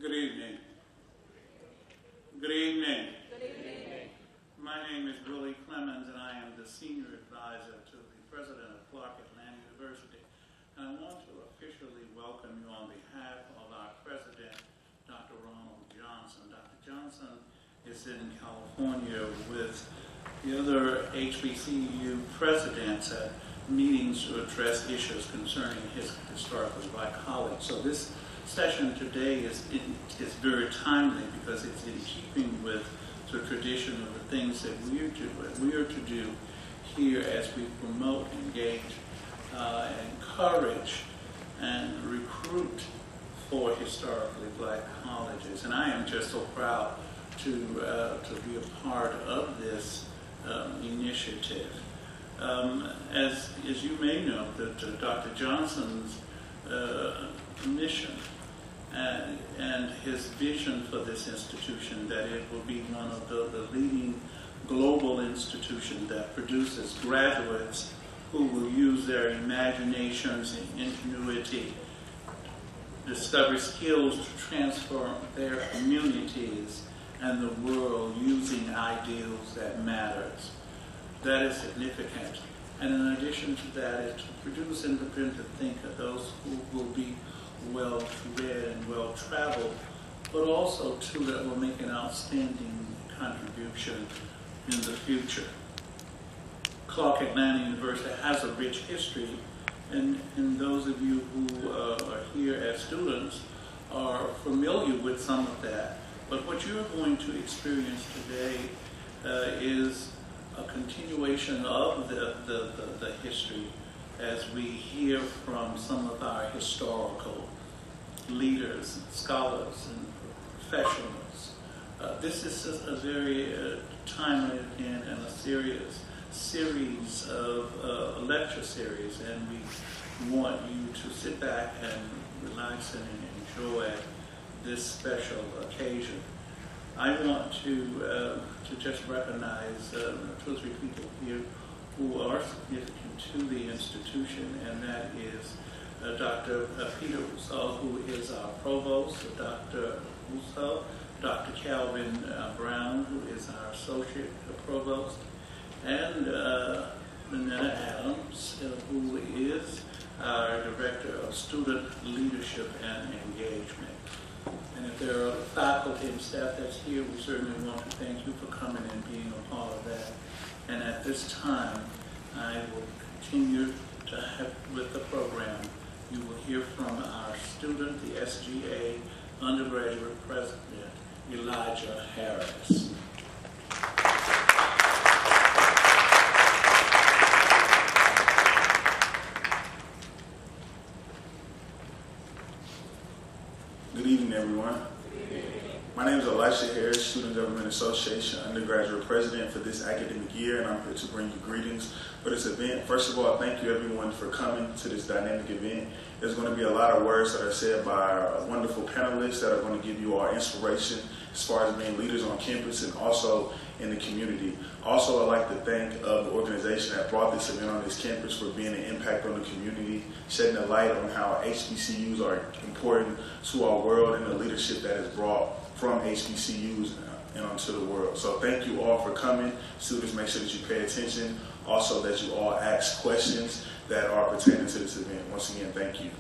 Good evening. Good evening. Good evening. My name is Willie Clemens, and I am the Senior Advisor to the President of Clark Atlanta University. And I want to officially welcome you on behalf of our President, Dr. Ronald Johnson. Dr. Johnson is in California with the other HBCU presidents at meetings to address issues concerning his historically black college. So this session today is very timely because it's in keeping with the tradition of the things that we are to do here as we promote, engage, encourage, and recruit for historically black colleges. And I am just so proud to be a part of this initiative. As you may know, that Dr. Johnson's mission and his vision for this institution, that it will be one of the leading global institutions that produces graduates who will use their imaginations and ingenuity, discover skills to transform their communities and the world using ideals that matters. That is significant. And in addition to that, is to produce independent thinkers, those who will be well-read and well-traveled, but also, too, that will make an outstanding contribution in the future. Clark Atlanta University has a rich history, and those of you who are here as students are familiar with some of that. But what you're going to experience today is a continuation of the history as we hear from some of our historical leaders, scholars, and professionals. This is a very timely and a serious series of lecture series, and we want you to sit back and relax and enjoy this special occasion. I want to just recognize 2 or 3 people here who are significant to the institution, and that is Dr. Peter Rousseau, who is our provost, Dr. Rousseau, Dr. Calvin Brown, who is our associate provost, and Lynetta Adams, who is our director of student leadership and engagement. And if there are faculty and staff that's here, we certainly want to thank you for coming and being a part of that. And at this time, I will continue to have with the program. You will hear from our student, the SGA undergraduate president, Elijah Harris. Good evening, everyone. My name is Elijah Harris, Student Government Association undergraduate president for this academic year, and I'm here to bring you greetings for this event. First of all, thank you everyone for coming to this dynamic event. There's going to be a lot of words that are said by our wonderful panelists that are going to give you our inspiration as far as being leaders on campus and also in the community. Also, I'd like to thank the organization that brought this event on this campus for being an impact on the community, shedding a light on how HBCUs are important to our world and the leadership that is brought from HBCUs and onto the world. So thank you all for coming. Students, make sure that you pay attention. Also, that you all ask questions that are pertaining to this event. Once again, thank you.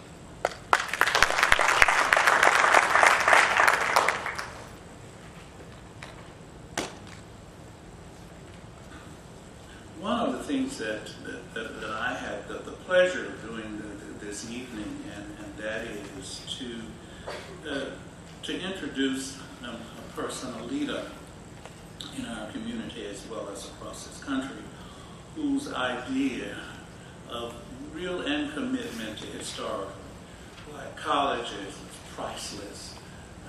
One of the things that I had the pleasure of doing this evening, and that is to introduce a person, a leader in our community as well as across this country, whose idea of real end commitment to historic black colleges is priceless.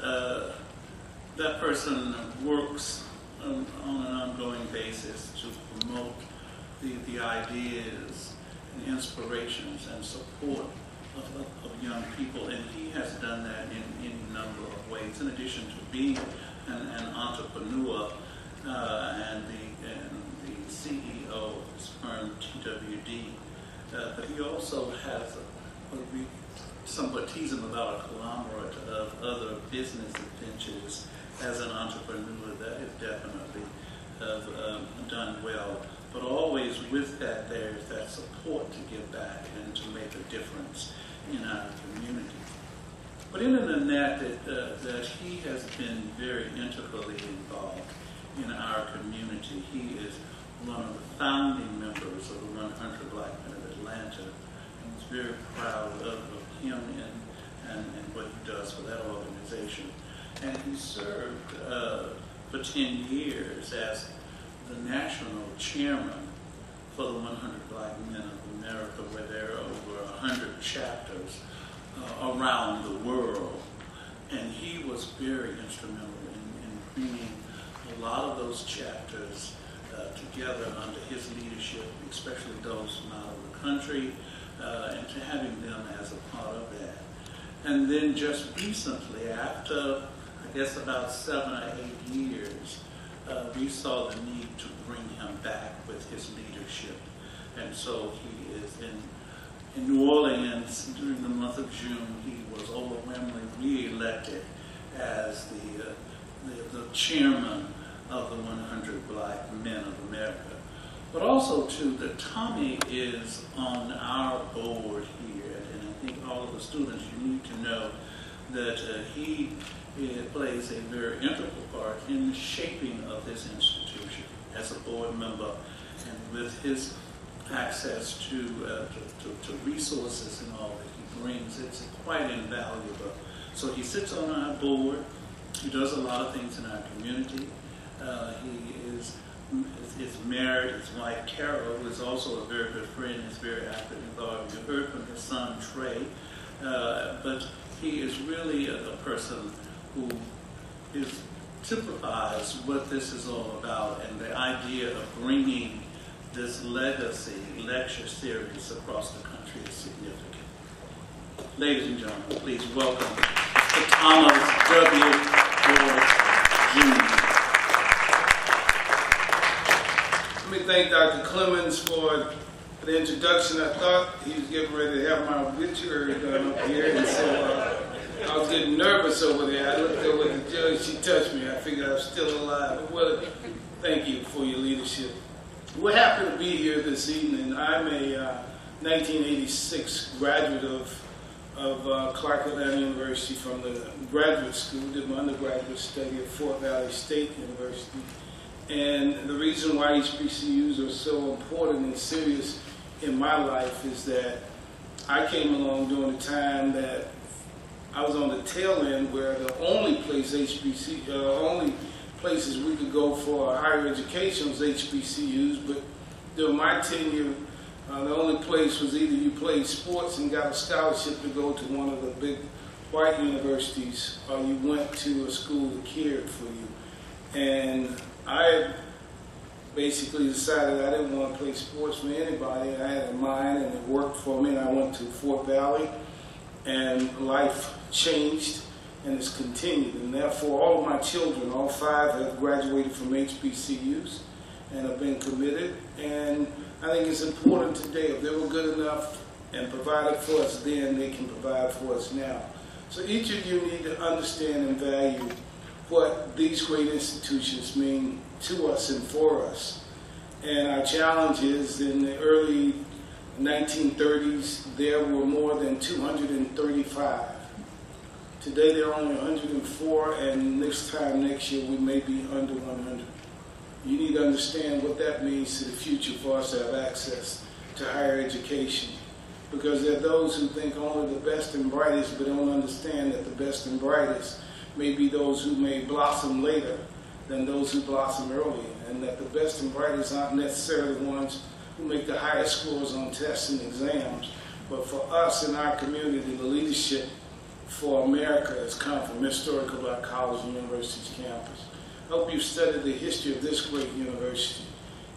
That person works on an ongoing basis to promote the ideas and inspirations and support of young people, and he has done that in any number of ways, in addition to being an entrepreneur and the CEO of his firm, TWD. But he also has a somewhat tease him about a conglomerate of other business adventures as an entrepreneur that has definitely done well. But always with that, there's that support to give back and to make a difference in our community. But in that he has been very integrally involved in our community. He is one of the founding members of the 100 Black Men of Atlanta. And was very proud of him and what he does for that organization. And he served for 10 years as the national chairman for the 100 Black Men of America, where there are over 100 chapters around the world. And he was very instrumental in bringing a lot of those chapters together under his leadership, especially those from out of the country, and to having them as a part of that. And then just recently, after I guess about 7 or 8 years, we saw the need to bring him back with his leadership. And so he is in New Orleans during the month of June. He was overwhelmingly re-elected as the chairman of the 100 Black Men of America. But also, too, that Tommy is on our board here, and I think all of the students, you need to know that he plays a very integral part in the shaping of this institution as a board member, and with his access to resources and all that he brings, it's quite invaluable. So he sits on our board. He does a lot of things in our community. He is married. His wife, Carol, is also a very good friend, is very active involved. You heard from his son, Trey. But he is really a person who typifies what this is all about, and the idea of bringing this legacy lecture series across the country is significant. Ladies and gentlemen, please welcome Mr. Thomas W. Ward, Jr. Let me thank Dr. Clemens for the introduction. I thought he was getting ready to have my obituary done up here, and so I was getting nervous over there. I looked over at the judge, she touched me. I figured I was still alive. Well, thank you for your leadership. We're happy to be here this evening. I'm a 1986 graduate of Clark Atlanta University from the graduate school, did my undergraduate study at Fort Valley State University. And the reason why HBCUs are so important and serious in my life is that I came along during the time that I was on the tail end where the only places we could go for higher education was HBCUs, but during my tenure, the only place was either you played sports and got a scholarship to go to one of the big white universities, or you went to a school that cared for you. And I basically decided I didn't want to play sports for anybody. I had a mind, and it worked for me, and I went to Fort Valley, and life changed, and it's continued. And therefore, all of my children, all 5, have graduated from HBCUs and have been committed. And I think it's important today. If they were good enough and provided for us then, they can provide for us now. So each of you need to understand and value what these great institutions mean to us and for us. And our challenge is, in the early 1930s, there were more than 235. Today there are only 104, and next year we may be under 100. You need to understand what that means to the future for us to have access to higher education. Because there are those who think only the best and brightest, but don't understand that the best and brightest may be those who may blossom later than those who blossom earlier, and that the best and brightest aren't necessarily the ones who make the highest scores on tests and exams. But for us in our community, the leadership for America has come from historical Black College and University's campus. I hope you've studied the history of this great university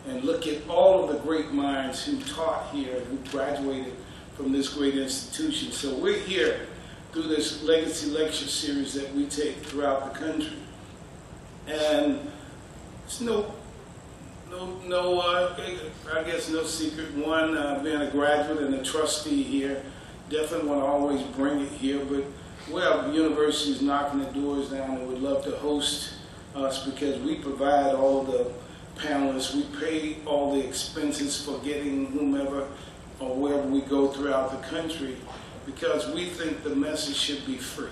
and look at all of the great minds who taught here and who graduated from this great institution. So we're here through this legacy lecture series that we take throughout the country. And it's I guess no secret, one, being a graduate and a trustee here, definitely want to always bring it here, but we have universities knocking the doors down and would love to host us because we provide all the panelists, we pay all the expenses for getting whomever or wherever we go throughout the country because we think the message should be free.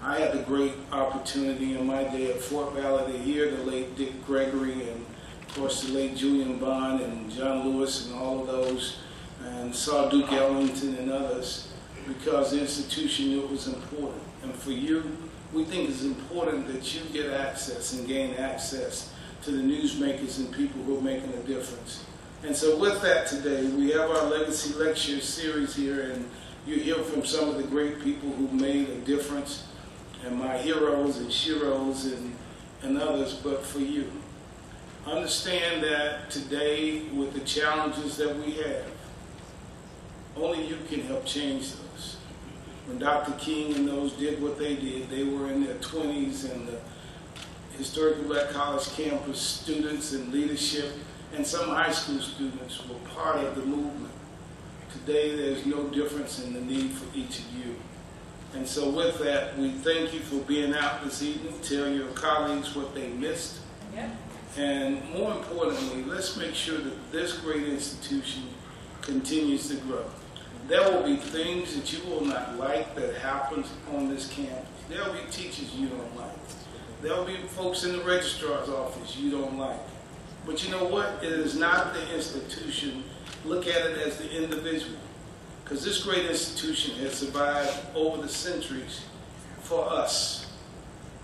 I had the great opportunity in my day at Fort Valley to hear the late Dick Gregory and of course the late Julian Bond and John Lewis and all of those, and saw Duke Ellington and others because the institution knew it was important. And for you, we think it's important that you get access and gain access to the newsmakers and people who are making a difference. And so with that today, we have our Legacy Lecture series here, and you hear from some of the great people who made a difference, and my heroes and sheroes and others, but for you. Understand that today, with the challenges that we have, only you can help change those. When Dr. King and those did what they did, they were in their 20s, and the Historically Black College campus students and leadership and some high school students were part of the movement. Today, there's no difference in the need for each of you. And so with that, we thank you for being out this evening. Tell your colleagues what they missed. Yeah. And more importantly, let's make sure that this great institution continues to grow. There will be things that you will not like that happens on this campus. There will be teachers you don't like. There will be folks in the registrar's office you don't like. But you know what? It is not the institution. Look at it as the individual. Because this great institution has survived over the centuries for us.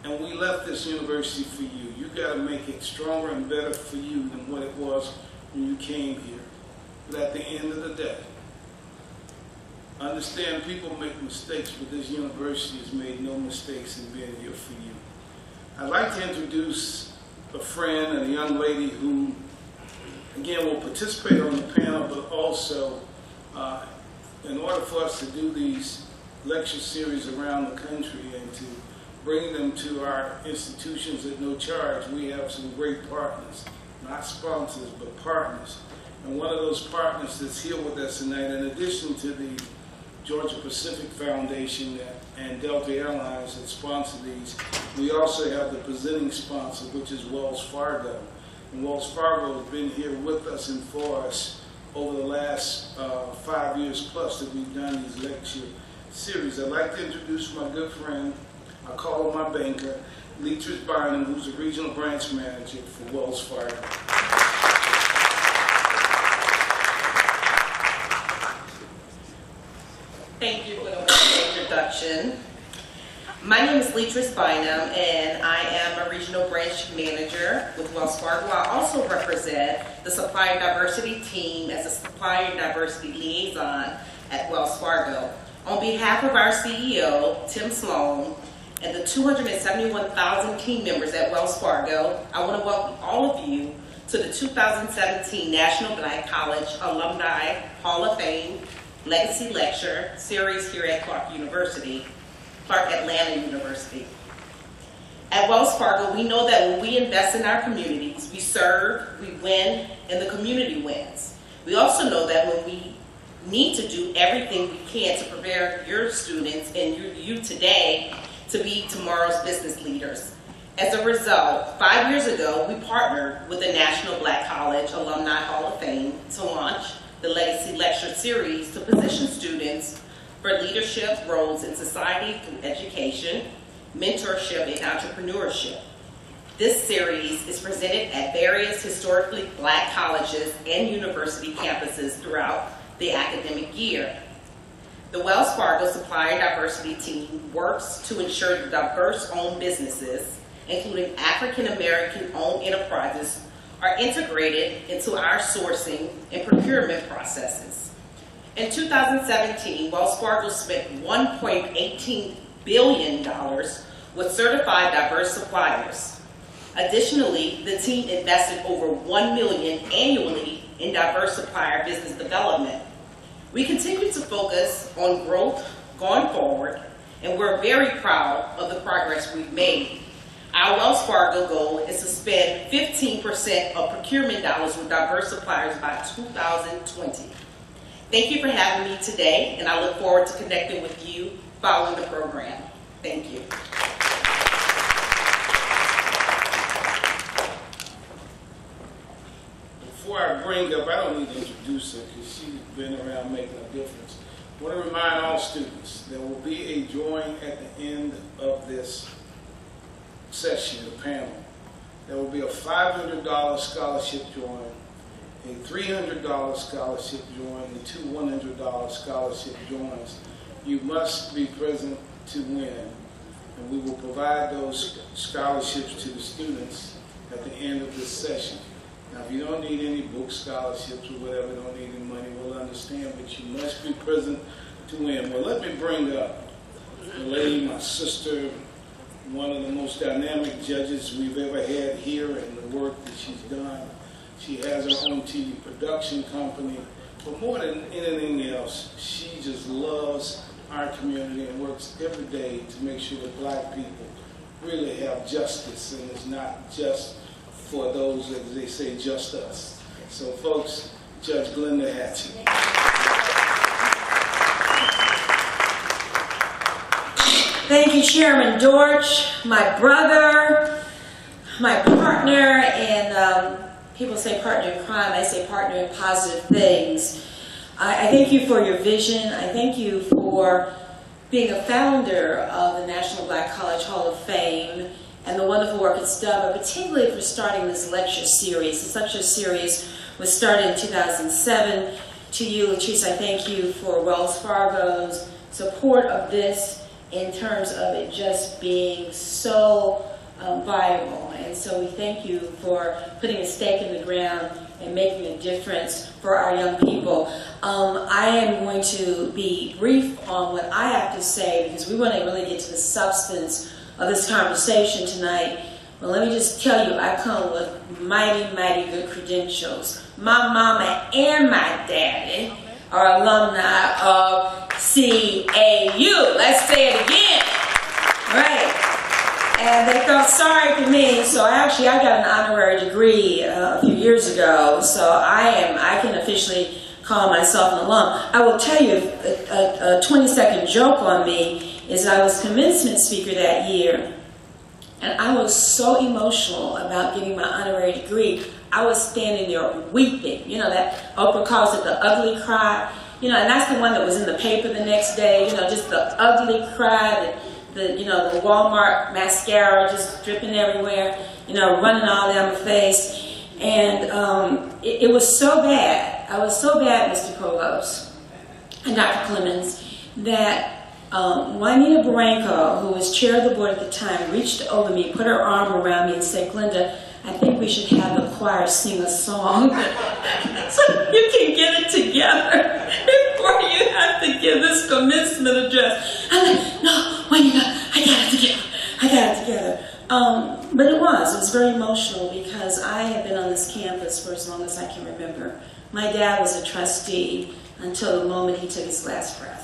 And we left this university for you. You got to make it stronger and better for you than what it was when you came here. But at the end of the day, understand people make mistakes, but this university has made no mistakes in being here for you. I'd like to introduce a friend and a young lady who, again, will participate on the panel, but also, in order for us to do these lecture series around the country and to bring them to our institutions at no charge, we have some great partners, not sponsors, but partners. And one of those partners that's here with us tonight, in addition to the Georgia Pacific Foundation and Delta Airlines that sponsor these, we also have the presenting sponsor, which is Wells Fargo. And Wells Fargo has been here with us and for us over the last 5 years plus that we've done these lecture series. I'd like to introduce my good friend, I call him my banker, Leatrice Bynum, who's the regional branch manager for Wells Fargo. Thank you for the wonderful introduction. My name is Leatrice Bynum, and I am a regional branch manager with Wells Fargo. I also represent the supplier diversity team as a supplier diversity liaison at Wells Fargo. On behalf of our CEO, Tim Sloan, and the 271,000 team members at Wells Fargo, I want to welcome all of you to the 2017 National Black College Alumni Hall of Fame Legacy Lecture series here at Clark Atlanta University. At Wells Fargo, we know that when we invest in our communities, we serve, we win, and the community wins. We also know that when we need to do everything we can to prepare your students and you today to be tomorrow's business leaders. As a result, 5 years ago, we partnered with the National Black College Alumni Hall of Fame to launch the Legacy Lecture Series to position students for leadership roles in society through education, mentorship, and entrepreneurship. This series is presented at various historically black colleges and university campuses throughout the academic year. The Wells Fargo Supplier Diversity Team works to ensure that diverse-owned businesses, including African-American-owned enterprises, are integrated into our sourcing and procurement processes. In 2017, Wells Fargo spent $1.18 billion with certified diverse suppliers. Additionally, the team invested over $1 million annually in diverse supplier business development. We continue to focus on growth going forward, and we're very proud of the progress we've made. Our Wells Fargo goal is to spend 15% of procurement dollars with diverse suppliers by 2020. Thank you for having me today, and I look forward to connecting with you following the program. Thank you. Before I bring up, I don't need to introduce her because she's been around making a difference. I want to remind all students there will be a drawing at the end of this session, the panel. There will be a $500 scholarship drawing, a $300 scholarship drawing, and two $100 scholarship drawings. You must be present to win, and we will provide those scholarships to the students at the end of this session. Now, if you don't need any book scholarships or whatever, don't need any money, we'll understand, but you must be present to win. Well, let me bring up Elaine, my sister, one of the most dynamic judges we've ever had here, and the work that she's done. She has her own TV production company, but more than anything else, she just loves our community and works every day to make sure that black people really have justice, and it's not just for those, as they say, just us. So folks, Judge Glenda Hatchie. Thank you, Chairman Dortch, my brother, my partner, and people say partner in crime, I say partner in positive things. I thank you for your vision. I thank you for being a founder of the National Black College Hall of Fame and the wonderful work it's done, but particularly for starting this lecture series. This lecture series was started in 2007. To you, Latrice, I thank you for Wells Fargo's support of this in terms of it just being so viable. And so we thank you for putting a stake in the ground and making a difference for our young people. I am going to be brief on what I have to say because we want to really get to the substance of this conversation tonight. But let me just tell you, I come with mighty, mighty good credentials. My mama and my daddy are alumni of CAU. Let's say it again. Right. And they felt sorry for me, so I got an honorary degree a few years ago, so I can officially call myself an alum. I will tell you, a 20-second joke on me is I was commencement speaker that year, and I was so emotional about getting my honorary degree. I was standing there weeping. You know, that Oprah calls it the ugly cry. You know, and that's the one that was in the paper the next day. You know, just the ugly cry, the Walmart mascara just dripping everywhere. You know, running all down my face, and it was so bad. I was so bad, Mr. Provost and Dr. Clemens, that Juanita Barranco, who was chair of the board at the time, reached over me, put her arm around me, and said, "Glenda, I think we should have the choir sing a song so you can get it together before you have to give this commencement address." I'm like, "No, Juanita, I got it together. I got it together." But it was very emotional because I have been on this campus for as long as I can remember. My dad was a trustee until the moment he took his last breath.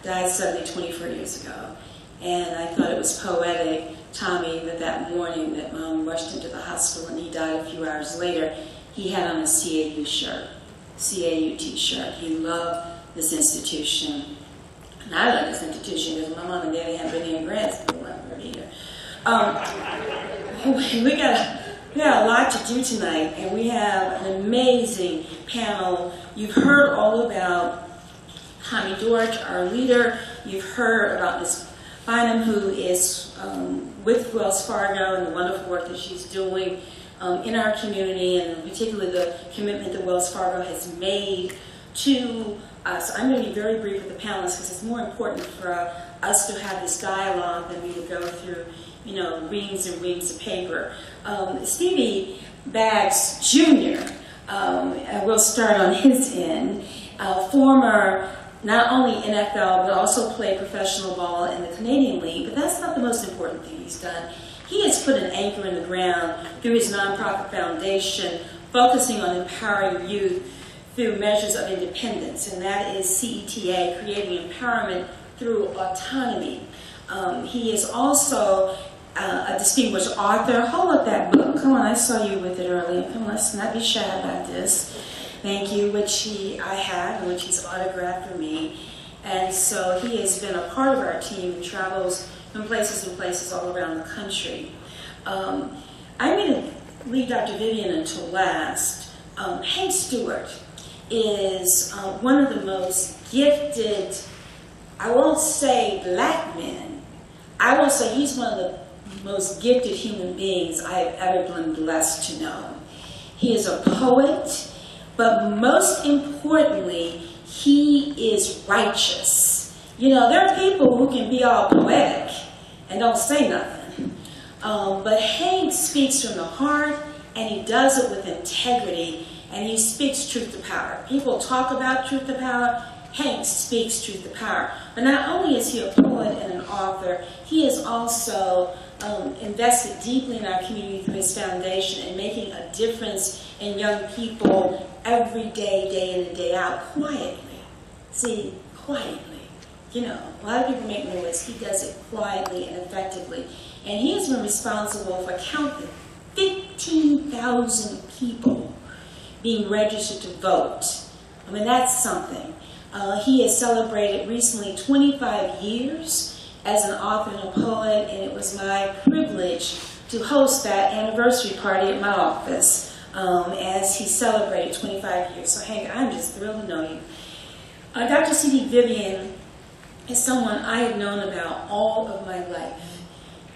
Died suddenly 24 years ago. And I thought it was poetic, Tommy, that morning that Mom rushed him to the hospital and he died a few hours later, he had on a CAU shirt, CAU t-shirt. He loved this institution. And I love this institution because my mom and daddy haven't been here in grad school. We got a lot to do tonight, and we have an amazing panel. You've heard all about Tommy Dortch, our leader. You've heard about Ms. Bynum, who is with Wells Fargo and the wonderful work that she's doing in our community, and particularly the commitment that Wells Fargo has made to us. I'm going to be very brief with the panelists because it's more important for us to have this dialogue than we would go through, reams and reams of paper. Stevie Baggs Jr., we'll start on his end, former not only NFL, but also played professional ball in the Canadian League, but that's not the most important thing he's done. He has put an anchor in the ground through his nonprofit foundation, focusing on empowering youth through measures of independence, and that is CETA, Creating Empowerment Through Autonomy. He is also a distinguished author. Hold up that book. Come on, I saw you with it earlier. Come on, let's not be shy about this. thank you, which I have, and which he's autographed for me. And so he has been a part of our team and travels from places and places all around the country. I'm going to leave Dr. Vivian until last. Hank Stewart is one of the most gifted, I won't say black men, I will say he's one of the most gifted human beings I've ever been blessed to know. He is a poet, but most importantly, he is righteous. You know, there are people who can be all poetic and don't say nothing. But Hank speaks from the heart, and he does it with integrity, and he speaks truth to power. People talk about truth to power. Hank speaks truth to power. But not only is he a poet and an author, he is also invested deeply in our community through his foundation and making a difference in young people every day, day in and day out, quietly. See, quietly. You know, a lot of people make noise. He does it quietly and effectively. And he has been responsible for counting 15,000 people being registered to vote. I mean, that's something. He has celebrated recently 25 years as an author and a poet, and it was my privilege to host that anniversary party at my office as he celebrated 25 years. So, Hank, I'm just thrilled to know you. Dr. C.D. Vivian is someone I have known about all of my life.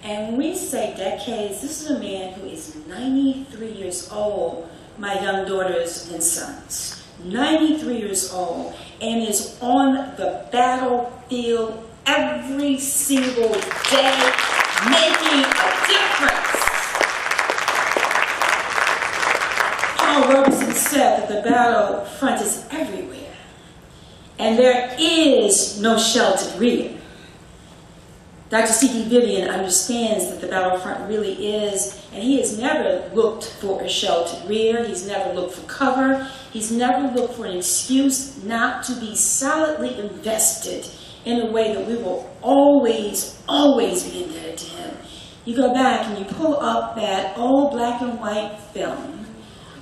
And when we say decades, this is a man who is 93 years old, my young daughters and sons. 93 years old, and is on the battlefield every single day, making a difference. Paul Robeson said that the battlefront is everywhere, and there is no sheltered rear. Dr. C.D. Vivian understands that the battlefront really is, and he has never looked for a sheltered rear. He's never looked for cover. He's never looked for an excuse not to be solidly invested in a way that we will always, always be indebted to him. You go back and you pull up that old black and white film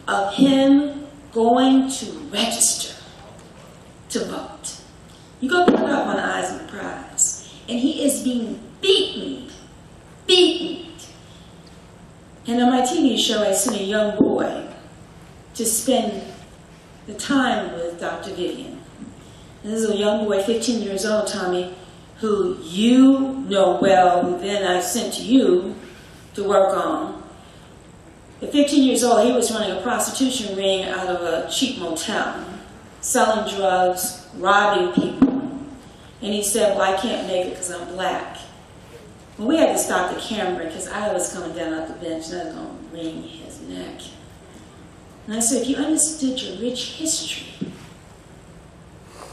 of him going to register to vote. You go put it up on Eyes on the Prize. And he is being beaten. And on my TV show, I sent a young boy to spend the time with Dr. Vivian. And this is a young boy, 15 years old, Tommy, who you know well, who then I sent to you to work on. At 15 years old, he was running a prostitution ring out of a cheap motel, selling drugs, robbing people. And he said, well, I can't make it because I'm black. Well, we had to stop the camera because I was coming down off the bench and I was going to wring his neck. And I said, if you understood your rich history,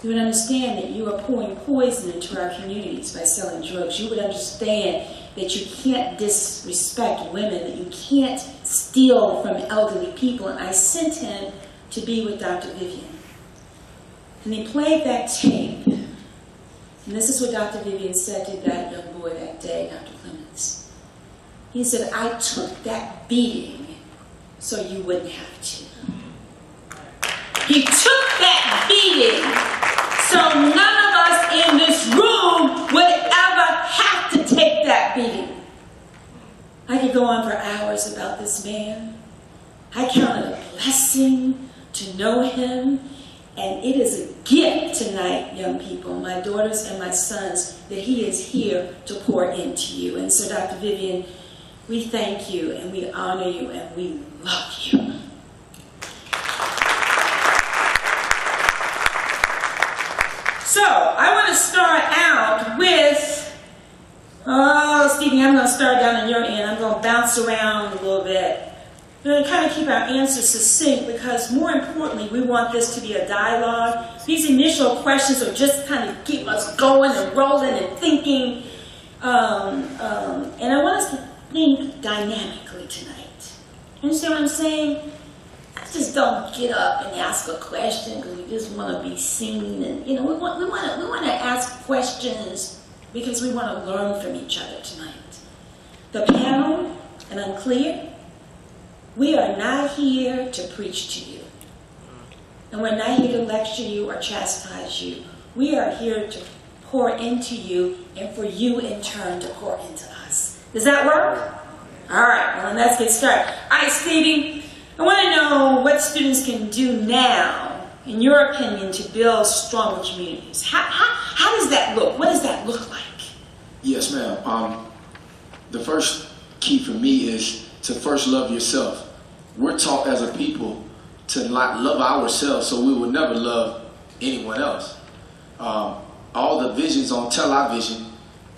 you would understand that you are pouring poison into our communities by selling drugs. You would understand that you can't disrespect women, that you can't steal from elderly people. And I sent him to be with Dr. Vivian. And he played that tape. And this is what Dr. Vivian said to that young boy that day, Dr. Clemens. He said, I took that beating so you wouldn't have to. He took that beating so none of us in this room would ever have to take that beating. I could go on for hours about this man. I count it a blessing to know him. And it is a gift tonight, young people, my daughters and my sons, that he is here to pour into you. And so, Dr. Vivian, we thank you, and we honor you, and we love you. So, I want to start out with, Stevie, I'm going to start down on your end. I'm going to bounce around a little bit. We're going to kind of keep our answers succinct because, more importantly, we want this to be a dialogue. These initial questions are just kind of keep us going and rolling and thinking. And I want us to think dynamically tonight. You understand what I'm saying? I just don't get up and ask a question because we just want to be seen. And, you know, we want to ask questions because we want to learn from each other tonight. The panel, and I'm clear, we are not here to preach to you. And we're not here to lecture you or chastise you. We are here to pour into you and for you in turn to pour into us. Does that work? All right, well, then let's get started. All right, Stevie, I want to know what students can do now, in your opinion, to build stronger communities. How does that look? What does that look like? Yes, ma'am. The first key for me is to first love yourself. We're taught as a people to love ourselves so we will never love anyone else. All the visions on television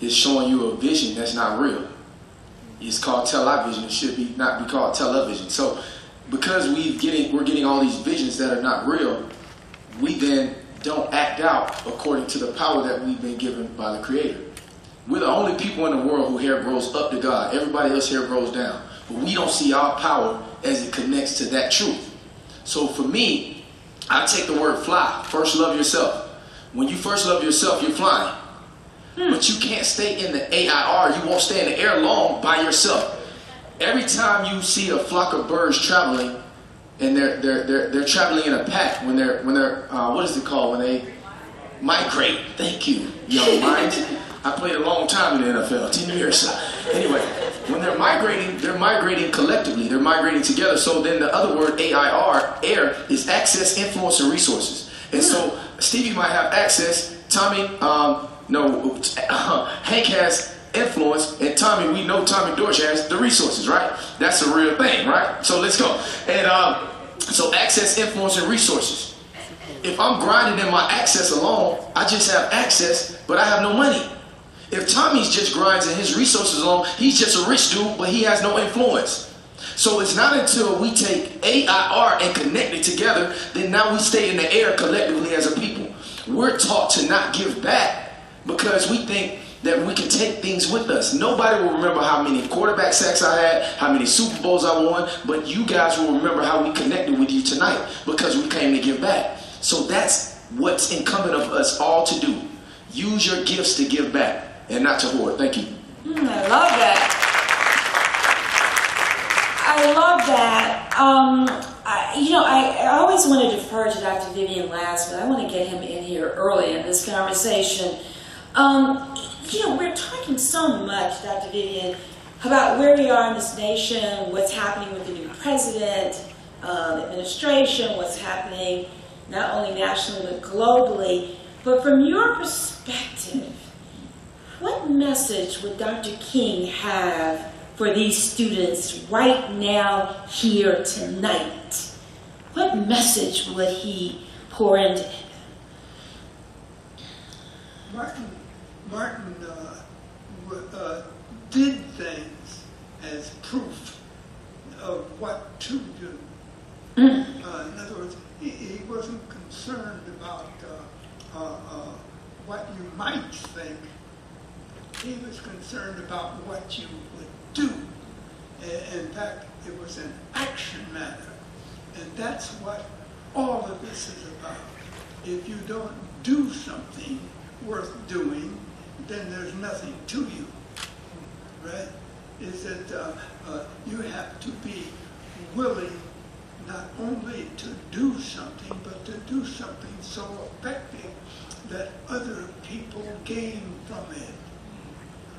is showing you a vision that's not real. It's called television. It should not be called television. So because we're getting all these visions that are not real, we then don't act out according to the power that we've been given by the Creator. We're the only people in the world who hair grows up to God. Everybody else hair grows down. But we don't see our power as it connects to that truth. So for me, I take the word fly. First love yourself. When you first love yourself, you're flying. But you can't stay in the AIR. You won't stay in the air long by yourself. Every time you see a flock of birds traveling, and they're traveling in a pack when they're what is it called when they migrate? Thank you, young minds. I played a long time in the NFL, 10 years. Anyway, when they're migrating collectively. They're migrating together. So then the other word AIR, air, is access, influence, and resources. And so Stevie might have access. Tommy, Hank has influence, and Tommy, we know Tommy Dorsch has the resources, right? That's a real thing, right? So let's go. And so access, influence, and resources. If I'm grinding in my access alone, I just have access, but I have no money. If Tommy's just grinds in his resources alone, he's just a rich dude, but he has no influence. So it's not until we take AIR and connect it together, then now we stay in the air collectively as a people. We're taught to not give back because we think that we can take things with us. Nobody will remember how many quarterback sacks I had, how many Super Bowls I won, but you guys will remember how we connected with you tonight because we came to give back. So that's what's incumbent of us all to do. Use your gifts to give back and not to hoard. Thank you. I love that. I love that. I always want to defer to Dr. Vivian last, but I want to get him in here early in this conversation. We're talking so much, Dr. Vivian, about where we are in this nation, what's happening with the new president, administration, what's happening not only nationally but globally. But from your perspective, what message would Dr. King have for these students right now, here, tonight? What message would he pour into them? Martin did things as proof of what to do. In other words, he wasn't concerned about what you might think. He was concerned about what you would do. In fact, it was an action matter. And that's what all of this is about. If you don't do something worth doing, then there's nothing to you, right? Is that you have to be willing not only to do something, but to do something so effective that other people gain from it,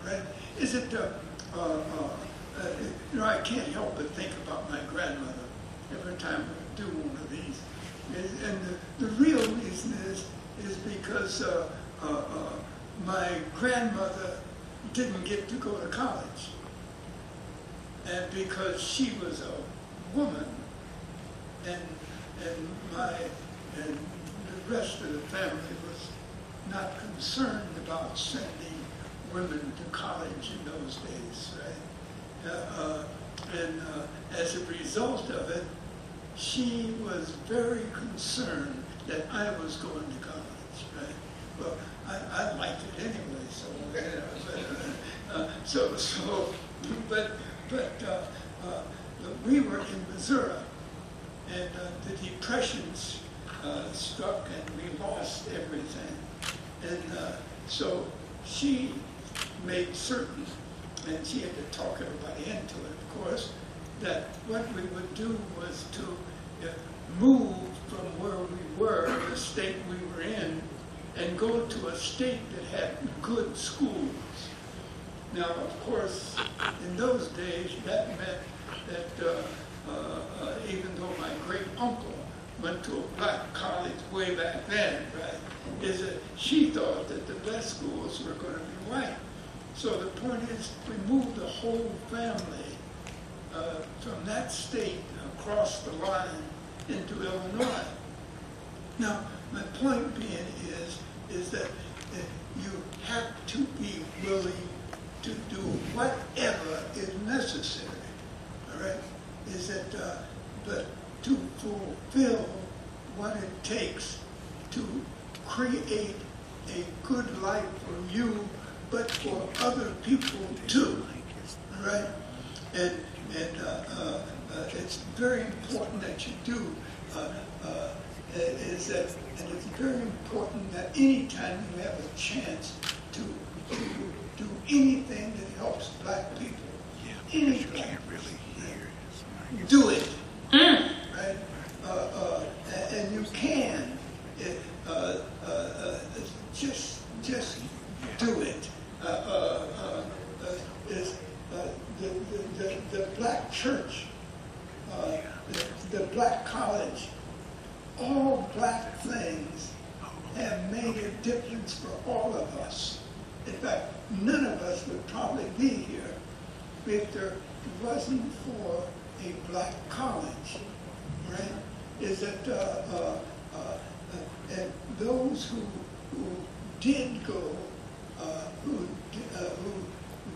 right? Is it, I can't help but think about my grandmother every time we do one of these. And the real reason is because my grandmother didn't get to go to college. And because she was a woman, and the rest of the family was not concerned about sending women to college in those days, right? And as a result of it, she was very concerned that I was going to college, right? Well, I liked it anyway, but we were in Missouri, and the Depressions struck, and we lost everything. And so she made certain, and she had to talk everybody into it, of course, that what we would do was to move from where we were, the state we were in, and go to a state that had good schools. Now, of course, in those days, that meant that even though my great uncle went to a black college way back then, right, is that she thought that the best schools were going to be white. So the point is, we moved the whole family from that state across the line into Illinois. Now, my point being is that you have to be willing to do whatever is necessary, all right? Is that, but to fulfill what it takes to create a good life for you, but for other people too, all right? And it's very important that you do, is that, and it's very important that anytime you have a chance to do anything that helps black people, anything, do it, right? And you can, just do it. The black church, the black college, all black things have made a difference for all of us. In fact, none of us would probably be here if there wasn't for a black college, right? Is that and those who did go, who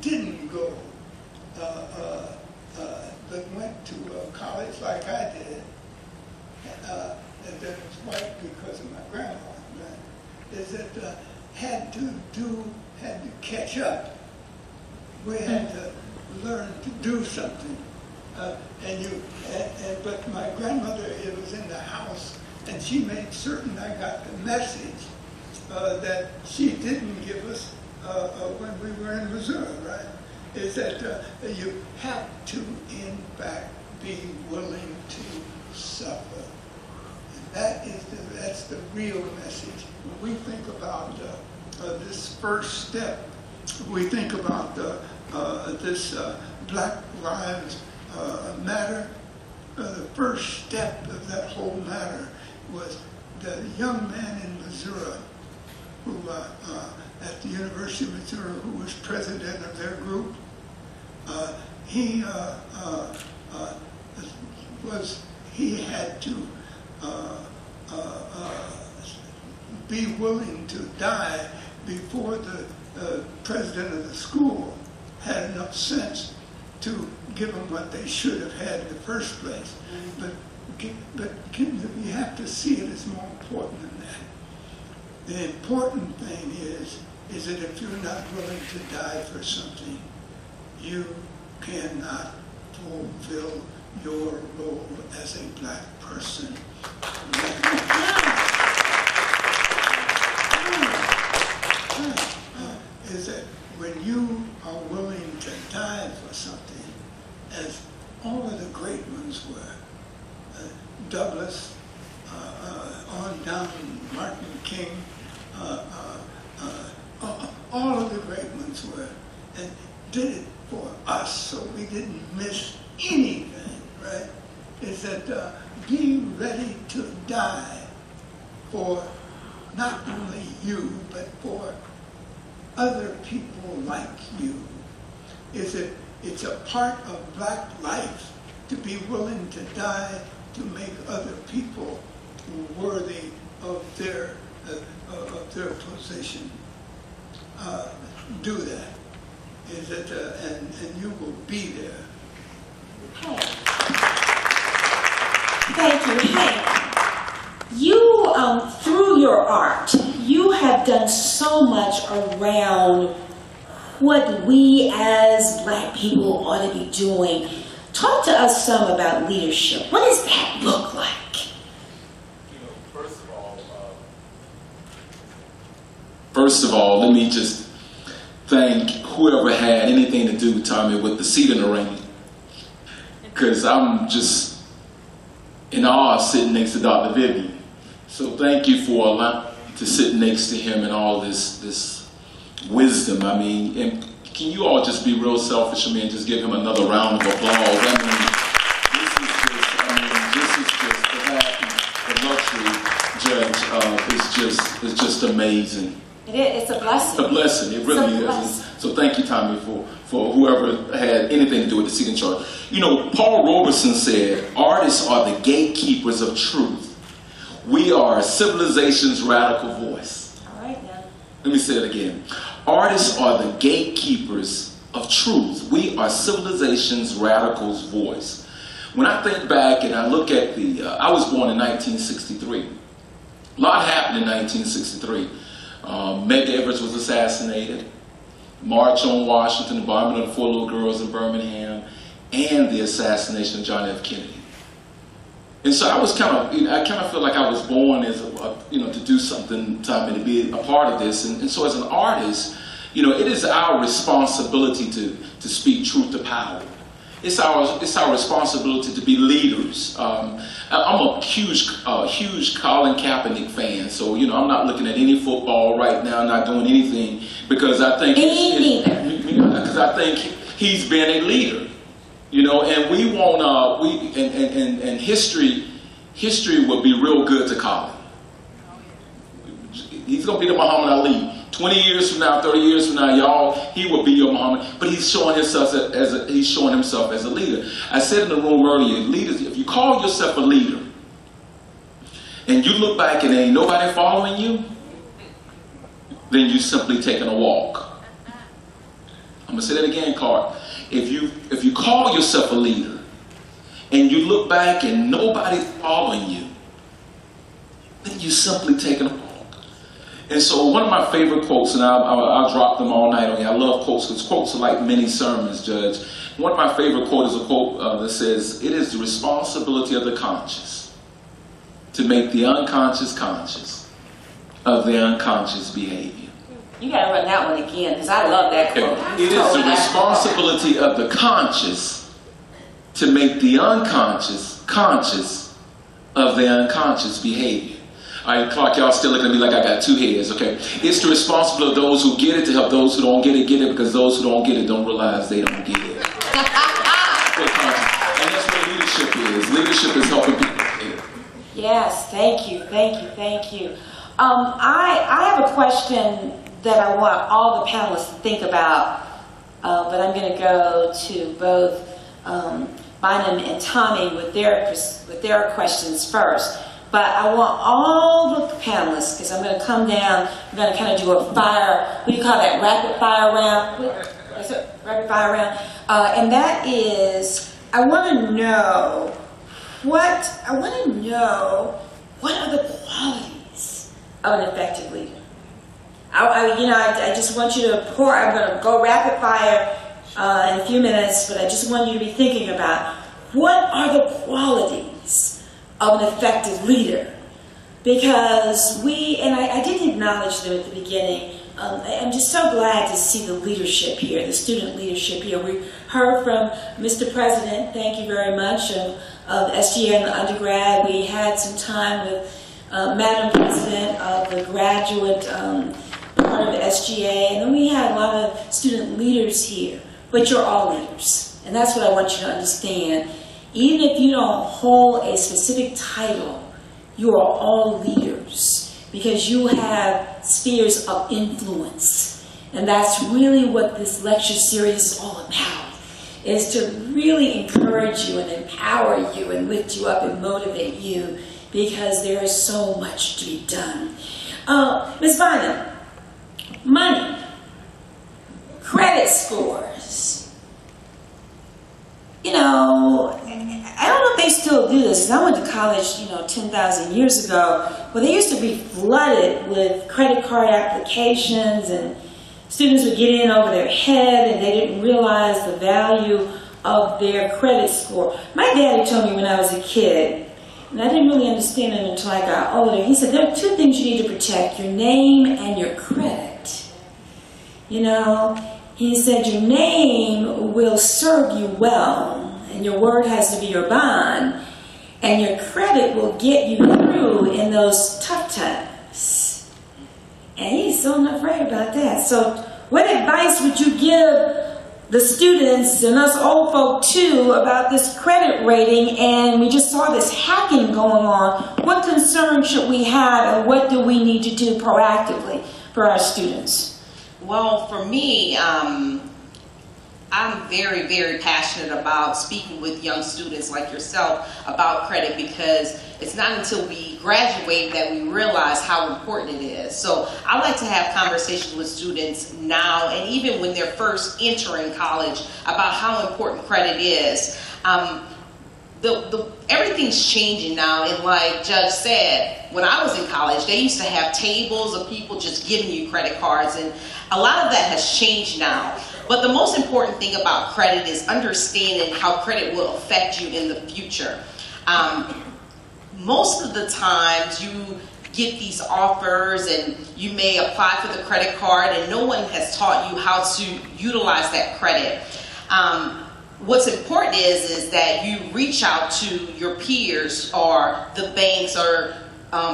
didn't go, but went to a college like I did, and that was white because of my grandma, right? Is that had to catch up. We had to learn to do something. But my grandmother, it was in the house, and she made certain I got the message that she didn't give us when we were in Missouri, right? Is that you have to, in fact, be willing to suffer. And that's the real message. When we think about this first step, we think about this Black Lives Matter. The first step of that whole matter was the young man in Missouri who, at the University of Missouri, who was president of their group. He had to be willing to die before the president of the school had enough sense to give them what they should have had in the first place. But you have to see it as more important than that. The important thing is that if you're not willing to die for something, you cannot fulfill your role as a black person. Is that when you are willing to die for something, as all of the great ones were, Douglas, on down Martin King, all of the great ones were, and did it for us so we didn't miss anything, right? Is that be ready to die for not only you, but for other people like you. Is that it's a part of black life to be willing to die to make other people worthy of their position. Do that. Is that and you will be there. Hey. Thank you. Hey. You, through your art, you have done so much around what we as black people ought to be doing. Talk to us some about leadership. What does that look like? First of all, let me just thank whoever had anything to do, Tommy, with the seat in the ring. Because I'm just in awe sitting next to Dr. Vivian. So thank you for allowing me to sit next to him and all this wisdom. I mean, and can you all just be real selfish with me and just give him another round of applause? I mean, this is just the luxury, Judge, it's just amazing. It's a blessing. It's a blessing. It really is. So thank you, Tommy, for whoever had anything to do with the seating chart. You know, Paul Robeson said, artists are the gatekeepers of truth. We are civilization's radical voice. All right, now. Let me say it again. Artists are the gatekeepers of truth. We are civilization's radical's voice. When I think back and I look at I was born in 1963. A lot happened in 1963. Medgar Evers was assassinated. March on Washington, the bombing of the 4 little girls in Birmingham, and the assassination of John F. Kennedy. And so I was I kind of feel like I was born as to do something, Tommy, to be a part of this. And so as an artist, it is our responsibility to speak truth to power. It's our responsibility to be leaders. I'm a huge Colin Kaepernick fan, so I'm not looking at any football right now, not doing anything because I think because I think he's been a leader, and we want and history would be real good to Colin. He's gonna be the Muhammad Ali. 20 years from now, 30 years from now, y'all, he will be your Muhammad. But he's showing himself as a leader. I said in the room earlier, leaders, if you call yourself a leader and you look back and ain't nobody following you, then you simply taking a walk. I'm gonna say that again, Clark. If you call yourself a leader and you look back and nobody's following you, then you simply taking a walk. And so one of my favorite quotes, and I'll drop them all night on you. I love quotes because quotes are like mini sermons, Judge. One of my favorite quotes is a quote that says, "It is the responsibility of the conscious to make the unconscious conscious of the unconscious behavior." You got to run that one again because I love that quote. It is the responsibility of the conscious to make the unconscious conscious of the unconscious behavior. All right, Clark, y'all still looking at me like I got two heads, okay? It's the responsibility of those who get it to help those who don't get it, because those who don't get it don't realize they don't get it. And that's what leadership is. Leadership is helping people get it. Yes, thank you. I have a question that I want all the panelists to think about, but I'm going to go to both Bynum and Tommy with their questions first. But I want all the panelists, because I'm going to come down, I'm going to kind of do a fire, what do you call that, rapid fire round? Rapid fire round. And that is, I want to know what are the qualities of an effective leader? I just want you to pour, I'm going to go rapid fire in a few minutes, but I just want you to be thinking about what are the qualities of an effective leader, because I didn't acknowledge them at the beginning. I'm just so glad to see the leadership here, the student leadership here. We heard from Mr. President, thank you very much, of SGA and the undergrad. We had some time with Madam President of the graduate part of SGA, and then we had a lot of student leaders here. But you're all leaders, and that's what I want you to understand. Even if you don't hold a specific title, you are all leaders because you have spheres of influence. And that's really what this lecture series is all about, is to really encourage you and empower you and lift you up and motivate you, because there is so much to be done. Ms. Bynum, money, credit scores. I don't know if they still do this, because I went to college, 10,000 years ago, but they used to be flooded with credit card applications, and students would get in over their head, and they didn't realize the value of their credit score. My daddy told me when I was a kid, and I didn't really understand it until I got older, he said, there are two things you need to protect, your name and your credit. He said, your name will serve you well, and your word has to be your bond. And your credit will get you through in those tough times. And he's so unafraid about that. So what advice would you give the students and us old folk too about this credit rating? And we just saw this hacking going on. What concerns should we have, and what do we need to do proactively for our students? Well, for me, I'm very, very passionate about speaking with young students like yourself about credit, because it's not until we graduate that we realize how important it is. So I like to have conversations with students now, and even when they're first entering college, about how important credit is. Everything's changing now, and like Judge said, when I was in college, they used to have tables of people just giving you credit cards, and a lot of that has changed now. But the most important thing about credit is understanding how credit will affect you in the future. Most of the times you get these offers and you may apply for the credit card, and no one has taught you how to utilize that credit. What's important is that you reach out to your peers or the banks or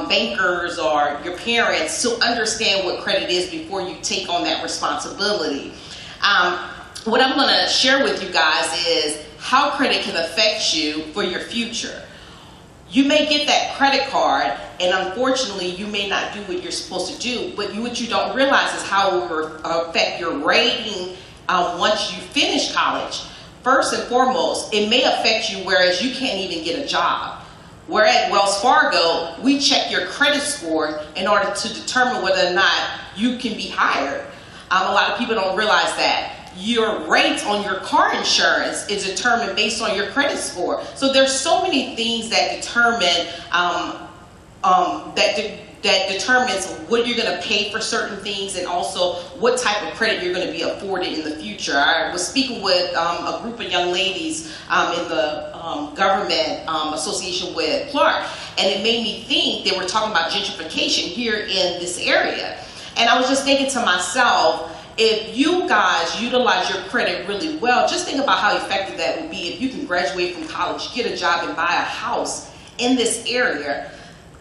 bankers or your parents to understand what credit is before you take on that responsibility. What I'm going to share with you guys is how credit can affect you for your future. You may get that credit card, and unfortunately you may not do what you're supposed to do, but what you don't realize is how it will affect your rating once you finish college. First and foremost, it may affect you whereas you can't even get a job. Where at Wells Fargo, we check your credit score in order to determine whether or not you can be hired. A lot of people don't realize that. Your rate on your car insurance is determined based on your credit score. So there's so many things that determine that determines what you're going to pay for certain things, and also what type of credit you're going to be afforded in the future. I was speaking with a group of young ladies in the government association with Clark, and it made me think they were talking about gentrification here in this area. And I was just thinking to myself, if you guys utilize your credit really well, just think about how effective that would be if you can graduate from college, get a job, and buy a house in this area,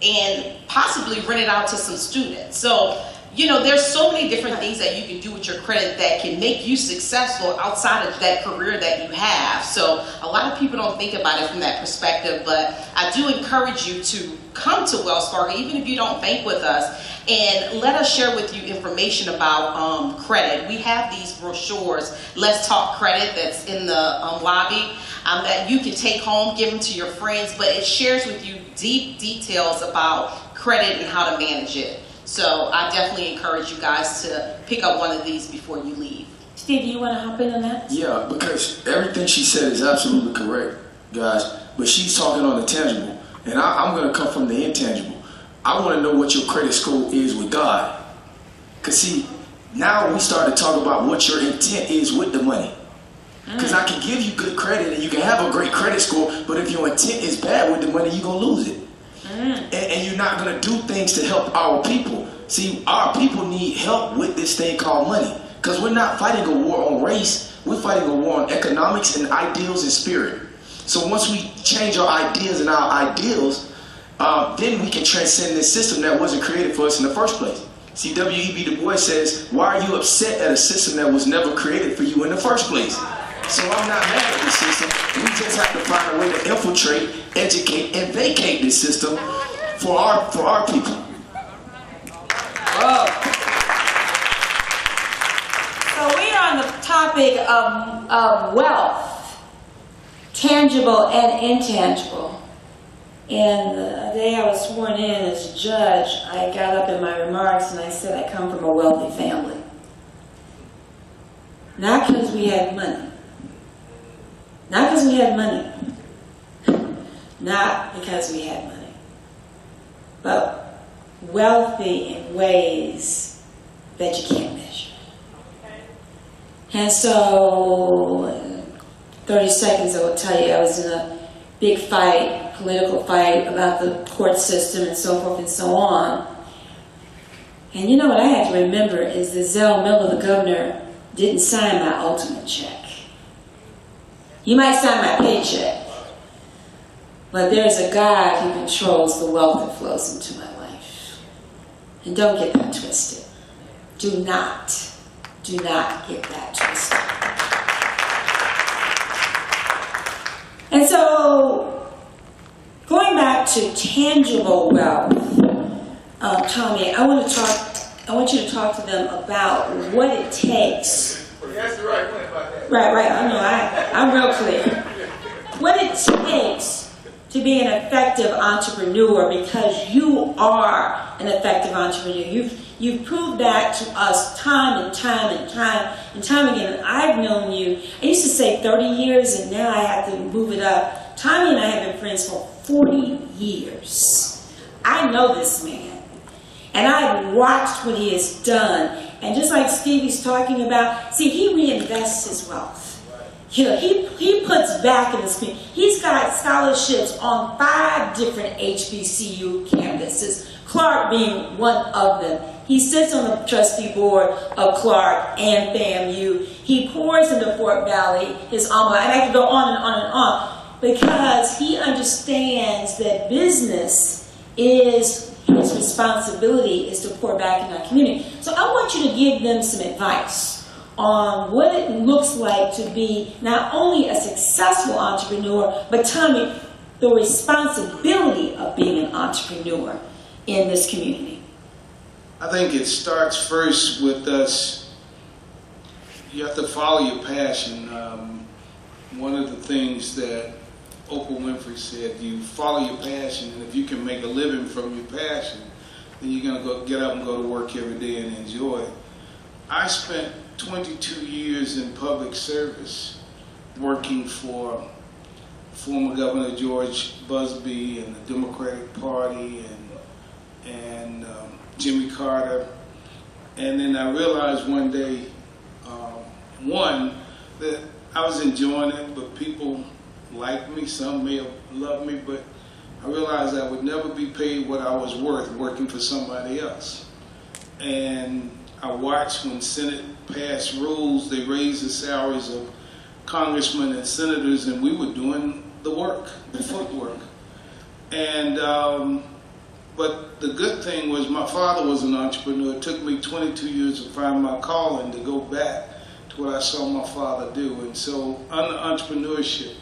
and possibly rent it out to some students. So, you know, there's so many different things that you can do with your credit that can make you successful outside of that career that you have. So a lot of people don't think about it from that perspective, but I do encourage you to come to Wells Fargo, even if you don't bank with us, and let us share with you information about credit. We have these brochures, Let's Talk Credit, that's in the lobby, that you can take home, give them to your friends, but it shares with you deep details about credit and how to manage it. So I definitely encourage you guys to pick up one of these before you leave. Steve, you want to hop in on that? Yeah, because everything she said is absolutely correct, guys. But she's talking on the tangible, and I'm going to come from the intangible. I want to know what your credit score is with God. Because see, now we start to talk about what your intent is with the money. Because I can give you good credit and you can have a great credit score, but if your intent is bad with the money, you're going to lose it. And you're not going to do things to help our people. See, our people need help with this thing called money. Because we're not fighting a war on race. We're fighting a war on economics and ideals and spirit. So once we change our ideas and our ideals, then we can transcend this system that wasn't created for us in the first place. See, W.E.B. Du Bois says, why are you upset at a system that was never created for you in the first place? So I'm not mad at the system. We just have to find a way to infiltrate, educate, and vacate this system for our people. Whoa. So we are on the topic of wealth, tangible and intangible. And the day I was sworn in as a judge, I got up in my remarks and I said I come from a wealthy family. Not because we had money. Not because we had money. Not because we had money. But wealthy in ways that you can't measure. And so, in 30 seconds I will tell you I was in a big fight, political fight about the court system and so forth and so on. And you know what I had to remember is that Zell Miller, the governor, didn't sign my ultimate check. You might sign my paycheck, but there's a God who controls the wealth that flows into my life. And don't get that twisted. Do not get that twisted. And so, going back to tangible wealth, Tommy, I want you to talk to them about what it takes. That's the right way about that. Right, I know, I'm real clear. What it takes to be an effective entrepreneur, because you are an effective entrepreneur. You've proved that to us time and time again. I've known you, I used to say 30 years, and now I have to move it up. Tommy and I have been friends for 40 years. I know this man, and I've watched what he has done. And just like Stevie's talking about, see, he reinvests his wealth. You know, he puts back in his community. He's got scholarships on 5 different HBCU campuses, Clark being one of them. He sits on the trustee board of Clark and FAMU. He pours into Fort Valley, his alma, and I can go on and on and on, because he understands that business is his responsibility is to pour back in our community. So I want you to give them some advice on what it looks like to be not only a successful entrepreneur, but Tommy, the responsibility of being an entrepreneur in this community. I think it starts first with us. You have to follow your passion. One of the things that Oprah Winfrey said, you follow your passion, and if you can make a living from your passion, then you're going to get up and go to work every day and enjoy it. I spent 22 years in public service working for former Governor George Busby and the Democratic Party and Jimmy Carter. And then I realized one day, that I was enjoying it, but people liked me. Some may have loved me, but I realized I would never be paid what I was worth working for somebody else. And I watched when Senate passed rules, they raised the salaries of congressmen and senators, and we were doing the work, the footwork. And but the good thing was my father was an entrepreneur. It took me 22 years to find my calling, to go back to what I saw my father do. And so under entrepreneurship,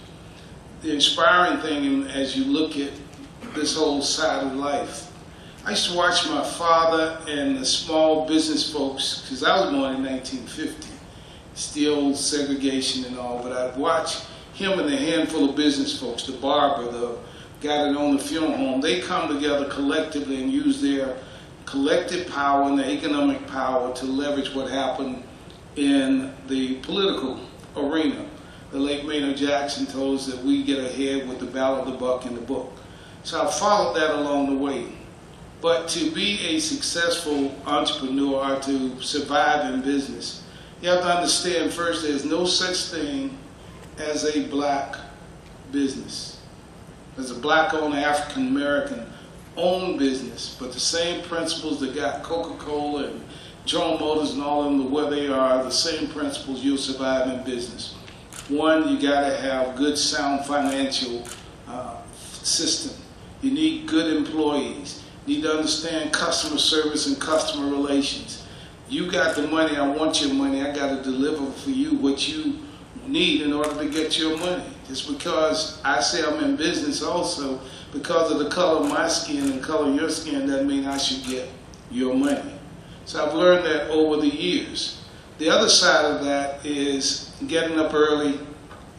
the inspiring thing as you look at this whole side of life, I used to watch my father and the small business folks, because I was born in 1950, still segregation and all, but I'd watch him and a handful of business folks, the barber, the guy that owned the funeral home. They come together collectively and use their collective power and their economic power to leverage what happened in the political arena. The late Maynard Jackson told us that we get ahead with the battle of the buck in the book. So I followed that along the way. But to be a successful entrepreneur or to survive in business, you have to understand first there's no such thing as a black business. There's a black-owned African-American owned business, but the same principles that got Coca-Cola and General Motors and all of them to where they are, the same principles you'll survive in business. One, you got to have good, sound financial system. You need good employees. You need to understand customer service and customer relations. You got the money, I want your money, I got to deliver for you what you need in order to get your money. Just because I say I'm in business also, because of the color of my skin and color of your skin, doesn't mean I should get your money. So I've learned that over the years. The other side of that is getting up early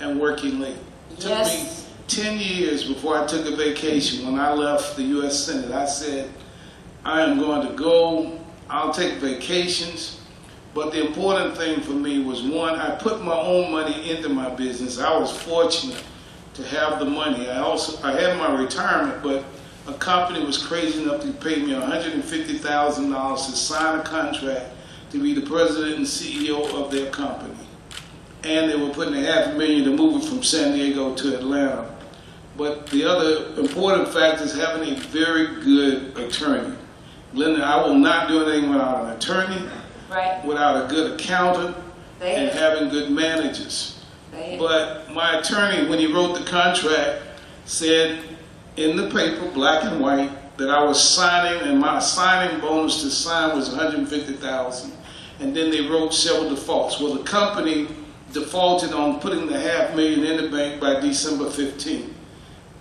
and working late. It took me 10 years before I took a vacation. When I left the U.S. Senate, I said, I am going to go, I'll take vacations. But the important thing for me was, one, I put my own money into my business. I was fortunate to have the money. I had my retirement, but a company was crazy enough to pay me $150,000 to sign a contract to be the president and CEO of their company. And they were putting $500,000 to move it from San Diego to Atlanta. But the other important factor is having a very good attorney. Linda, I will not do anything without an attorney, without a good accountant, and having good managers. But my attorney, when he wrote the contract, said in the paper, black and white, that I was signing, and my signing bonus to sign was $150,000. And then they wrote several defaults. Well, the company defaulted on putting the $500,000 in the bank by December 15th.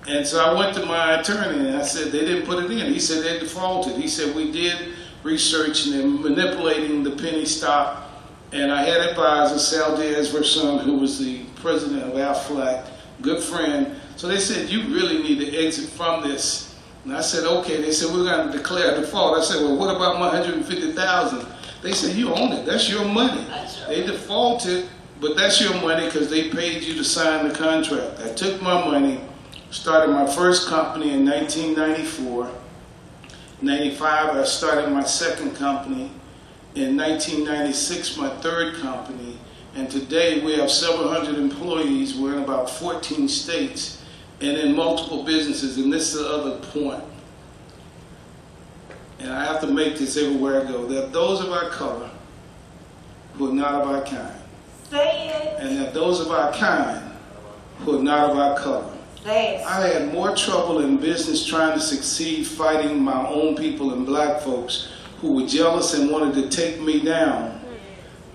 And so I went to my attorney and I said, they didn't put it in. He said they defaulted. He said, we did research and they're manipulating the penny stock. And I had advisor, Sal Diaz-Verson, who was the president of Aflac, good friend. So they said, you really need to exit from this. And I said, okay. They said, we're going to declare default. I said, well, what about my $150,000? They said, you own it. That's your money. They defaulted, but that's your money because they paid you to sign the contract. I took my money, started my first company in 1994. 95, I started my second company. In 1996, my third company. And today we have several hundred employees. We're in about 14 states and in multiple businesses. And this is the other point. And I have to make this everywhere I go. There are those of our color who are not of our kind. Say it. And there are those of our kind who are not of our color. Say it. I had more trouble in business trying to succeed fighting my own people and black folks who were jealous and wanted to take me down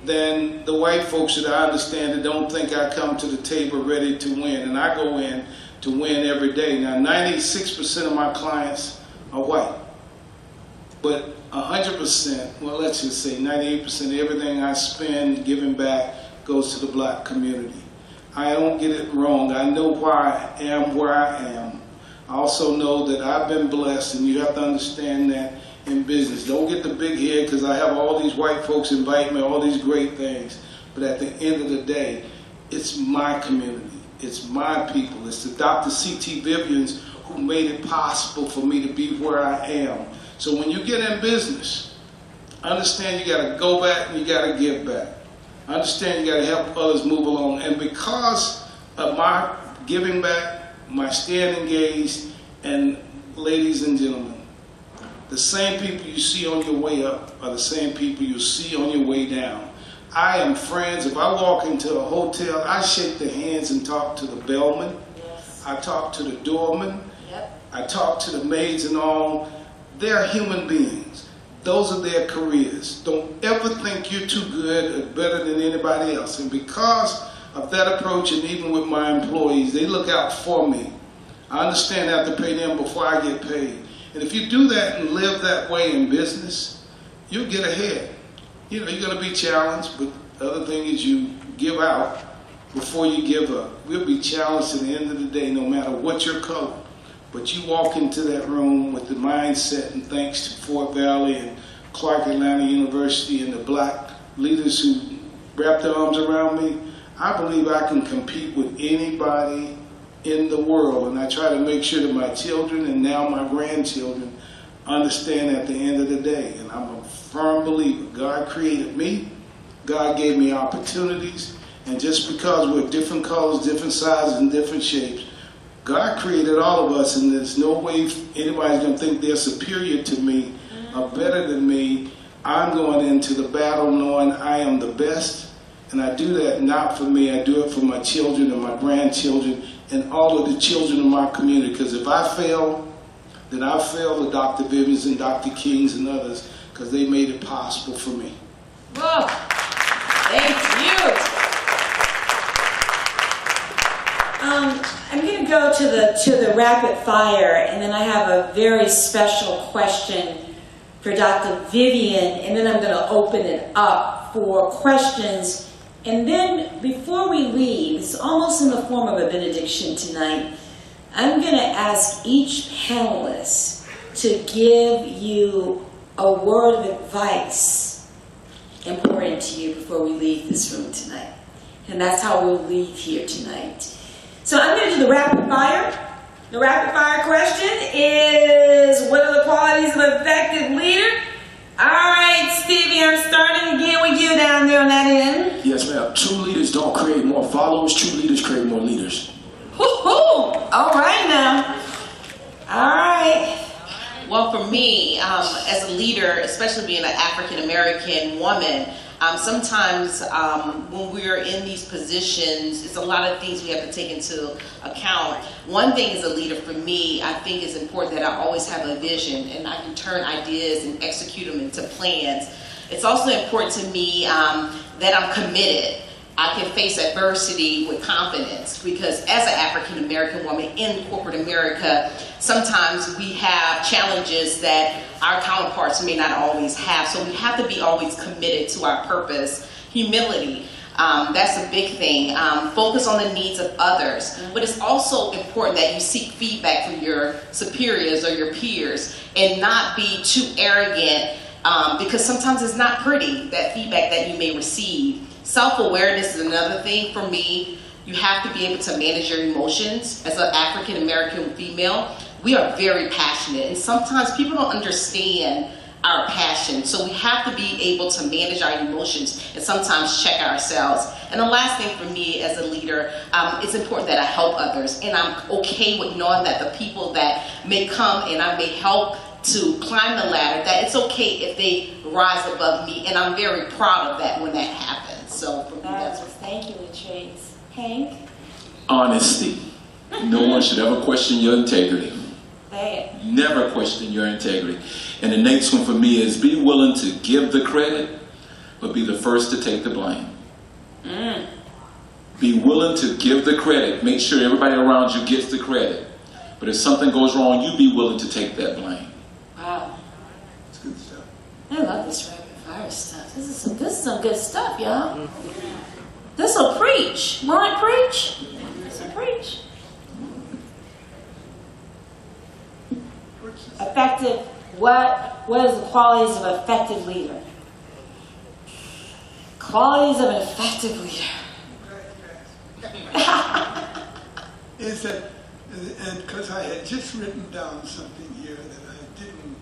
than the white folks that I understand that don't think I come to the table ready to win. And I go in to win every day. Now, 96% of my clients are white. But 100%, well, let's just say 98% of everything I spend giving back goes to the black community. I don't get it wrong. I know why I am where I am. I also know that I've been blessed, and you have to understand that in business. Don't get the big head because I have all these white folks invite me, all these great things. But at the end of the day, it's my community. It's my people. It's the Dr. C.T. Vivians who made it possible for me to be where I am. So when you get in business, understand you got to go back and you got to give back. Understand you got to help others move along. And because of my giving back, my staying engaged, and ladies and gentlemen, the same people you see on your way up are the same people you see on your way down. I am friends. If I walk into a hotel, I shake their hands and talk to the bellman. Yes. I talk to the doorman. Yep. I talk to the maids and all. They're human beings. Those are their careers. Don't ever think you're too good or better than anybody else. And because of that approach, and even with my employees, they look out for me. I understand I have to pay them before I get paid. And if you do that and live that way in business, you'll get ahead. You know, you're going to be challenged, but the other thing is you give out before you give up. We'll be challenged at the end of the day, no matter what your color. But you walk into that room with the mindset, and thanks to Fort Valley and Clark Atlanta University and the black leaders who wrap their arms around me, I believe I can compete with anybody in the world. And I try to make sure that my children and now my grandchildren understand at the end of the day. And I'm a firm believer. God created me. God gave me opportunities. And just because we're different colors, different sizes, and different shapes, God created all of us, and there's no way anybody's going to think they're superior to me or better than me. I'm going into the battle knowing I am the best, and I do that not for me. I do it for my children and my grandchildren and all of the children in my community. Because if I fail, then I fail the Dr. Vivians and Dr. Kings and others, because they made it possible for me. Whoa. Thank you. I'm going to go to the rapid fire, and then I have a very special question for Dr. Vivian, and then I'm going to open it up for questions. And then before we leave, it's almost in the form of a benediction tonight, I'm going to ask each panelist to give you a word of advice important to you before we leave this room tonight. And that's how we'll leave here tonight. So I'm going to do the rapid fire. The rapid fire question is, what are the qualities of an effective leader? All right, Stevie, I'm starting again with you down there on that end. Yes, ma'am. True leaders don't create more followers. True leaders create more leaders. Woo-hoo! All right now. All right. Well, for me, as a leader, especially being an African-American woman, Sometimes when we're in these positions, it's a lot of things we have to take into account. One thing as a leader for me, I think it's important that I always have a vision and I can turn ideas and execute them into plans. It's also important to me that I'm committed. I can face adversity with confidence, because as an African American woman in corporate America, sometimes we have challenges that our counterparts may not always have. So we have to be always committed to our purpose. Humility, that's a big thing. Focus on the needs of others. But it's also important that you seek feedback from your superiors or your peers and not be too arrogant, because sometimes it's not pretty, that feedback that you may receive. Self-awareness is another thing for me. You have to be able to manage your emotions. As an African American female, we are very passionate, and sometimes people don't understand our passion. So we have to be able to manage our emotions and sometimes check ourselves. And the last thing for me as a leader, it's important that I help others, and I'm okay with knowing that the people that may come and I may help to climb the ladder, that it's okay if they rise above me, and I'm very proud of that when that happens. So for me, that's what. Thank you, Latrice. Hank? Honesty. No one should ever question your integrity. Say it. Never question your integrity. And the next one for me is be willing to give the credit, but be the first to take the blame. Be willing to give the credit. Make sure everybody around you gets the credit. But if something goes wrong, you be willing to take that blame. Wow. It's good stuff. I love this rapid fire stuff. This is some good stuff, y'all. This'll preach. Won't it preach? This'll preach. Effective. What is the qualities of an effective leader? Qualities of an effective leader. Is that, and because I had just written down something here that I didn't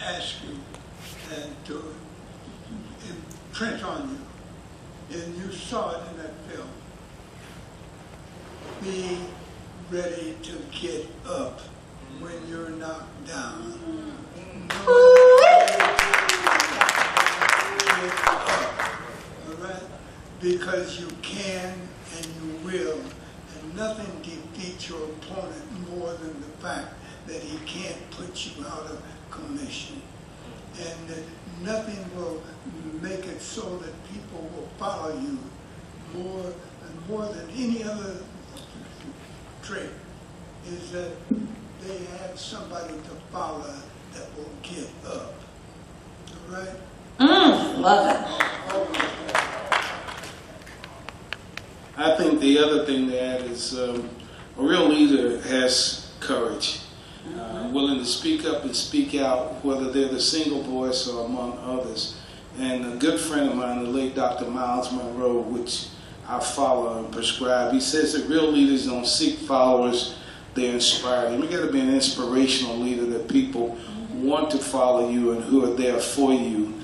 ask you and to imprint on you, and you saw it in that film. Be ready to get up when you're knocked down. Get up, all right? Because you can and you will, and nothing defeats your opponent more than the fact that he can't put you out of commission. And that nothing will make it so that people will follow you more than any other trait, is that they have somebody to follow that will get up. All right? Love it. I think the other thing to add is a real leader has courage, willing to speak up and speak out, whether they're the single voice or among others. And a good friend of mine, the late Dr. Miles Monroe, which I follow and prescribe, he says that real leaders don't seek followers, they inspire them. You got to be an inspirational leader that people want to follow you and who are there for you.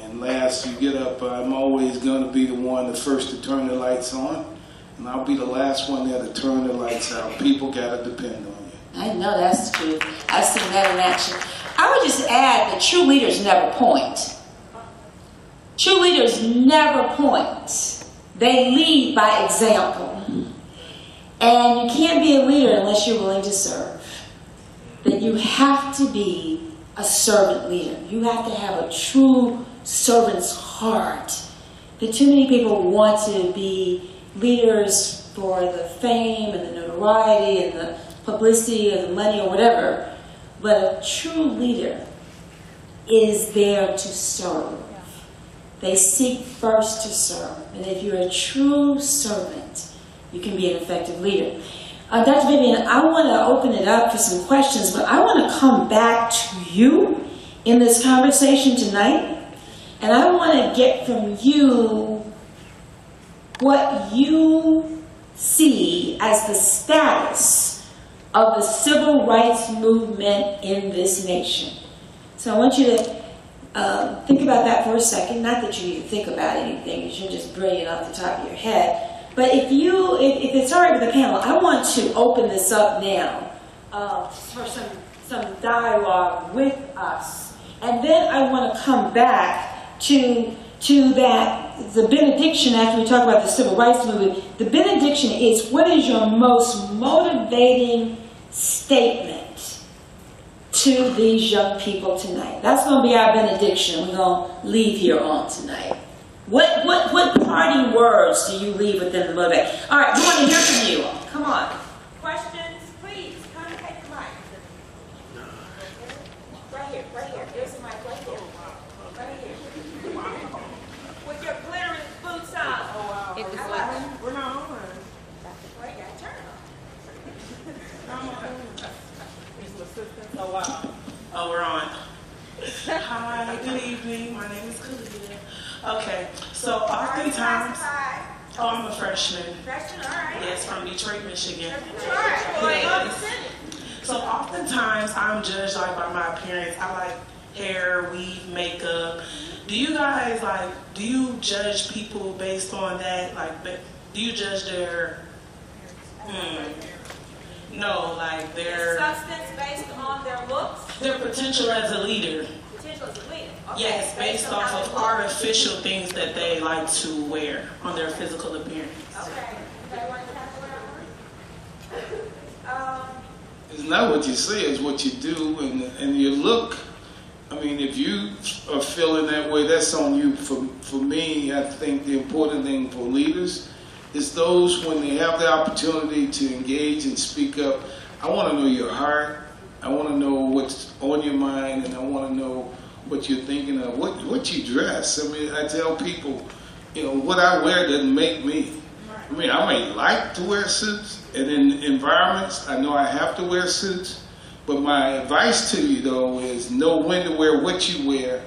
And last, you get up, I'm always going to be the one, the first to turn the lights on, and I'll be the last one there to turn the lights out. People got to depend on you. I know that's true. I've seen that in action. I would just add that true leaders never point. True leaders never point. They lead by example. And you can't be a leader unless you're willing to serve. That you have to be a servant leader. You have to have a true servant's heart. That too many people want to be leaders for the fame and the notoriety and the publicity or the money or whatever. But a true leader is there to serve. They seek first to serve. And if you're a true servant, you can be an effective leader. Dr. Vivian, I want to open it up for some questions, but I want to come back to you in this conversation tonight. And I want to get from you what you see as the status of the civil rights movement in this nation. So I want you to think about that for a second. Not that you need to think about anything, because you're just brilliant off the top of your head. But if it's all right with the panel, I want to open this up now for some dialogue with us. And then I want to come back to to that, the benediction, after we talk about the civil rights movement, the benediction is, what is your most motivating statement to these young people tonight? That's going to be our benediction we're going to leave here on tonight. What parting words do you leave with them to motivate? All right, we want to hear from you all. Come on. Questions, please. Come and take the mic. Right here, right here. There's the mic right here. Right here. With your glittering boots on. Oh, wow. We're not on. Well, you got to turn on. Oh, wow. Oh, we're on. Hi, good evening. My name is Khalida. Okay, so oftentimes, I'm a freshman. Freshman, all right. Yes, from Detroit, Michigan. Yes. So oftentimes I'm judged like by my appearance. I like hair, weave, makeup. Do you guys do you judge people based on that? Do you judge their, no, like their Substance based on their looks? their potential as a leader? Potential as a leader. Okay. Yes, based off of artificial things that they like to wear on their physical appearance. Okay. It's not what you say, it's what you do and your look. I mean, if you are feeling that way, that's on you. For me, I think the important thing for leaders is those when they have the opportunity to engage and speak up. I want to know your heart. I want to know what's on your mind, and I want to know what you're thinking of, what you dress. I mean, I tell people, what I wear doesn't make me. I mean, I may like to wear suits, and in environments, I know I have to wear suits, but my advice to you, though, is know when to wear what you wear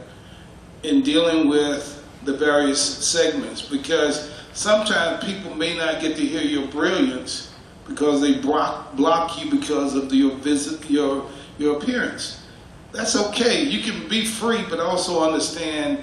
in dealing with the various segments, because sometimes people may not get to hear your brilliance because they block you because of your appearance. That's okay. You can be free, but also understand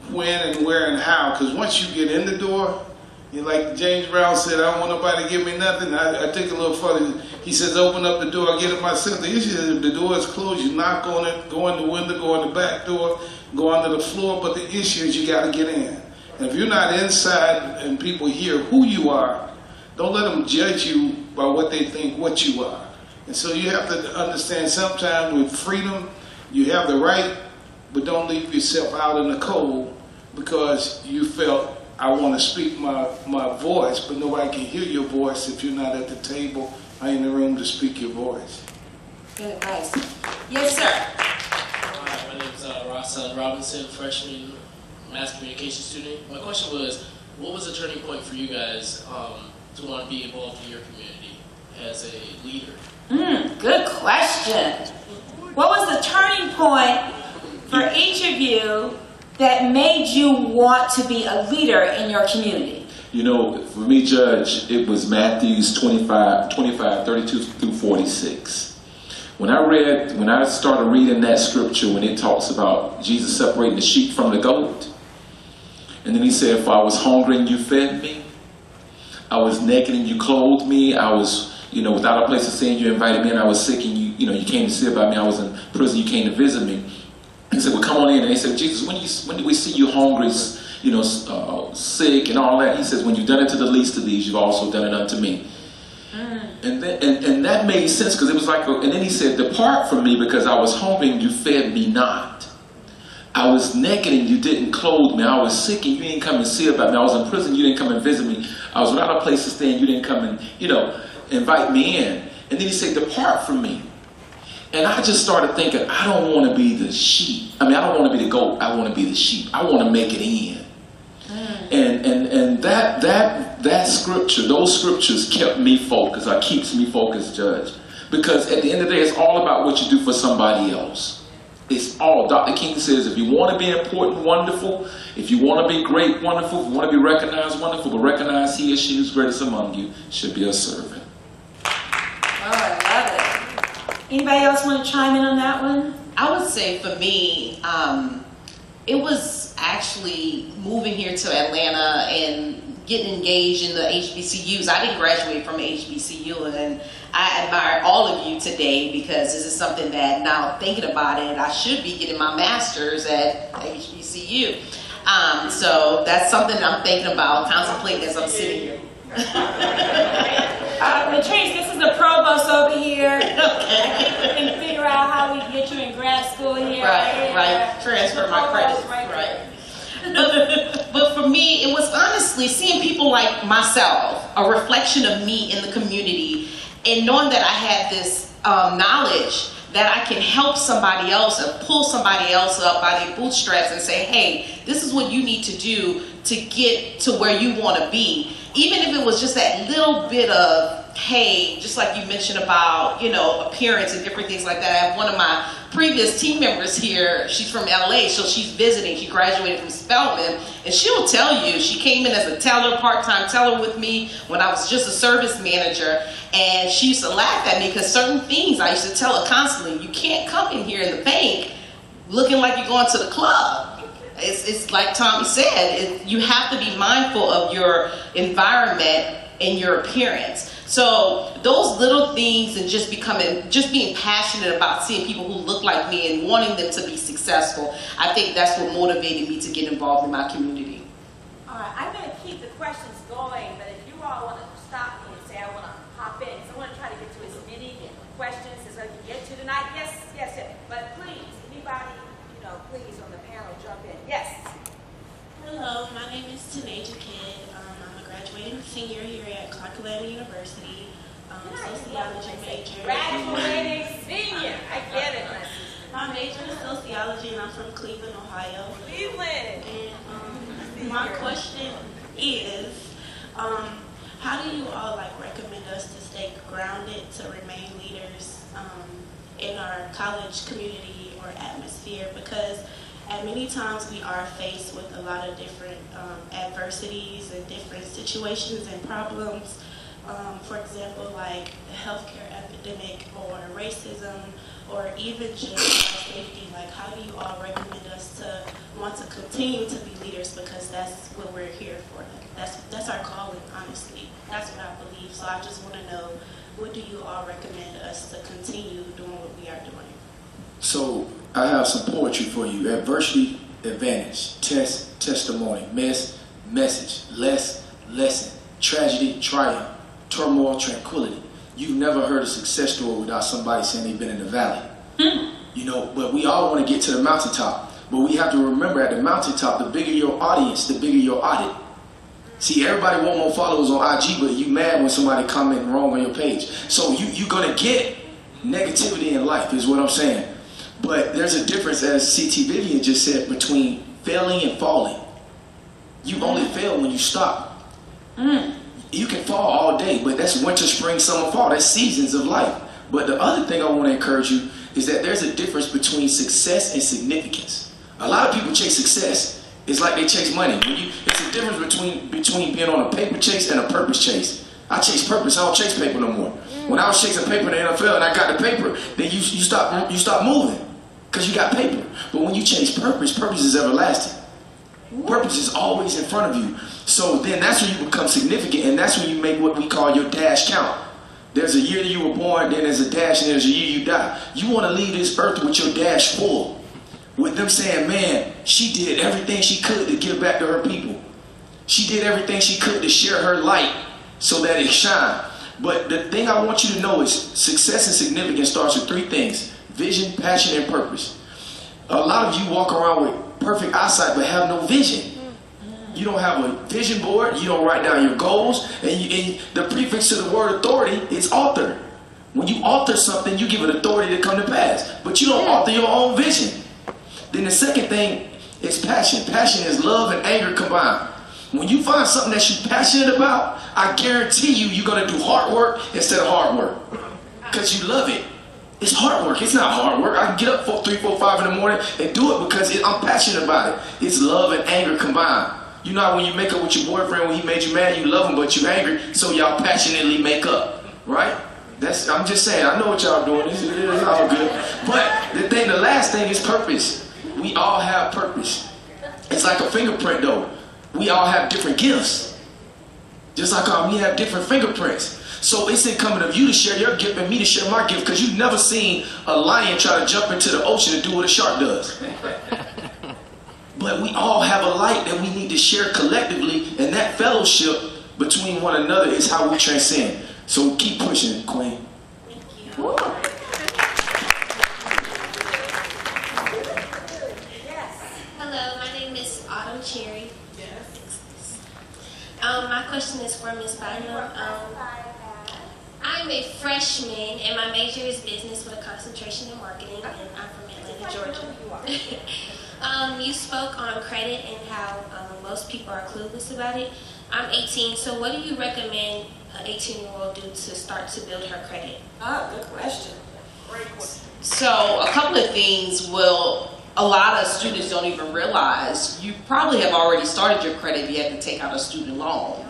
when and where and how. Because once you get in the door, like James Brown said, I don't want nobody to give me nothing. I take a little further. He says, open up the door, I get it myself. The issue is if the door is closed, you knock on it, go in the window, go in the back door, go under the floor. But the issue is you got to get in. And if you're not inside and people hear who you are, don't let them judge you by what they think what you are. And so you have to understand sometimes with freedom, you have the right, but don't leave yourself out in the cold because you felt, I want to speak my voice, but nobody can hear your voice if you're not at the table or in the room to speak your voice. Good advice. Yes, sir. Hi, my name is Ross Robinson, freshman mass communication student. My question was, what was the turning point for you guys to want to be involved in your community as a leader? Good question. What was the turning point for each of you that made you want to be a leader in your community? For me, Judge, it was Matthews 25:32 through 46. When I started reading that scripture, when it talks about Jesus separating the sheep from the goat, and then he said, for I was hungry and you fed me, I was naked and you clothed me, I was without a place to stay and you invited me, and I was sick and you came to see about me, I was in prison, you came to visit me. He said, well, come on in. And he said, Jesus, when did we see you hungry, sick and all that? He says, when you've done it to the least of these, you've also done it unto me. And that made sense because it was like, and then he said, depart from me because I was hungry and you fed me not. I was naked and you didn't clothe me. I was sick and you didn't come and see about me. I was in prison, you didn't come and visit me. I was without a place to stay and you didn't come and, invite me in. And then he said, depart from me. And I just started thinking, I don't want to be the sheep. I don't want to be the goat. I want to be the sheep. I want to make it in. And that scripture, those scriptures kept me focused, or keeps me focused, Judge. Because at the end of the day, it's all about what you do for somebody else. It's all, Dr. King says, if you want to be important, wonderful. If you want to be great, wonderful. If you want to be recognized, wonderful. But recognize he or she who's greatest among you should be a servant. Oh, I love it. Anybody else want to chime in on that one? I would say for me, it was actually moving here to Atlanta and getting engaged in the HBCUs. I didn't graduate from HBCU, and I admire all of you today because this is something that now thinking about it, I should be getting my master's at HBCU. So that's something I'm thinking about, contemplating as I'm sitting here. Latrice, this is the provost over here. And figure out how we can get you in grad school here. Right. Transfer my credits. Right. But for me, it was honestly seeing people like myself, a reflection of me in the community, and knowing that I had this knowledge that I can help somebody else and pull somebody else up by their bootstraps and say, hey, this is what you need to do to get to where you want to be. Even if it was just that little bit of, hey, just like you mentioned about, appearance and different things like that. I have one of my previous team members here. She's from LA, so she's visiting. She graduated from Spelman, and she'll tell you, she came in as a teller, part-time teller with me when I was just a service manager, and she used to laugh at me because certain things I used to tell her constantly, you can't come in here in the bank looking like you're going to the club. It's like Tommy said, you have to be mindful of your environment and your appearance. So those little things and just being passionate about seeing people who look like me and wanting them to be successful, I think that's what motivated me to get involved in my community. All right, I'm going to keep the questions going, but if you all want to stop me and say I want to hop in, because I want to try to get to as many questions as I can get to tonight. Yes. But please, anybody, please on the panel jump in. Yes. Hello, my name is Tanaja Kidd. I'm a graduating senior here at Clark Atlanta University, sociology major. Graduating senior, I get it. My major is sociology, and I'm from Cleveland, Ohio. Cleveland. And my question is, how do you all recommend us to stay grounded to remain leaders in our college community or atmosphere? Because at many times we are faced with a lot of different adversities and different situations and problems. For example, like the healthcare epidemic or racism or even just safety. How do you all recommend us to want to continue to be leaders, because that's what we're here for. That's our calling, honestly. That's what I believe. So I just want to know, what do you all recommend us to continue doing what we are doing? So I have some poetry for you. Adversity, advantage. Test, testimony. Mess, message. Less, lesson. Tragedy, triumph. Turmoil, tranquility. You've never heard a success story without somebody saying they've been in the valley. But we all want to get to the mountaintop. But we have to remember, at the mountaintop, the bigger your audience, the bigger your audit. See, everybody want more followers on IG, but you mad when somebody comment wrong on your page. So you're going to get negativity in life, is what I'm saying. But there's a difference, as C.T. Vivian just said, between failing and falling. You only fail when you stop. You can fall all day, but that's winter, spring, summer, fall. That's seasons of life. But the other thing I want to encourage you is that there's a difference between success and significance. A lot of people chase success. It's like they chase money. It's a difference between being on a paper chase and a purpose chase. I chase purpose. I don't chase paper no more. When I was chasing paper in the NFL and I got the paper, then you stop moving because you got paper. But when you chase purpose, purpose is everlasting. Purpose is always in front of you. So then that's when you become significant, and that's when you make what we call your dash count. There's a year that you were born, then there's a dash, and there's a year you die. You want to leave this earth with your dash full. With them saying, man, she did everything she could to give back to her people. She did everything she could to share her light so that it shine. But the thing I want you to know is success and significance starts with three things: vision, passion, and purpose. A lot of you walk around with perfect eyesight but have no vision. You don't have a vision board, you don't write down your goals, and the prefix to the word authority is author. When you author something, you give it authority to come to pass, but you don't author your own vision. Then the second thing is passion. Passion is love and anger combined. When you find something that you're passionate about, I guarantee you're going to do hard work instead of hard work. Because you love it. It's hard work. It's not hard work. I can get up 3, 4, 5 in the morning and do it because I'm passionate about it. It's love and anger combined. You know how when you make up with your boyfriend, when he made you mad, you love him, but you angry, so y'all passionately make up, right? I'm just saying, I know what y'all doing. It's all good. But the last thing is purpose. We all have purpose. It's like a fingerprint, though. We all have different gifts. Just like we have different fingerprints. So it's incumbent of you to share your gift and me to share my gift, because you've never seen a lion try to jump into the ocean and do what a shark does. but we all have a light that we need to share collectively, and that fellowship between one another is how we transcend. So keep pushing, Queen. Thank you. Hello, my name is Autumn Cherry. My question is for Ms. Bynum. I'm a freshman and my major is business with a concentration in marketing, and I'm from Atlanta, Georgia. You spoke on credit and how most people are clueless about it. I'm 18, so what do you recommend an 18-year-old do to start to build her credit? Good question. So a couple of things a lot of students don't even realize. You probably have already started your credit if you had to take out a student loan.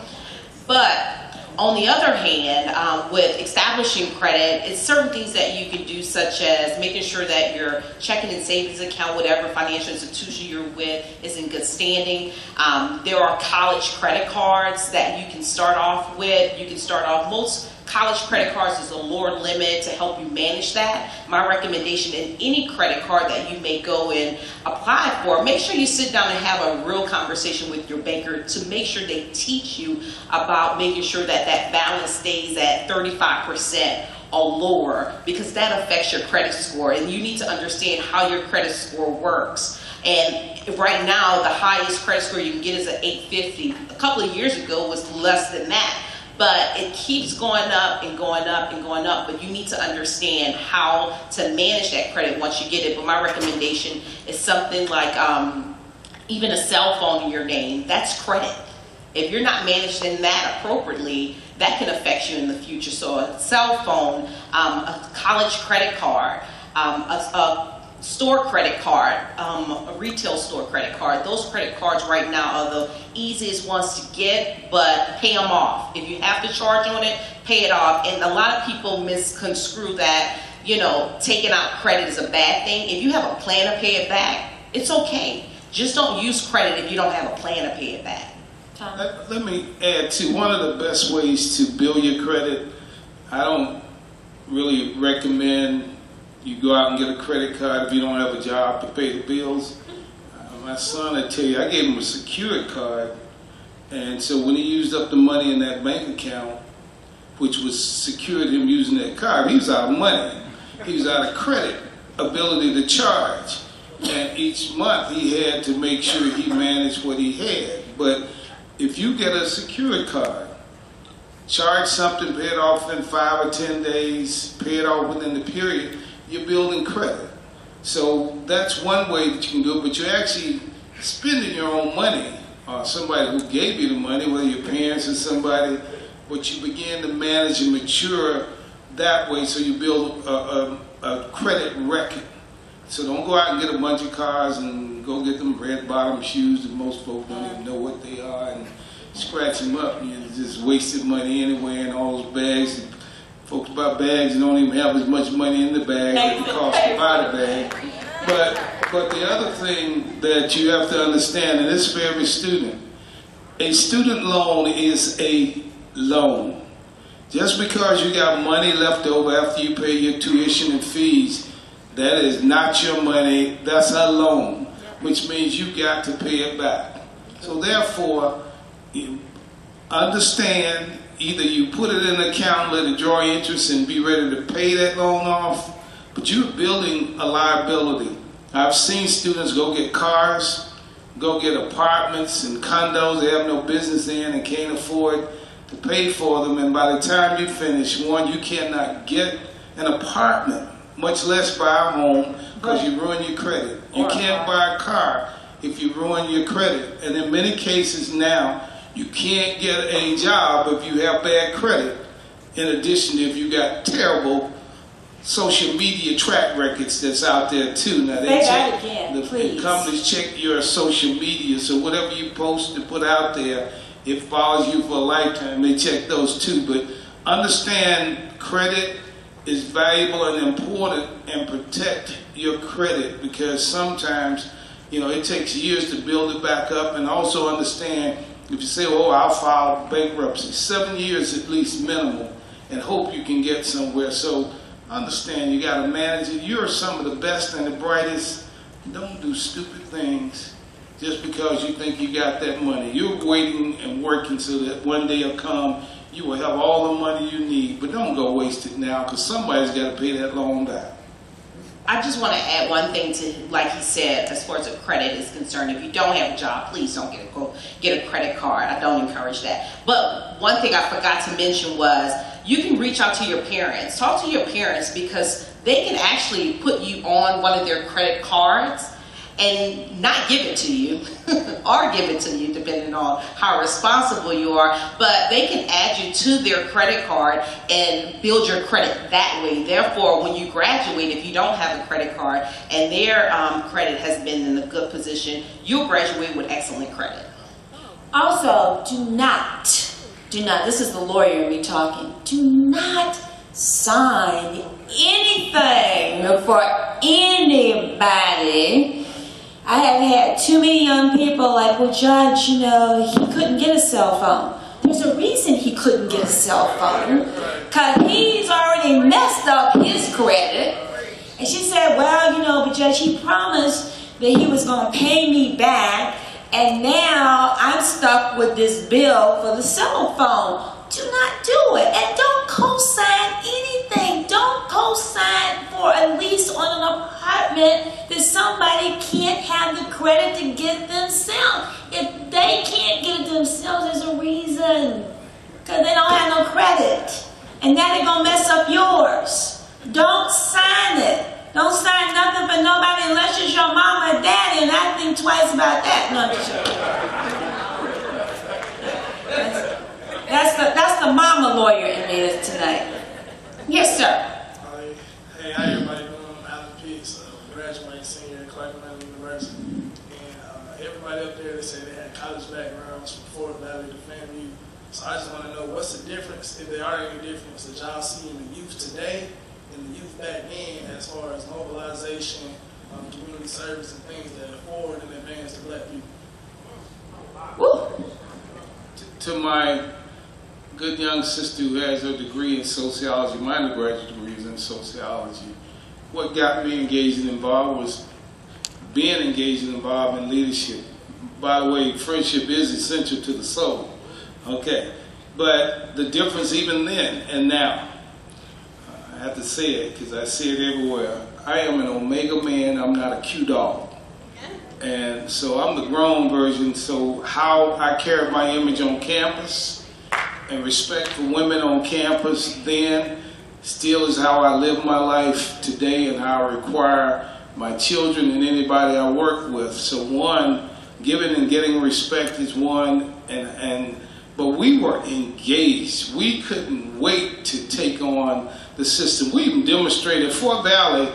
But on the other hand, with establishing credit, it's certain things that you can do, such as making sure that your checking and savings account, whatever financial institution you're with, is in good standing. There are college credit cards that you can start off with. You can start off, most college credit cards is a lower limit to help you manage that. My recommendation in any credit card that you may go and apply for, make sure you sit down and have a real conversation with your banker to make sure they teach you about making sure that that balance stays at 35% or lower, because that affects your credit score, and you need to understand how your credit score works. And right now, the highest credit score you can get is an 850. A couple of years ago was less than that. But it keeps going up and going up and going up, but you need to understand how to manage that credit once you get it. But my recommendation is something like even a cell phone in your name. That's credit. If you're not managing that appropriately, that can affect you in the future. So a cell phone, a college credit card, a store credit card, a retail store credit card. Those credit cards right now are the easiest ones to get, but pay them off. If you have to charge on it, pay it off. And a lot of people misconstrue that, taking out credit is a bad thing. If you have a plan to pay it back, it's okay. Just don't use credit if you don't have a plan to pay it back. Let me add to one of the best ways to build your credit. I don't really recommend you go out and get a credit card if you don't have a job to pay the bills. My son, I tell you, I gave him a secured card, and so when he used up the money in that bank account, which was secured him using that card, he was out of money. He was out of credit ability to charge. And each month he had to make sure he managed what he had. But if you get a secured card, charge something, pay it off in 5 or 10 days, pay it off within the period, you're building credit. So that's one way that you can do it, but you're actually spending your own money, or somebody who gave you the money, whether your parents or somebody, but you begin to manage and mature that way, so you build a credit record. So don't go out and get a bunch of cars and go get them red bottom shoes that most folks don't even know what they are and scratch them up. You just wasted money anyway, and all those bags. Folks buy bags and don't even have as much money in the bag as it costs to buy the bag. But the other thing that you have to understand, and this is for every student, a student loan is a loan. Just because you got money left over after you pay your tuition and fees, that is not your money, that's a loan, which means you got to pay it back. So therefore, you understand, either you put it in an account, let it draw interest and be ready to pay that loan off, but you're building a liability. I've seen students go get cars, go get apartments and condos they have no business in and can't afford to pay for them, and by the time you finish, one, you cannot get an apartment, much less buy a home, because you ruin your credit. You can't buy a car if you ruin your credit. And in many cases now, you can't get a job if you have bad credit, in addition to if you got terrible social media track records that's out there too. Now they check, the companies check your social media, so whatever you post and put out there, it follows you for a lifetime. They check those too. But understand, credit is valuable and important, and protect your credit, because sometimes, it takes years to build it back up. And also understand, if you say, oh, I'll file bankruptcy, 7 years at least minimum, and hope you can get somewhere. So understand, you got to manage it. You're some of the best and the brightest. Don't do stupid things. just because you think you got that money. You're waiting and working so that one day will come, you will have all the money you need, but don't go waste it now, because somebody's got to pay that loan back. I just want to add one thing to, like he said, as far as the credit is concerned. If you don't have a job, please don't get a credit card. I don't encourage that. But one thing I forgot to mention was you can reach out to your parents. Talk to your parents, because they can actually put you on one of their credit cards and not give it to you or give it to you, depending on how responsible you are, but they can add you to their credit card and build your credit that way. Therefore, when you graduate, if you don't have a credit card and their credit has been in a good position, you'll graduate with excellent credit. Also, do not, this is the lawyer in me talking, do not sign anything for anybody. I have had too many young people like, well, Judge, you know, he couldn't get a cell phone. There's a reason he couldn't get a cell phone, because he's already messed up his credit. And she said, well, you know, but Judge, he promised that he was going to pay me back, and now I'm stuck with this bill for the cell phone. Do not do it. And don't co-sign anything. Don't co-sign for a lease on an apartment that somebody can't have the credit to get themselves. If they can't get it themselves, there's a reason. Because they don't have no credit. And now they're going to mess up yours. Don't sign it. Don't sign nothing for nobody unless it's your mama or daddy, and I think twice about that. No, I'm sure. That's the mama lawyer in me tonight. Yes, sir. Hey, how everybody doing? I'm Alan Pitts, graduating senior at Clark Atlanta University. And everybody up there, they say they had college backgrounds from Fort Valley to FAMU. So I just want to know, what's the difference, if there are any difference, that y'all see in the youth today and the youth back then, as far as mobilization, community service, and things that are forward and advance to black people? Woo. To my good young sister who has her degree in sociology, my undergraduate degree is in sociology, what got me engaged and involved was being engaged and involved in leadership. By the way, friendship is essential to the soul. Okay, but the difference even then and now, I have to say it because I see it everywhere. I am an omega man, I'm not a Q dog. And so I'm the grown version, so how I carry my image on campus and respect for women on campus then still is how I live my life today, and how I require my children and anybody I work with. So one, giving and getting respect is one, but we were engaged. We couldn't wait to take on the system. We even demonstrated Fort Valley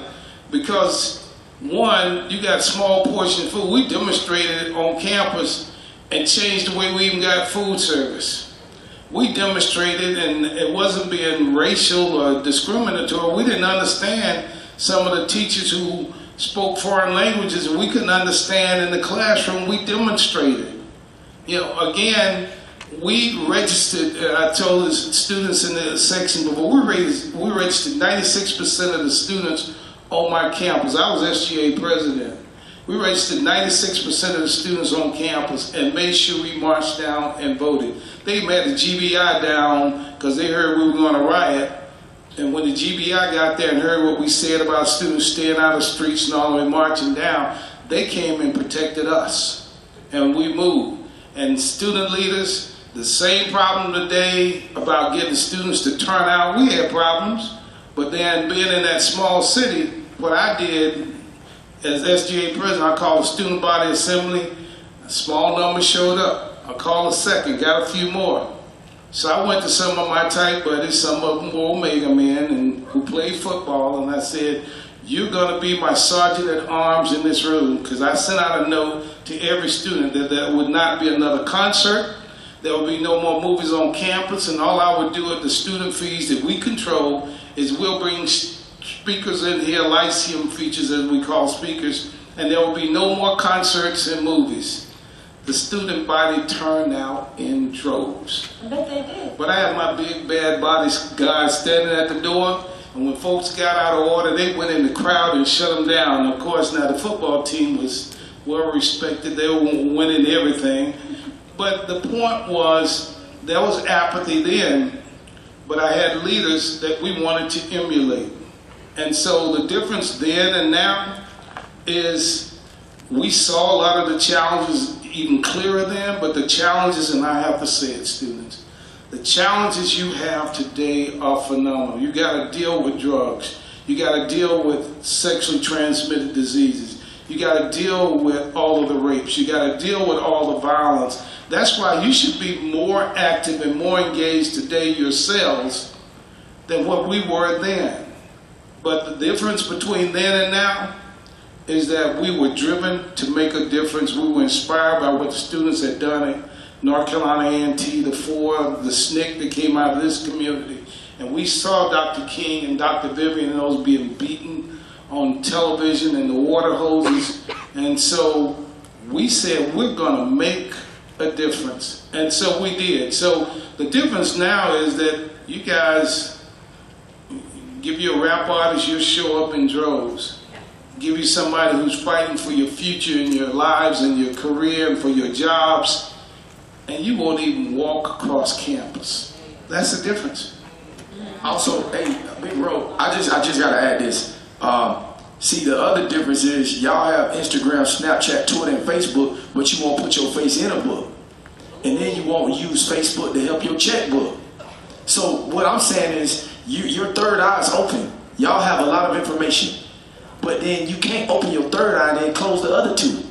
because one, you got small portion of food. We demonstrated it on campus and changed the way we even got food service. We demonstrated, and it wasn't being racial or discriminatory. We didn't understand some of the teachers who spoke foreign languages, and we couldn't understand in the classroom. We demonstrated. You know, again, we registered, I told the students in the section before, we registered 96% of the students on my campus. I was SGA president. We registered 96% of the students on campus and made sure we marched down and voted. They had the GBI down because they heard we were going to riot. And when the GBI got there and heard what we said about students staying out of the streets and all the way marching down, they came and protected us. And we moved. And student leaders, the same problem today about getting students to turn out. We had problems. But then being in that small city, what I did as SGA president, I called a student body assembly. A small number showed up. I called a second, got a few more. So I went to some of my tight buddies, some of them were Omega men and who played football, and I said, you're going to be my sergeant at arms in this room, because I sent out a note to every student that there would not be another concert, there would be no more movies on campus, and all I would do at the student fees that we control is we'll bring speakers in here, Lyceum features as we call speakers, and there will be no more concerts and movies. The student body turned out in droves. I bet they did. But I had my big bad bodyguard standing at the door, and when folks got out of order, they went in the crowd and shut them down. And of course, now the football team was well respected. They were winning everything. But the point was, there was apathy then, but I had leaders that we wanted to emulate. And so the difference then and now is we saw a lot of the challenges even clearer then, but the challenges, and I have to say it, students, the challenges you have today are phenomenal. You got to deal with drugs. You got to deal with sexually transmitted diseases. You got to deal with all of the rapes. You got to deal with all the violence. That's why you should be more active and more engaged today yourselves than what we were then. But the difference between then and now is that we were driven to make a difference. We were inspired by what the students had done at North Carolina A&T, the SNCC that came out of this community. And we saw Dr. King and Dr. Vivian and those being beaten on television and the water hoses. And so we said, we're going to make a difference. And so we did. So the difference now is that you guys, give you a rap artist, you'll show up in droves. Give you somebody who's fighting for your future and your lives and your career and for your jobs, and you won't even walk across campus. That's the difference. Also, hey, Big Bro, I just gotta add this. See, the other difference is y'all have Instagram, Snapchat, Twitter, and Facebook, but you won't put your face in a book. And then you won't use Facebook to help your checkbook. So what I'm saying is, your third eye is open. Y'all have a lot of information, but then you can't open your third eye and then close the other two.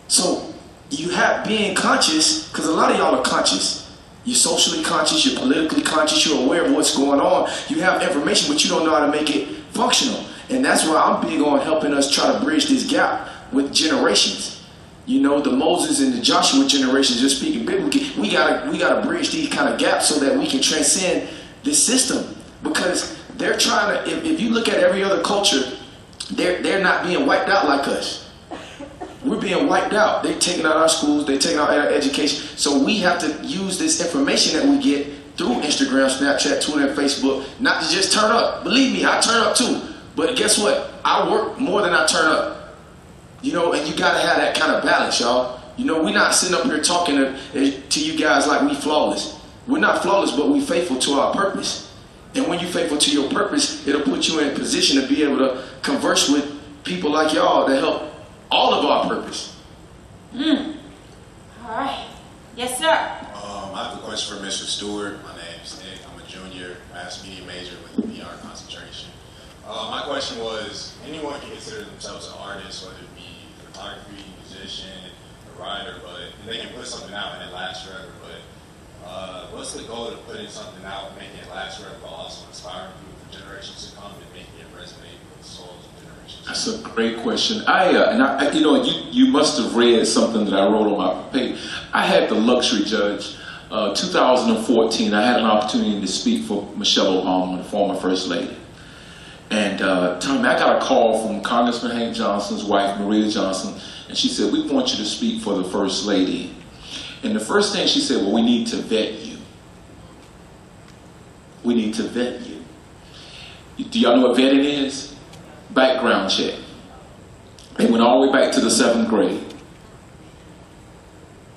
So you have being conscious, because a lot of y'all are conscious. You're socially conscious, you're politically conscious, you're aware of what's going on. You have information, but you don't know how to make it functional. And that's why I'm big on helping us try to bridge this gap with generations. You know, the Moses and the Joshua generations, just speaking biblically, we gotta bridge these kind of gaps so that we can transcend this system. Because they're trying to, if you look at every other culture, they're not being wiped out like us. We're being wiped out. They're taking out our schools, they're taking out our education. So we have to use this information that we get through Instagram, Snapchat, Twitter, and Facebook, not to just turn up. Believe me, I turn up too. But guess what? I work more than I turn up. You know, and you gotta have that kind of balance, y'all. You know, we're not sitting up here talking to you guys like we flawless. We're not flawless, but we faithful to our purpose. And when you're faithful to your purpose, it'll put you in a position to be able to converse with people like y'all that help all of our purpose. All right. Yes, sir. I have a question for Mr. Stewart. My name's Nick. I'm a junior mass media major with a PR concentration. My question was, anyone can consider themselves an artist, whether it be photography, musician, a writer, but they can put something out and it lasts forever. But what's the goal of putting something out, making it last forever, but also inspiring people for generations to come and making it resonate with the souls of generations? That's a great question. You know, you must have read something that I wrote on my page. I had the luxury, Judge. 2014, I had an opportunity to speak for Michelle Obama, the former First Lady. And Tommy, I got a call from Congressman Hank Johnson's wife, Maria Johnson, and she said, we want you to speak for the First Lady. And the first thing she said, well, we need to vet you. We need to vet you. Do y'all know what vetting is? Background check. They went all the way back to the 7th grade.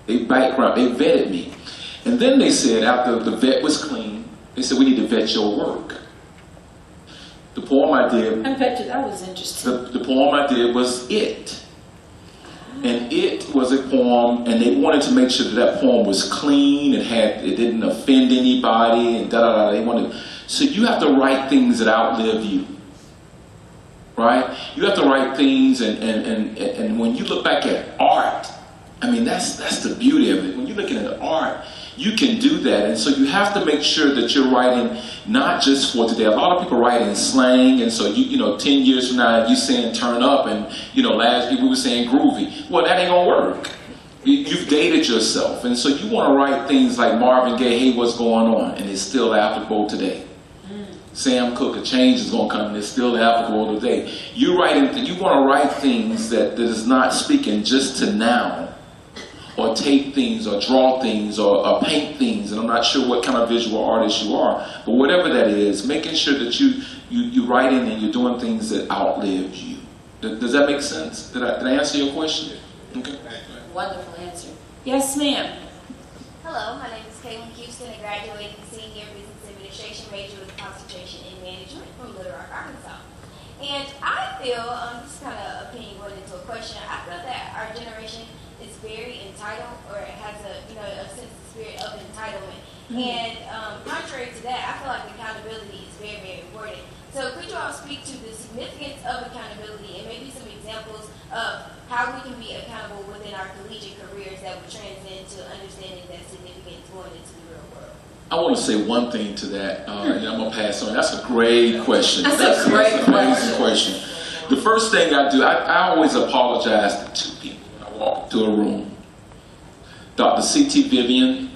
They vetted me. And then they said, after the vet was clean, they said, we need to vet your work. The poem I did, I bet you that was interesting. the poem I did was It. And It was a poem, and they wanted to make sure that that poem was clean, it didn't offend anybody, and da-da-da. They wanted, so you have to write things that outlive you. Right? You have to write things, and when you look back at art, I mean, that's the beauty of it. When you're looking at art, you can do that. And so you have to make sure that you're writing not just for today. A lot of people write in slang, and so you know, 10 years from now, you saying turn up, and you know, last year we were saying groovy. Well, that ain't gonna work. You've dated yourself, and so you want to write things like Marvin Gaye, hey, what's going on? And it's still applicable today. Sam Cooke, a change is going to come, and it's still applicable today. You want to write things that is not speaking just to now, or take things, or draw things, or paint things, and I'm not sure what kind of visual artist you are, but whatever that is, making sure that you writing and you're doing things that outlive you. Does that make sense? Did I answer your question? Okay. Wonderful answer. Yes, ma'am. Hello, my name is Caitlin Houston, a graduating senior business administration major with a concentration in management from Little Rock, Arkansas. And I feel, this is kind of opinion going into a question, I feel that our generation is very entitled, or has a sense of spirit of entitlement. And contrary to that, I feel like accountability is very, very important. So could you all speak to the significance of accountability and maybe some examples of how we can be accountable within our collegiate careers that would transcend to understanding that significance going into the real world? I want to say one thing to that, and I'm going to pass on. That's a great question. That's a great amazing question. The first thing I do, I always apologize to two people when I walk into a room. Dr. C.T. Vivian,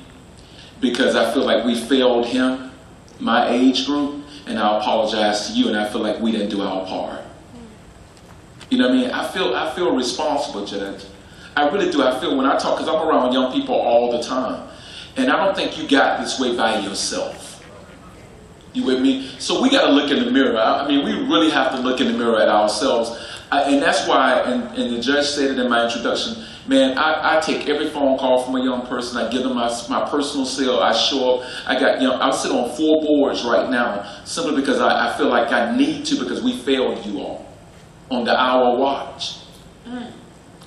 because I feel like we failed him, my age group, and I apologize to you, and I feel like we didn't do our part. You know what I mean? I feel responsible, Judge. I really do. I feel when I talk, because I'm around young people all the time, and I don't think you got this way by yourself. You with me? So we got to look in the mirror. I mean, we really have to look in the mirror at ourselves. And that's why, and the judge stated in my introduction, man, I take every phone call from a young person. I give them my personal cell. I show up. I'm sitting on 4 boards right now simply because I feel like I need to, because we failed you all on the hour watch.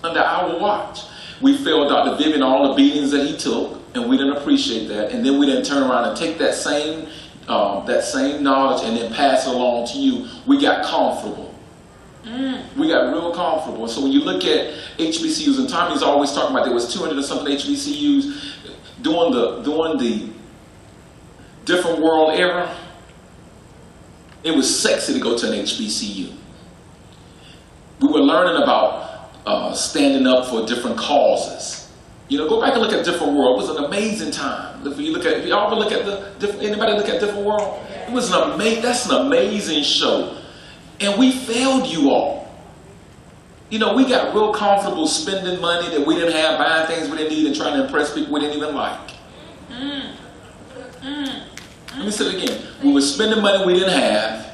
Under our watch. We failed Dr. Vivian all the beatings that he took, and we didn't appreciate that. And then we didn't turn around and take that same knowledge and then pass it along to you. We got comfortable. We got real comfortable. So when you look at HBCUs, and Tommy's always talking about there was 200 and something HBCUs during the different world era, it was sexy to go to an HBCU. We were learning about standing up for different causes. You know, go back and look at Different World. It was an amazing time. If you all ever look at anybody look at Different World? It was that's an amazing show. And we failed you all. You know, we got real comfortable spending money that we didn't have, buying things we didn't need, and trying to impress people we didn't even like. Let me say it again. We were spending money we didn't have,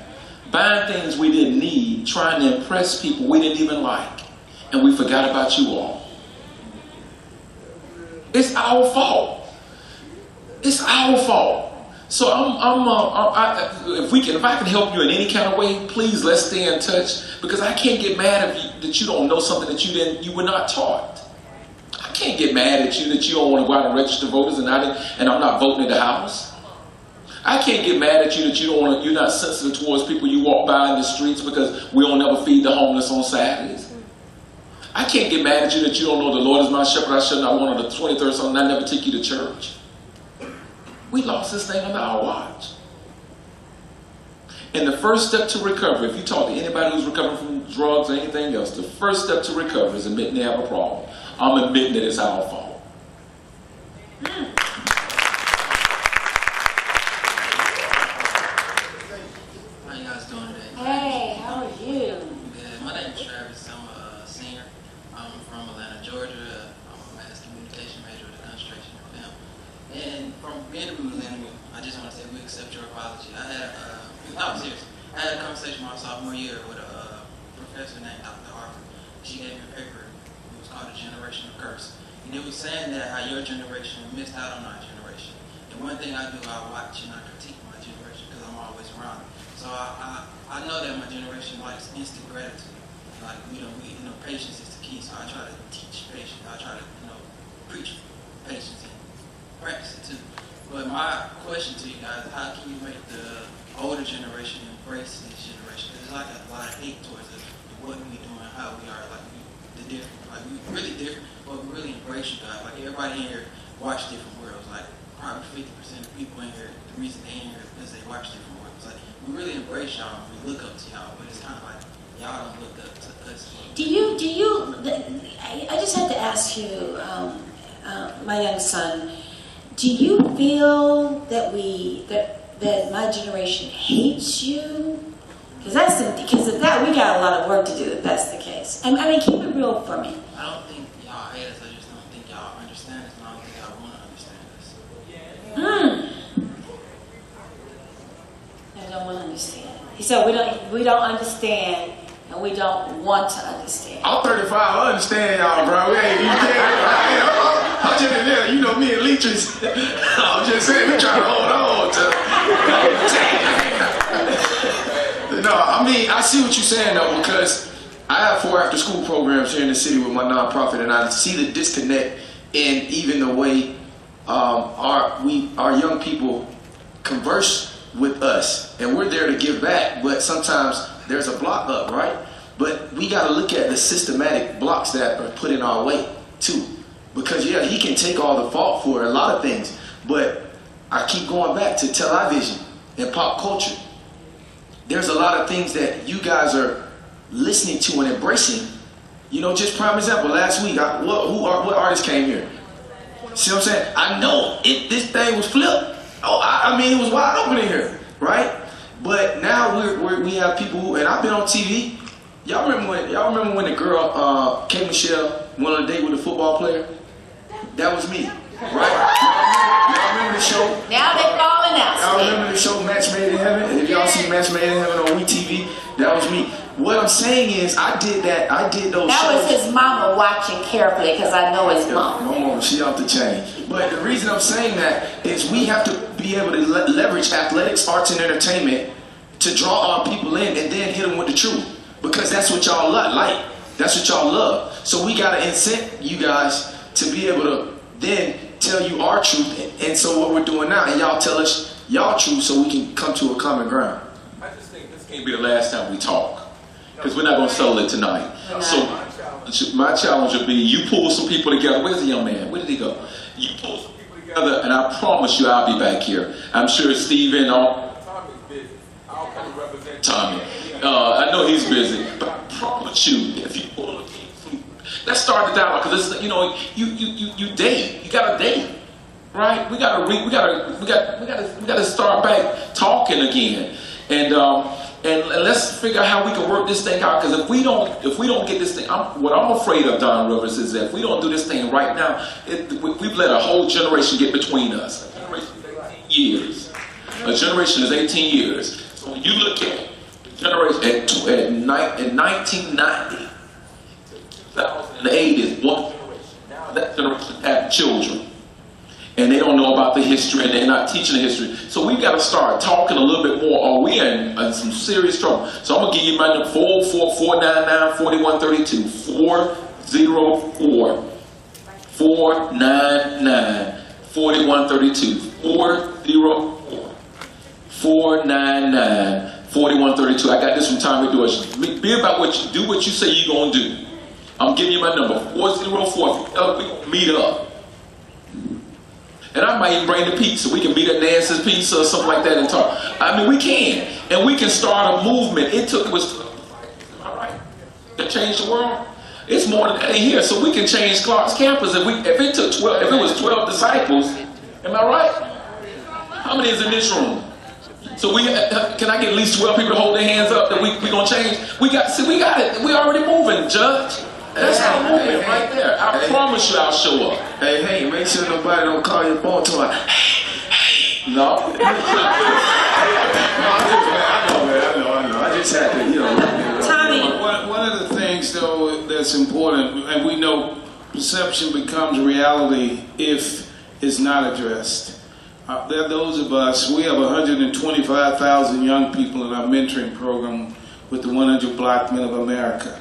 buying things we didn't need, trying to impress people we didn't even like. And we forgot about you all. It's our fault. It's our fault. So if I can help you in any kind of way, please let's stay in touch, because I can't get mad at you that you don't know something that you were not taught. I can't get mad at you that you don't want to go out and register voters and I'm not voting in the House. I can't get mad at you that you're not sensitive towards people you walk by in the streets because we don't never feed the homeless on Saturdays. I can't get mad at you that you don't know the Lord is my shepherd, I shall not want on the 23rd Sunday, I never take you to church. We lost this thing under our watch. And the first step to recovery, if you talk to anybody who's recovering from drugs or anything else, the first step to recovery is admitting they have a problem. I'm admitting that it's our fault. How you guys doing today? Hey, how are you? Good. My name is Travis. I'm a singer. I'm from Atlanta, Georgia. I'm a mass communication major with a concentration in film. And from being a Atlanta, I just want to say we accept your apology. I'm serious. I had a conversation my sophomore year with a professor named Dr. Harper. She gave me a paper. It was called A Generation of Curse. And it was saying that how your generation missed out on our generation. And one thing I do, I watch and I critique my generation because I'm always around it. So I know that my generation likes instant gratitude. Like, patience is the key. So I try to teach patience. I try to, preach patience and practice it too. But my question to you guys, how can you make the older generation embrace this generation? There's like a lot of hate towards us, what we doing, how we are, we really different, but we really embrace you guys. Like, everybody in here watch different worlds. Like, probably 50% of people in here, the reason they in here is because they watch different worlds. Like, we really embrace y'all, we look up to y'all, but it's kind of like y'all don't look up to us. I just had to ask you, my young son, do you feel that that my generation hates you? Because of that, we got a lot of work to do if that's the case. I mean, keep it real for me. I don't think y'all hate us, I just don't think y'all understand us, and I don't think y'all want to understand us. I don't want to understand. He said we don't understand and we don't want to understand. I'm 35. I understand y'all, bro. Hey, you can't. I'm just there. You know me and Leatrice. I'm just saying we trying to hold on to. No, I mean I see what you're saying though, because I have 4 after-school programs here in the city with my nonprofit, and I see the disconnect in even the way our young people converse with us, and we're there to give back, but sometimes there's a block up, right? But we got to look at the systematic blocks that are put in our way too, because yeah, he can take all the fault for a lot of things, but I keep going back to television and pop culture. There's a lot of things that you guys are listening to and embracing. You know, just prime example, last week, what artist came here? See what I'm saying? I know this thing was flipped. Oh, I mean, it was wide open in here, right? But now we have people who, and I've been on TV. Y'all remember when the girl, K. Michelle, went on a date with a football player? That was me, right? Y'all remember the show? Now they're falling out. Y'all remember the show Match Made in Heaven? If y'all see Match Made in Heaven on WeTV, that was me. What I'm saying is, I did that. I did those That shows. was his mama watching carefully, because I know his mom. My mom, she off the chain. But the reason I'm saying that is we have to be able to leverage athletics, arts, and entertainment to draw our people in and then hit them with the truth. Because that's what y'all like. That's what y'all love. So we got to incent you guys to be able to then tell you our truth. And so what we're doing now, and y'all tell us y'all truth so we can come to a common ground. I just think this can't be the last time we talk, because we're not going to settle it tonight. So my challenge would be, you pull some people together. Where's the young man? Where did he go? You pull some people together, and I promise you I'll be back here. I'm sure Steven, Tommy's busy. I'll come and represent Tommy. I know he's busy, but I promise you, if you pull a team, let's start the dialogue, because it's, you know, you date. You got to date, right? We got to start back talking again, and let's figure out how we can work this thing out. Because if we don't get this thing, what I'm afraid of, Don Rivers, is that if we don't do this thing right now, we've let a whole generation get between us. A generation is 18 years. A generation is 18 years. So when you look at the generation in 1990, 2008 is one generation. Now that generation have children, and they don't know about the history, and they're not teaching the history. So we've got to start talking a little bit more, or we're in some serious trouble. So I'm going to give you my number, 444-499-4132. 404-499-4132. 404-499-4132. I got this from Tommy Deutsch. Be about what you do, what you say you're going to do. I'm giving you my number, 404. We're going to meet up. And I might even bring the pizza. We can meet at Nancy's Pizza or something like that and talk. I mean, we can. And we can start a movement. It was, all right, to change the world. It's more than that here. So we can change Clark's campus. If it was 12 disciples, am I right? How many is in this room? So can I get at least 12 people to hold their hands up that we gonna change? We got it. We already moving, Judge. That's our movement right there. I promise you I'll show up. Hey, make sure nobody don't call your phone to like, hey. No. I know. I just had to, Tommy. One of the things, though, that's important, and we know perception becomes reality if it's not addressed. There are those of us, we have 125,000 young people in our mentoring program with the 100 Black Men of America.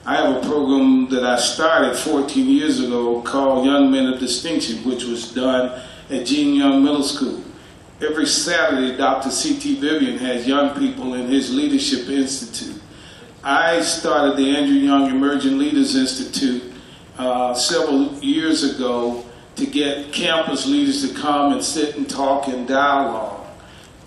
I have a program that I started 14 years ago called Young Men of Distinction, which was done at Gene Young Middle School. Every Saturday, Dr. C.T. Vivian has young people in his Leadership Institute. I started the Andrew Young Emerging Leaders Institute several years ago to get campus leaders to come and sit and talk and dialogue.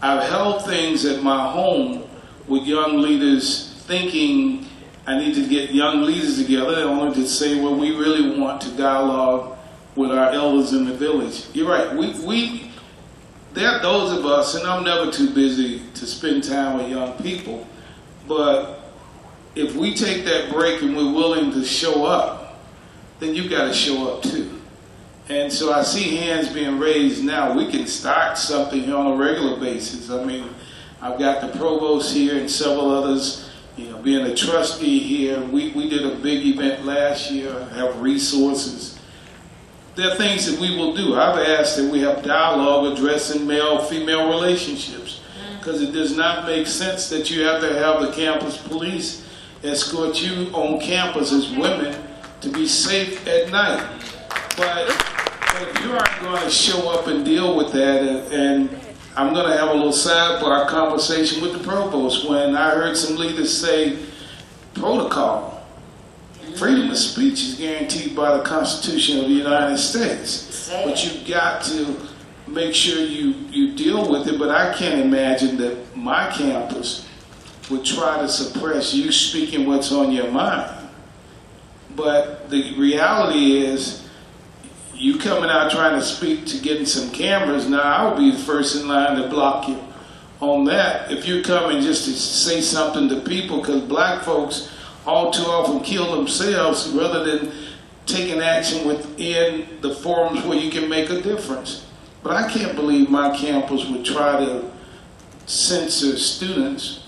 I've held things at my home with young leaders thinking I need to get young leaders together in order to say what we really want to dialogue with our elders in the village. You're right. There are those of us, and I'm never too busy to spend time with young people, but if we take that break and we're willing to show up, then you got to show up too. And so I see hands being raised now. We can start something here on a regular basis. I mean, I've got the provost here and several others You know, being a trustee here, we did a big event last year, have resources. There are things that we will do. I've asked that we have dialogue addressing male-female relationships, because it does not make sense that you have to have the campus police escort you on campus as women to be safe at night. But if you aren't going to show up and deal with that, and I'm going to have a little sidebar conversation with the provost when I heard some leaders say protocol. Freedom of speech is guaranteed by the Constitution of the United States. But you've got to make sure you deal with it. But I can't imagine that my campus would try to suppress you speaking what's on your mind. But the reality is, you coming out trying to speak to getting some cameras, now I would be the first in line to block you on that. If you come in just to say something to people, because black folks all too often kill themselves rather than taking action within the forums where you can make a difference. But I can't believe my campus would try to censor students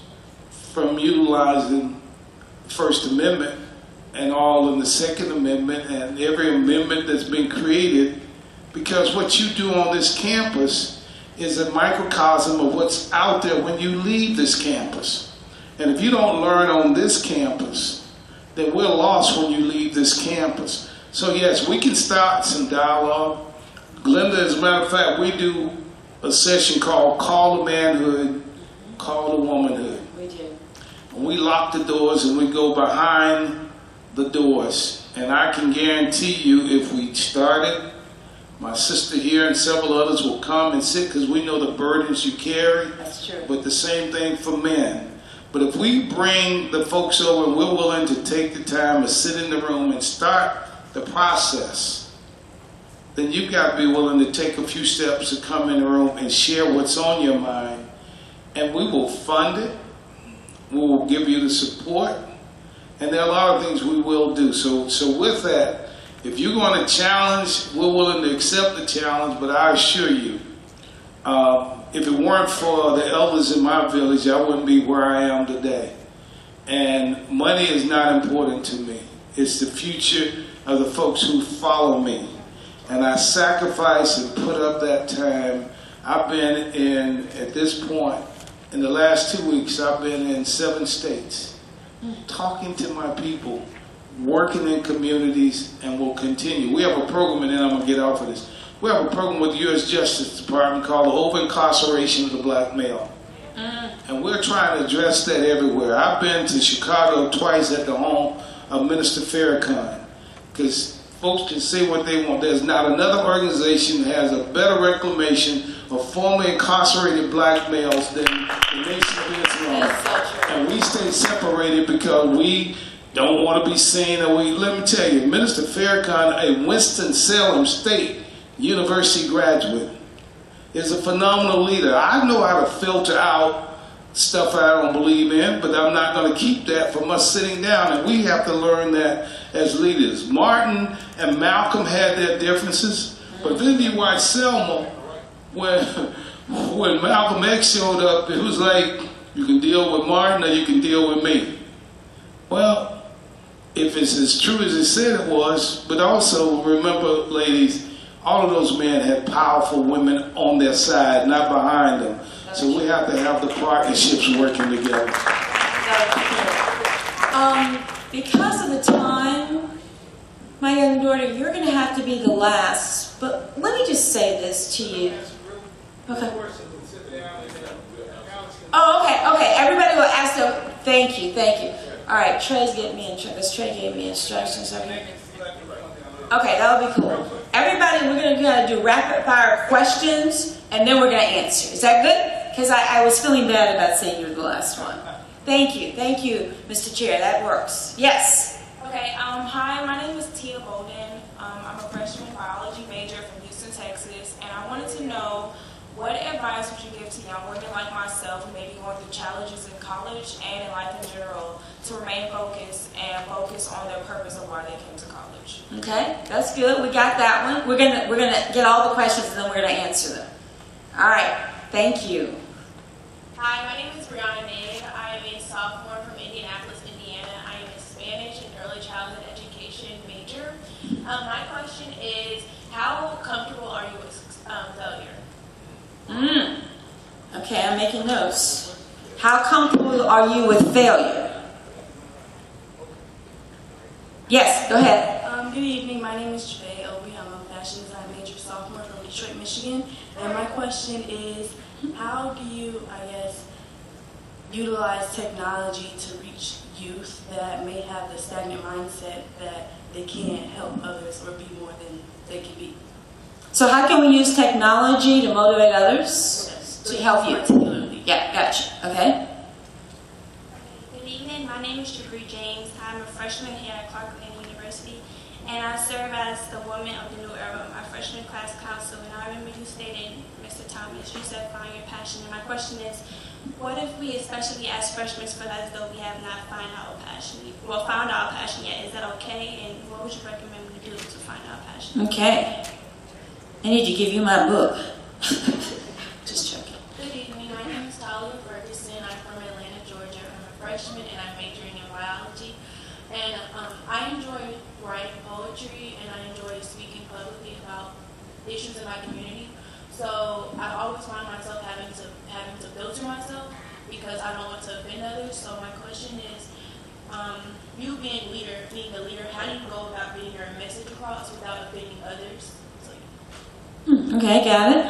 from utilizing the First Amendment and all in the Second Amendment and every amendment that's been created, because what you do on this campus is a microcosm of what's out there when you leave this campus. And if you don't learn on this campus, then we're lost when you leave this campus. So yes, we can start some dialogue. Glenda, as a matter of fact, we do a session called Call to Manhood, Call to Womanhood. We do. And we lock the doors and we go behind the doors. And I can guarantee you, if we started, my sister here and several others will come and sit, because we know the burdens you carry. That's true. But the same thing for men. But if we bring the folks over and we're willing to take the time to sit in the room and start the process, then you've got to be willing to take a few steps to come in the room and share what's on your mind. And we will fund it. We will give you the support. And there are a lot of things we will do. So with that, if you're going to challenge, we're willing to accept the challenge. But I assure you, if it weren't for the elders in my village, I wouldn't be where I am today. And money is not important to me. It's the future of the folks who follow me. And I sacrifice and put up that time. I've been in, at this point, in the last 2 weeks, I've been in 7 states, talking to my people, working in communities, and will continue. We have a program, and then I'm going to get off of this. We have a program with the U.S. Justice Department called the Over-Incarceration of the Black Male. And we're trying to address that everywhere. I've been to Chicago twice at the home of Minister Farrakhan, because folks can say what they want. There's not another organization that has a better reclamation of formerly incarcerated black males than the Nation of Islam. And we stay separated because we don't want to be seen. And let me tell you, Minister Farrakhan, a Winston-Salem State University graduate, is a phenomenal leader. I know how to filter out stuff I don't believe in, but I'm not going to keep that from us sitting down. And we have to learn that as leaders. Martin and Malcolm had their differences, but then you watch Selma, when Malcolm X showed up, it was like, you can deal with Martin or you can deal with me. Well, if it's as true as it said it was, but also remember, ladies, all of those men had powerful women on their side, not behind them. So we have to have the partnerships working together. Because of the time, my young daughter, you're going to have to be the last. But let me just say this to you. Okay. Oh, okay. Everybody will ask them. Thank you. All right, Trey's getting me in trouble because Trey gave me instructions. Okay, that would be cool. Everybody, we're going to do rapid fire questions, and then we're going to answer. Is that good? Because I was feeling bad about saying you were the last one. Thank you, Mr. Chair. That works. Yes. Okay. Hi, my name is Tia Bolden. I'm a freshman biology major from Houston, Texas, and I wanted to know, what advice would you give to young women like myself who may be going through challenges in college and in life in general to remain focused and focus on their purpose of why they came to college? Okay, that's good. We got that one. We're gonna get all the questions and then we're gonna answer them. All right. Thank you. Hi, my name is Brianna Meg. I am a sophomore from Indianapolis. early childhood education major. My question is, how comfortable are you with failure? Okay, I'm making notes. How comfortable are you with failure? Yes, go ahead. Good evening. My name is Trey Obi. I'm a fashion design major sophomore from Detroit, Michigan. And my question is, how do you, utilize technology to reach youth that may have the stagnant mindset that they can't help others or be more than they can be? So how can we use technology to motivate others to help you? Particularly. Yeah, gotcha. Okay. Good evening. My name is Jabri James. I'm a freshman here at Clark Atlanta University, and I serve as the woman of the new era of my freshman class council. And I remember you stated, Mr. Thomas, you said find your passion. And my question is, what if we, especially as freshmen, feel as though we have not found our passion yet? Is that okay? And what would you recommend we do to find our passion? Okay. I need to give you my book. Just joking. Good evening. My name is Talia Ferguson. I'm from Atlanta, Georgia. I'm a freshman and I'm majoring in biology. And I enjoy writing poetry and I enjoy speaking publicly about issues in my community. So I always find myself having to filter myself because I don't want to offend others. So my question is, you being a leader, how do you go about getting your message across without offending others? Okay, got it.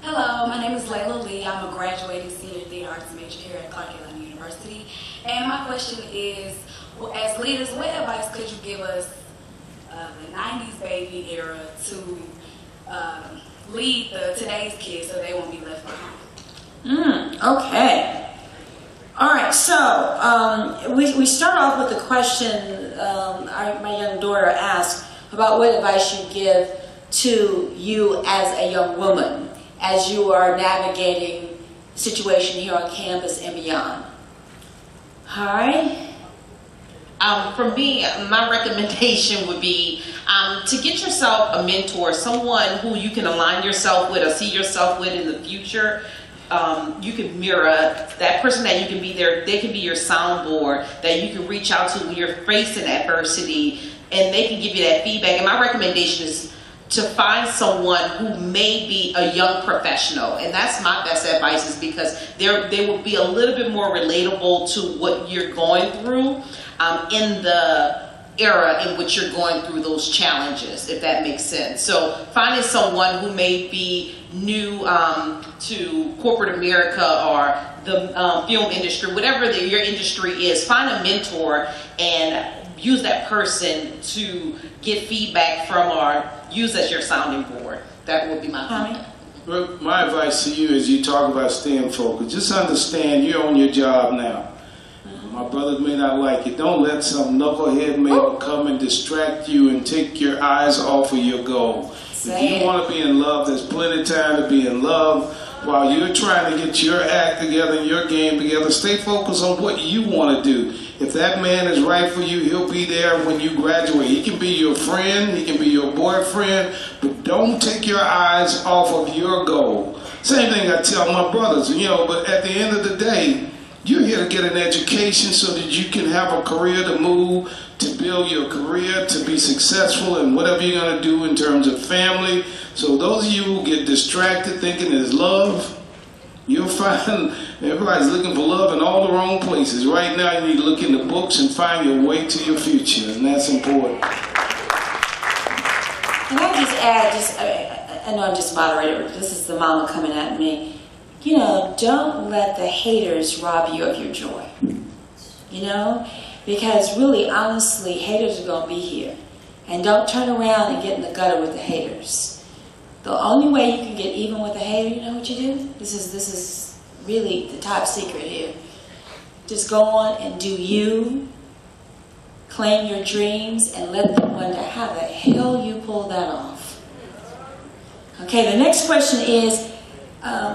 Hello, my name is Layla Lee. I'm a graduating senior theater arts major here at Clark Atlanta University. And my question is, as leaders, what advice could you give us, the 90s baby era, to lead today's kids so they won't be left behind? Okay. All right, so we start off with the question my young daughter asked about what advice you give to you as a young woman as you are navigating the situation here on campus and beyond. All right. For me, my recommendation would be to get yourself a mentor, someone who you can align yourself with or see yourself with in the future. You can mirror that person that you can be there. They can be your soundboard that you can reach out to when you're facing adversity, and they can give you that feedback. And my recommendation is to find someone who may be a young professional, and that's my best advice, is because they will be a little bit more relatable to what you're going through in the era in which you're going through those challenges, if that makes sense. So finding someone who may be new to corporate America or the film industry, whatever your industry is, find a mentor and use that person to get feedback from or use as your sounding board. That would be my comment. Well, my advice to you is you talk about staying focused. Just understand you're on your job now. My brothers may not like it. Don't let some knucklehead maybe come and distract you and take your eyes off of your goal. If you want to be in love, there's plenty of time to be in love. While you're trying to get your act together and your game together, stay focused on what you want to do. If that man is right for you, he'll be there when you graduate. He can be your friend, he can be your boyfriend, but don't take your eyes off of your goal. Same thing I tell my brothers, but at the end of the day, you're here to get an education so that you can have a career to move, to build your career, to be successful in whatever you're going to do in terms of family. So those of you who get distracted thinking it's love, you'll find everybody's looking for love in all the wrong places. Right now you need to look in the books and find your way to your future, and that's important. Can I just add, I know I'm just moderator, but this is the mama coming at me. Don't let the haters rob you of your joy. Because really, honestly, haters are going to be here. And don't turn around and get in the gutter with the haters. The only way you can get even with a hater, you know what you do? This is really the top secret here. Just go on and do you. Claim your dreams and let them wonder how the hell you pull that off. Okay, the next question is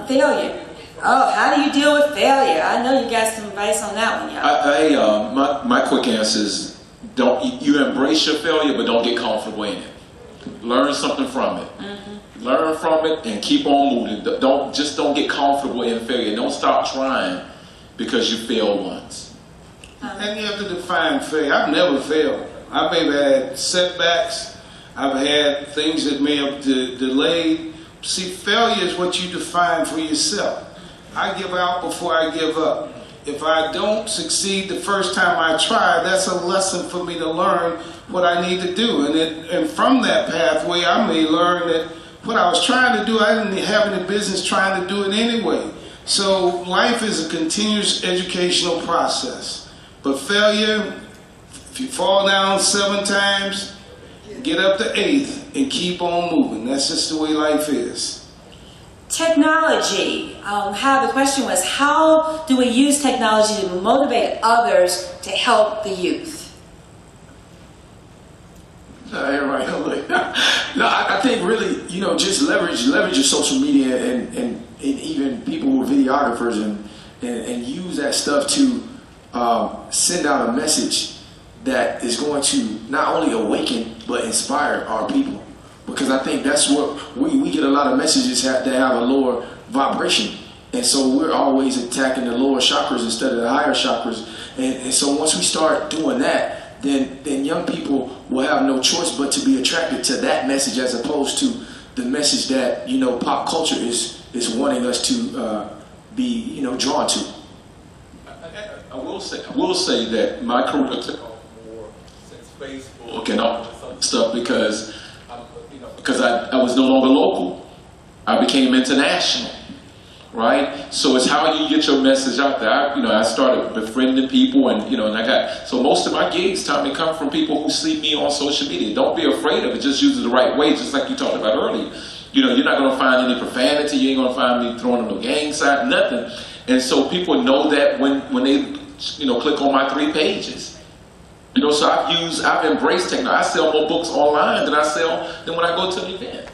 failure. Oh, how do you deal with failure? I know you got some advice on that one, y'all. My quick answer is you embrace your failure, but don't get comfortable in it. Learn something from it. Learn from it and keep on moving. Don't get comfortable in failure. Don't stop trying because you failed once. And you have to define failure. I've never failed. I've maybe had setbacks. I've had things that may have delayed. See, failure is what you define for yourself. I give out before I give up. If I don't succeed the first time I try, that's a lesson for me to learn what I need to do. And from that pathway, I may learn that what I was trying to do, I didn't have any business trying to do it anyway. So life is a continuous educational process. But failure, if you fall down 7 times, get up the 8th and keep on moving. That's just the way life is. Technology. The question was, how do we use technology to motivate others to help the youth? I think really, just leverage your social media and even people who are videographers and use that stuff to send out a message that is going to not only awaken but inspire our people. Because I think that's what we get a lot of messages that have a lower vibration. And so we're always attacking the lower chakras instead of the higher chakras. And so once we start doing that, then young people will have no choice but to be attracted to that message as opposed to the message that, pop culture is wanting us to be, drawn to. I will say that my career took off more since Facebook and all this stuff because I was no longer local. I became international, right? So it's how you get your message out there. I started befriending people and so most of my gigs, Tommy, come from people who see me on social media. Don't be afraid of it. Just use it the right way, just like you talked about earlier. You're not going to find any profanity. You ain't going to find me throwing on no gang sign, nothing. And so people know that when they, click on my 3 pages. So I've embraced technology. I sell more books online than when I go to an event,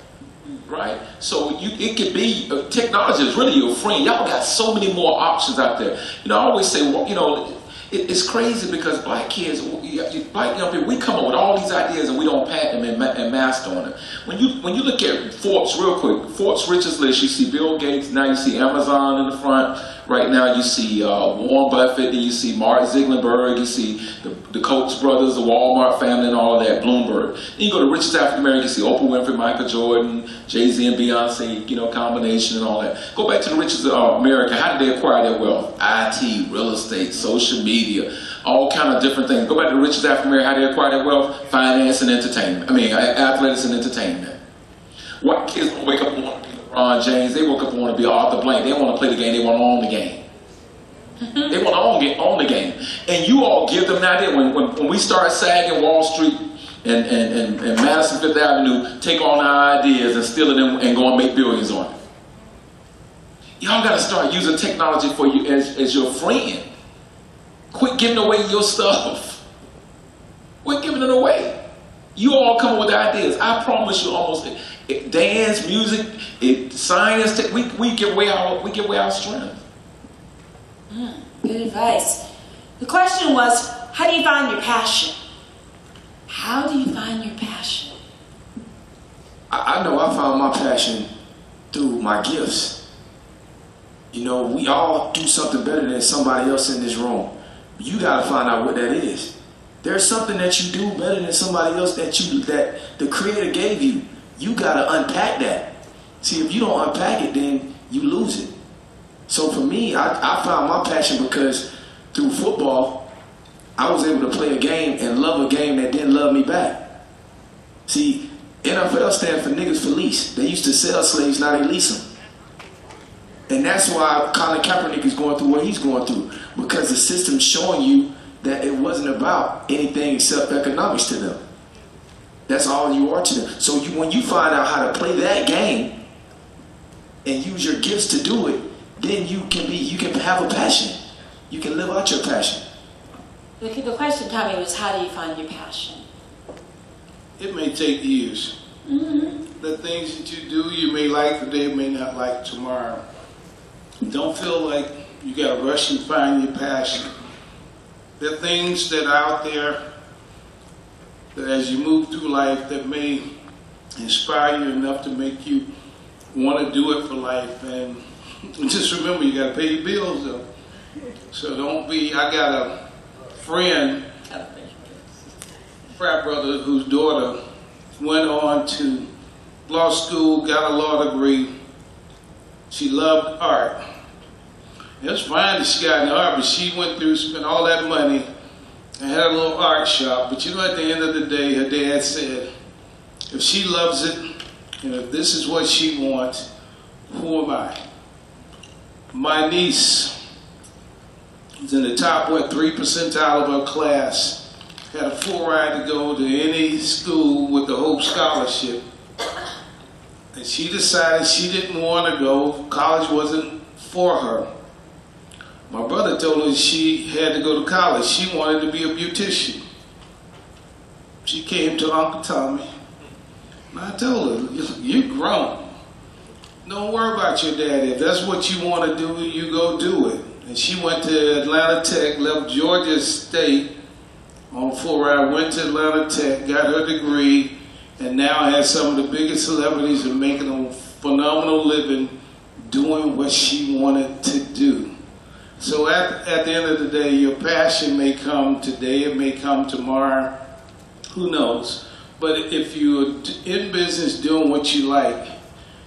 right? So it could be, technology is really your friend. Y'all got so many more options out there. I always say, it's crazy because black kids, black young people, we come up with all these ideas and we don't patent them and master on them. When you look at Forbes real quick, Forbes richest list, you see Bill Gates, now you see Amazon in the front. Right now you see Warren Buffett, then you see Mark Zuckerberg, you see the Koch brothers, the Walmart family and all of that, Bloomberg. Then you go to richest African American, you see Oprah Winfrey, Michael Jordan, Jay-Z and Beyonce, combination and all that. Go back to the richest America. How did they acquire their wealth? IT, real estate, social media, all kind of different things. Go back to the richest African American, how they acquire their wealth? Finance and entertainment. Athletics and entertainment. White kids don't wake up and want to be LeBron James. They woke up and want to be Arthur Blank. They don't want to play the game. They want to own the game. They want to own the game. And you all give them an idea. When we start sagging Wall Street and Madison Fifth Avenue, take on our ideas and steal them and go and make billions on it. Y'all got to start using technology for you as your friend. Quit giving away your stuff. Quit giving it away. You all come up with ideas. I promise you, almost dance, music, science. We give away our strength. Good advice. The question was, how do you find your passion? How do you find your passion? I know I found my passion through my gifts. We all do something better than somebody else in this room. You gotta find out what that is. There's something that you do better than somebody else that the Creator gave you. You gotta unpack that. See, if you don't unpack it, then you lose it. So for me, I found my passion because through football, I was able to play a game and love a game that didn't love me back. See, NFL stands for niggas for lease. They used to sell slaves, now they lease them. And that's why Colin Kaepernick is going through what he's going through. Because the system's showing you that it wasn't about anything except economics to them. That's all you are to them. So when you find out how to play that game and use your gifts to do it, then you can have a passion. You can live out your passion. The question, Tommy, was how do you find your passion? It may take years. The things that you do, you may like today, may not like tomorrow. Don't feel like you got to rush and find your passion. There are things that are out there that as you move through life that may inspire you enough to make you want to do it for life. And just remember, you got to pay your bills though. So don't be, I got a friend, frat brother, whose daughter went on to law school, got a law degree. She loved art. It was fine that she got into art, but she went through, spent all that money, and had a little art shop. But you know, at the end of the day, her dad said, if she loves it, and if this is what she wants, who am I? My niece was in the top, 3 percentile of her class, had a full ride to go to any school with the Hope Scholarship. And she decided she didn't want to go. College wasn't for her. My brother told her she had to go to college. She wanted to be a beautician. She came to Uncle Tommy. And I told her, you're grown. Don't worry about your daddy. If that's what you want to do, you go do it. And she went to Atlanta Tech, left Georgia State on full ride, went to Atlanta Tech, got her degree, and now has some of the biggest celebrities and making a phenomenal living doing what she wanted to do. So at the end of the day, your passion may come today, it may come tomorrow, who knows. But if you're in business doing what you like,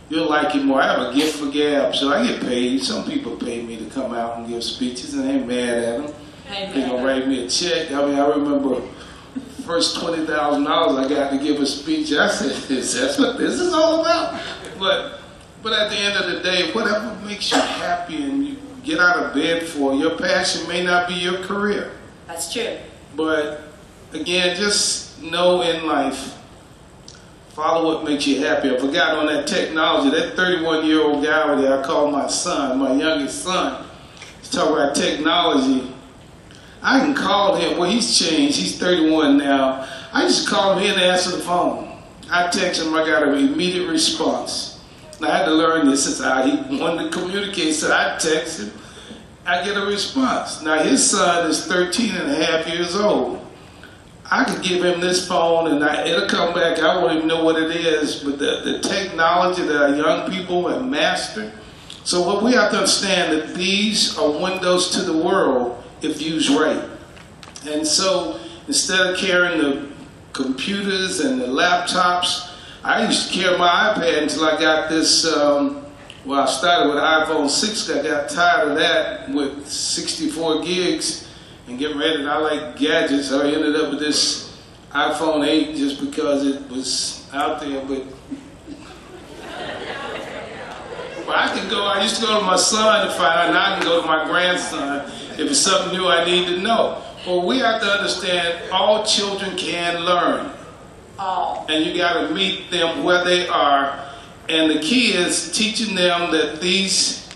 you'll like it more. I have a gift for gab, so I get paid. Some people pay me to come out and give speeches, and I ain't mad at them. They're going to write me a check. I mean, I remember first $20,000 I got to give a speech. I said, that's what this is all about. But at the end of the day, whatever makes you happy and you get out of bed for, your passion may not be your career. That's true. But again, just know in life, follow what makes you happy. I forgot on that technology, that 31-year-old guy over there, I call my son, my youngest son, he's talking about technology. I can call him, well, he's changed, he's 31 now. I just call him in and answer the phone. I text him, I got an immediate response. Now, I had to learn this is how he wanted to communicate, so I text him, I get a response. Now, his son is 13 and a half years old. I could give him this phone and it'll come back, I won't even know what it is, but the technology that our young people have mastered. So what we have to understand that these are windows to the world if used right. And so instead of carrying the computers and the laptops, I used to carry my iPad until I got this, well, I started with iPhone 6, I got tired of that with 64 gigs and getting ready. I like gadgets, so I ended up with this iPhone 8 just because it was out there. But I used to go to my son to find out, and I can go to my grandson if it's something new I need to know. Well, we have to understand all children can learn. And you got to meet them where they are. And the key is teaching them that these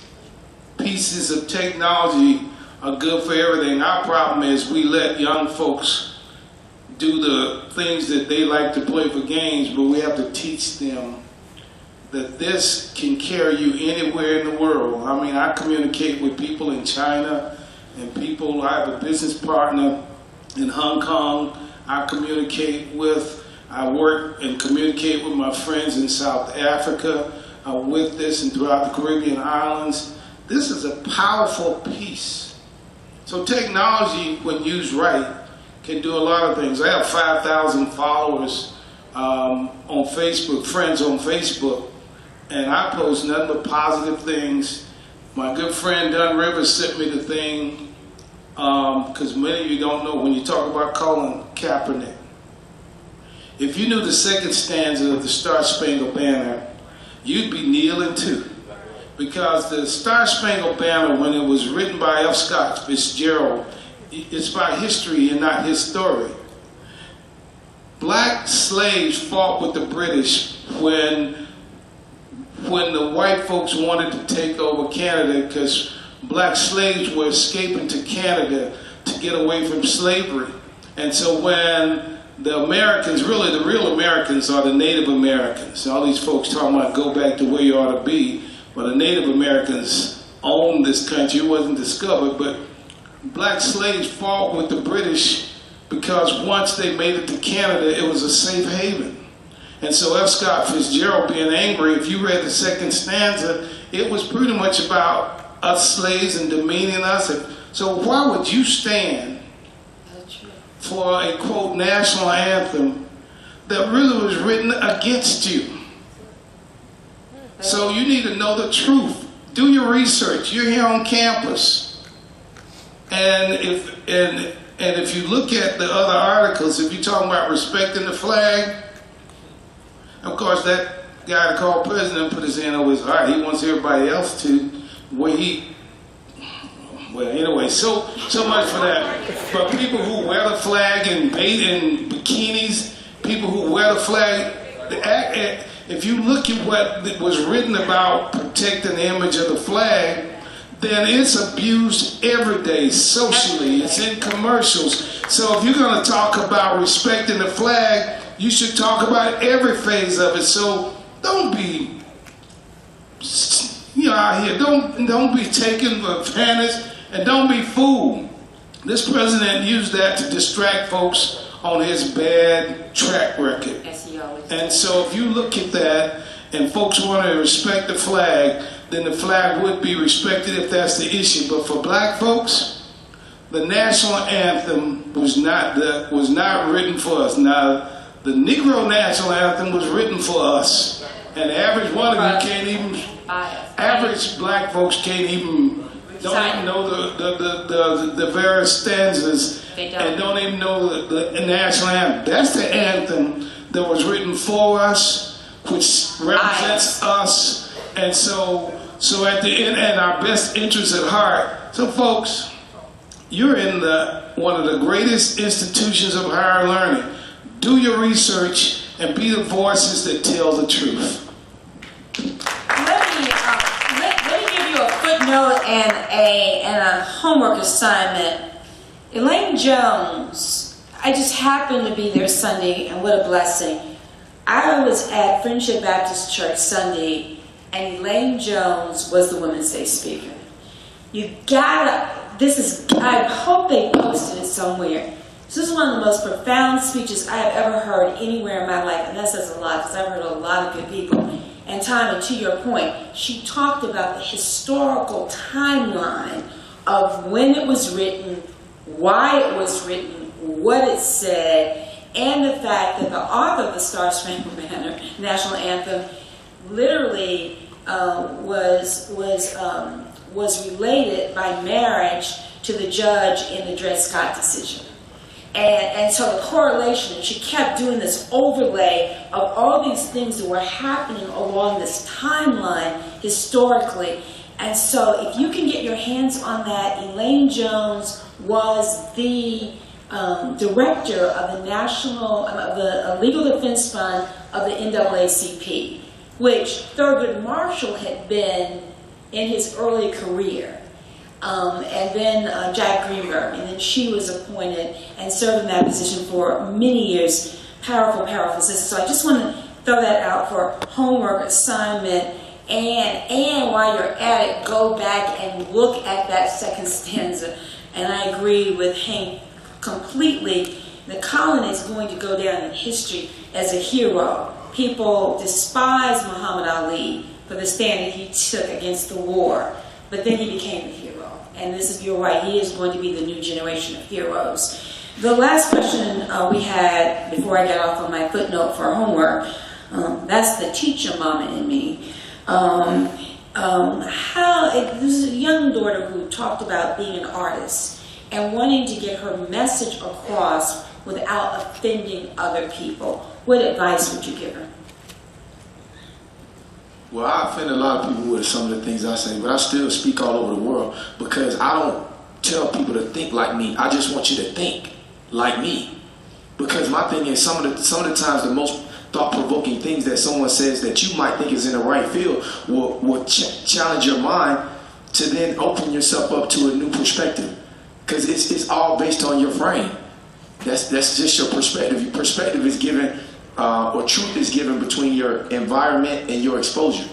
pieces of technology are good for everything. Our problem is we let young folks do the things that they like to play for games, but we have to teach them that this can carry you anywhere in the world. I mean, I communicate with people in China and people, I have a business partner in Hong Kong I work and communicate with my friends in South Africa with this and throughout the Caribbean islands. This is a powerful piece. So technology, when used right, can do a lot of things. I have 5,000 followers on Facebook, friends on Facebook, and I post nothing but positive things. My good friend Dunn Rivers sent me the thing, because many of you don't know, when you talk about Colin Kaepernick, if you knew the second stanza of the Star Spangled Banner, you'd be kneeling too. Because the Star Spangled Banner, when it was written by F. Scott Fitzgerald, it's about history and not his story. Black slaves fought with the British when the white folks wanted to take over Canada, because black slaves were escaping to Canada to get away from slavery. And so when the Americans, really the real Americans are the Native Americans. All these folks talking about go back to where you ought to be. Well, the Native Americans owned this country. It wasn't discovered, but black slaves fought with the British because once they made it to Canada, it was a safe haven. And so F. Scott Fitzgerald being angry, if you read the second stanza, it was pretty much about us slaves and demeaning us. So why would you stand for a, quote, national anthem that really was written against you. So you need to know the truth. Do your research. You're here on campus. And if you look at the other articles, if you're talking about respecting the flag, of course that guy that called president put his hand over his heart. He wants everybody else to. Well, anyway, so much for that. But people who wear the flag and bathe in bikinis, people who wear the flag, if you look at what was written about protecting the image of the flag, then it's abused every day socially. It's in commercials. So if you're going to talk about respecting the flag, you should talk about every phase of it. So don't be, out here. Don't be taken advantage and don't be fooled. This president used that to distract folks on his bad track record. And so if you look at that and folks want to respect the flag, then the flag would be respected if that's the issue. But for black folks, the national anthem was not written for us. Now, the Negro national anthem was written for us. And the average one of you can't even, average black folks don't even know the various stanzas and don't even know the national anthem. That's the anthem that was written for us, which represents us. And so at the end, and our best interests at heart. So folks, you're in one of the greatest institutions of higher learning. Do your research and be the voices that tell the truth. Let me give you a footnote and a homework assignment. Elaine Jones, I just happened to be there Sunday, and what a blessing. I was at Friendship Baptist Church Sunday, and Elaine Jones was the Women's Day speaker. I hope they posted it somewhere. This is one of the most profound speeches I have ever heard anywhere in my life, and that says a lot, because I've heard a lot of good people. And Tommy, to your point, she talked about the historical timeline of when it was written, why it was written, what it said, and the fact that the author of the Star Spangled Banner national anthem literally was related by marriage to the judge in the Dred Scott decision. And so the correlation, and she kept doing this overlay of all these things that were happening along this timeline historically. And so if you can get your hands on that, Elaine Jones was the director of the Legal Defense Fund of the NAACP, which Thurgood Marshall had been in his early career. And then Jack Greenberg, and then she was appointed and served in that position for many years. Powerful, powerful sister. So I just want to throw that out for homework assignment. And while you're at it, go back and look at that second stanza. And I agree with Hank completely. The colony is going to go down in history as a hero. People despise Muhammad Ali for the stand that he took against the war, but then he became a hero. And this is, you're right, he is going to be the new generation of heroes. The last question we had before I got off on my footnote for homework, that's the teacher mama in me. This is a young daughter who talked about being an artist and wanting to get her message across without offending other people. What advice would you give her? Well, I offend a lot of people with some of the things I say, but I still speak all over the world because I don't tell people to think like me. I just want you to think like me. Because my thing is, some of the times the most thought-provoking things that someone says that you might think is in the right field will challenge your mind to then open yourself up to a new perspective. Because it's all based on your frame. That's just your perspective. Your perspective is given, or truth is given between your environment and your exposure.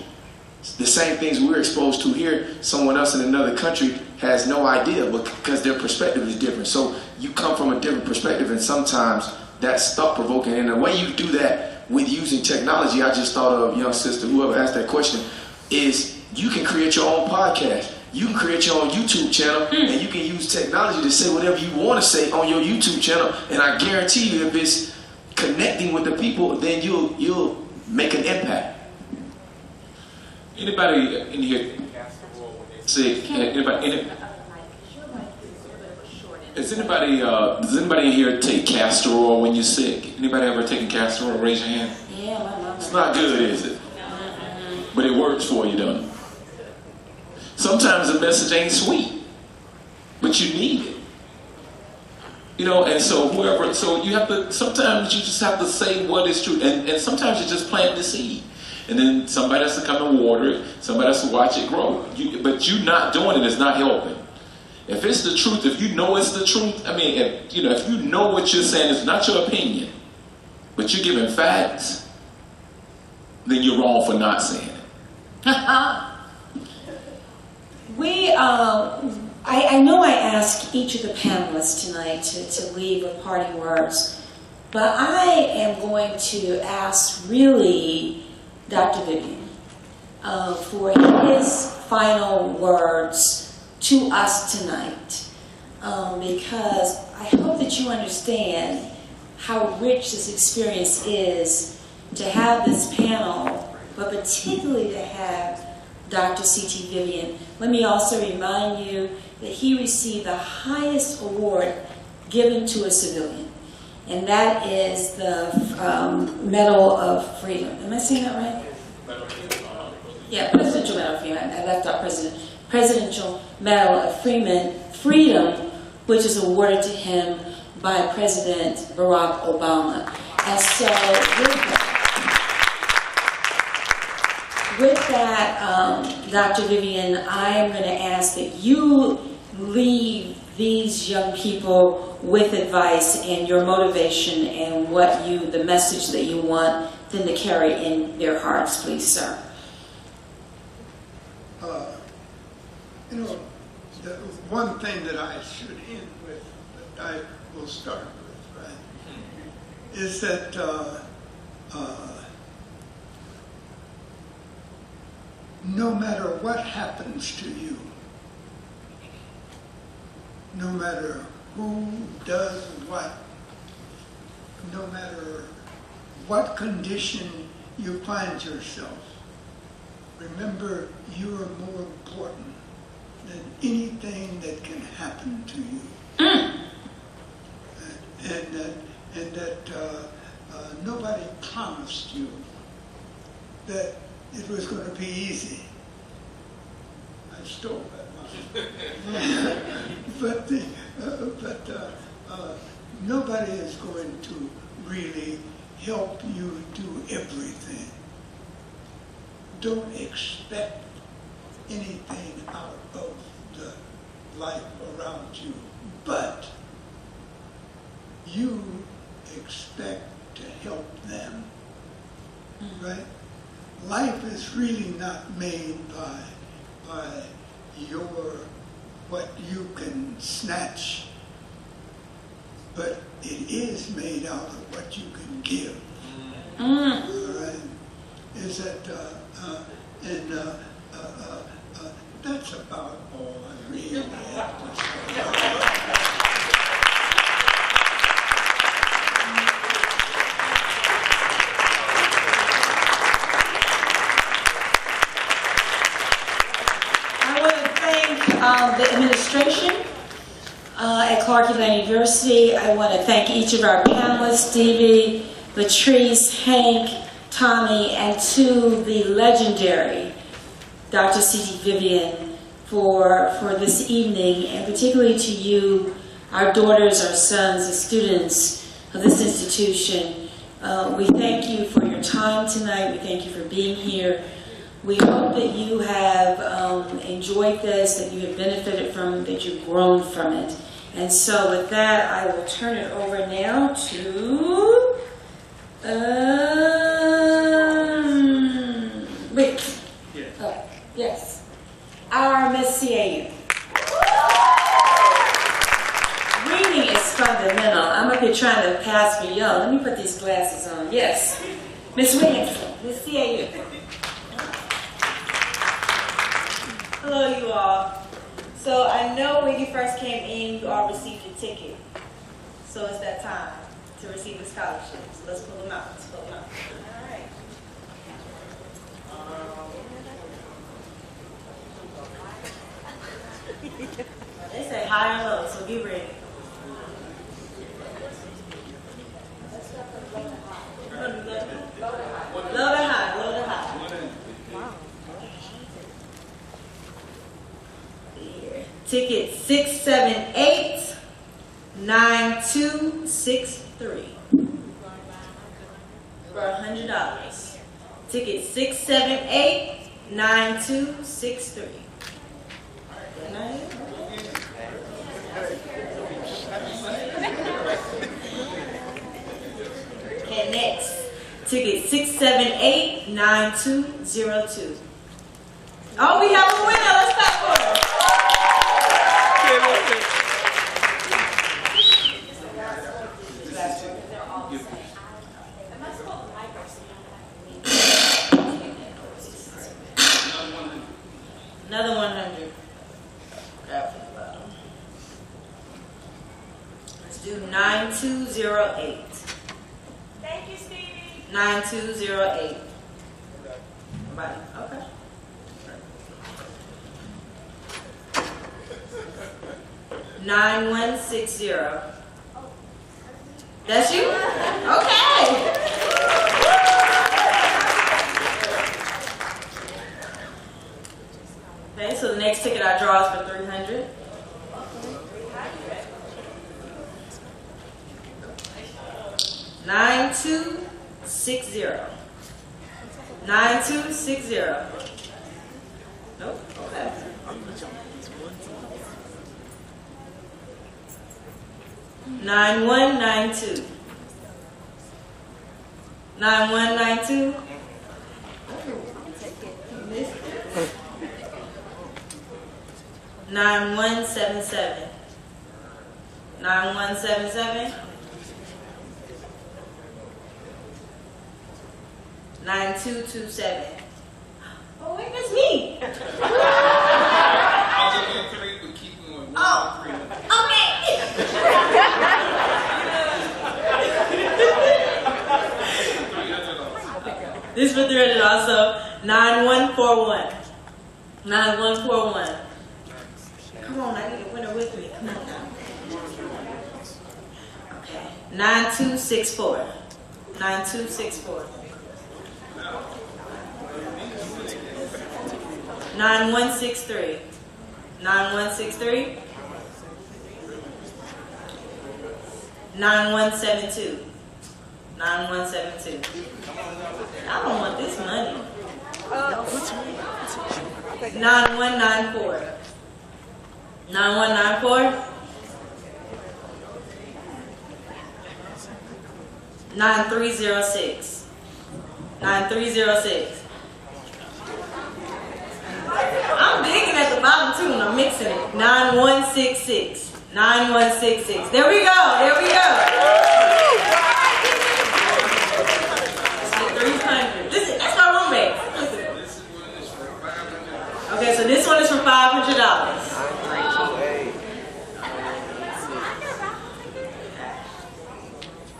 The same things we're exposed to here, someone else in another country has no idea because their perspective is different. So you come from a different perspective, and sometimes that's thought-provoking. And the way you do that with using technology, I just thought of, young sister, whoever asked that question, is you can create your own podcast. You can create your own YouTube channel, and you can use technology to say whatever you want to say on your YouTube channel. And I guarantee you, if it's connecting with the people, then you'll make an impact. Anybody in here sick? Does anybody in here take castor oil when you're sick? Anybody ever taken castor oil? Raise your hand. Yeah, my mama. It's not good, is it? But it works for you, doesn't it? Sometimes the message ain't sweet, but you need it. You know, and so you have to, sometimes you just have to say what is true. And sometimes you just plant the seed. And then somebody has to come and water it. Somebody has to watch it grow. But you not doing it is not helping. If it's the truth, if you know it's the truth, I mean, if you know what you're saying is not your opinion, but you're giving facts, then you're wrong for not saying it. I know I asked each of the panelists tonight to leave with parting words, but I am going to ask really Dr. Vivian for his final words to us tonight, because I hope that you understand how rich this experience is to have this panel, but particularly to have Dr. C.T. Vivian. Let me also remind you that he received the highest award given to a civilian, and that is the Medal of Freedom. Am I saying that right? Yeah, Presidential Medal of Freedom. I left out Presidential Medal of Freedom, which is awarded to him by President Barack Obama. And so with that, Dr. Vivian, I am going to ask that you leave these young people with advice and your motivation and the message that you want them to carry in their hearts, please, sir. The one thing that I should end with, that I will start with, right, is that no matter what happens to you, no matter who does what, no matter what condition you find yourself, remember you are more important than anything that can happen to you. And that nobody promised you that it was going to be easy. I stole that one. but nobody is going to really help you do everything. Don't expect anything out of the life around you, but you expect to help them, right? Life is really not made by what you can snatch, but it is made out of what you can give. All right? Is that that's about all I really have to say. The administration at Clark-Atlanta University. I want to thank each of our panelists, Stevie, Latrice, Hank, Tommy, and to the legendary Dr. C.T. Vivian for this evening, and particularly to you, our daughters, our sons, the students of this institution. We thank you for your time tonight. We thank you for being here. We hope that you have enjoyed this, that you have benefited from it, that you've grown from it. And so with that, I will turn it over now to Rick. Yes. Yes. Our Miss CAU. Reading is fundamental. I'm up here trying to pass for young. Let me put these glasses on. Yes. Miss Williamson, Miss CAU. Hello, you all. So I know when you first came in, you all received a ticket. So it's that time to receive the scholarship. So let's pull them out. Let's pull them out. All right. They say high or low, so be ready. Low to high, low to high. Here. Ticket 678-9263 for $100. Ticket 678-9263. Okay, next. Ticket 678-9202. Oh, we have a winner. Let's clap for her. Another 100. Grab from the bottom. Let's do 9208. Thank you, Stevie. 9208. Somebody. Okay. $9160. That's you? Okay. Okay, so the next ticket I draw is for $300. $9260. $9260. Nope. Okay. $9192. $9192. $9177. $9177. $9227. Oh, wait, that's me. I'll give you 3, but keep going. Oh, okay. This for $300 also. 9141. 9141. Come on, I need a winner with me. Come on now. Okay. 9264. 9264. 9163. 9163. 9172. 9172. I don't want this money. 9194. 9194. 9306. 9306. I'm digging at the bottom too and I'm mixing it. 9166. 9166. There we go. There we go. 300. That's my roommate. Okay, so this one is for $500.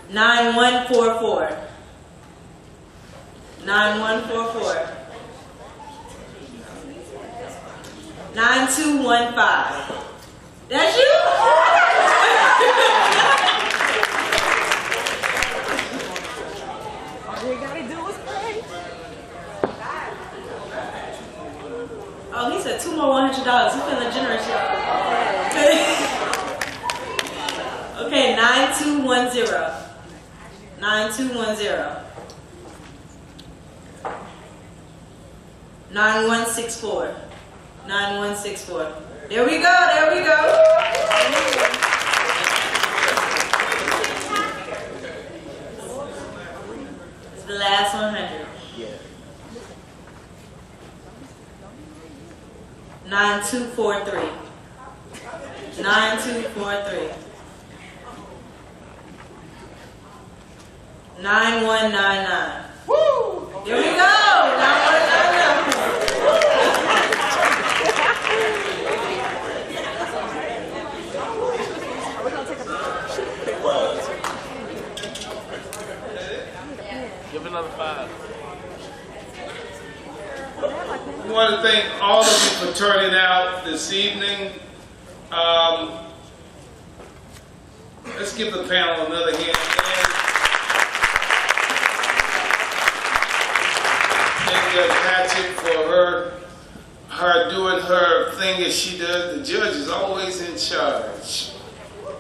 9144. 9144. 9215. That's you? All you gotta do is pray. Oh, he said 2 more $100. He's feeling generous, y'all. Okay, 9210. 9210. 9164. 9164. There we go, there we go. It's the last 100. 9243. 9243. 9199. Woo! Here we go. 9199. number 5. I want to thank all of you for turning out this evening. Let's give the panel another hand. Thank Judge Hatchett for her doing her thing as she does. The judge is always in charge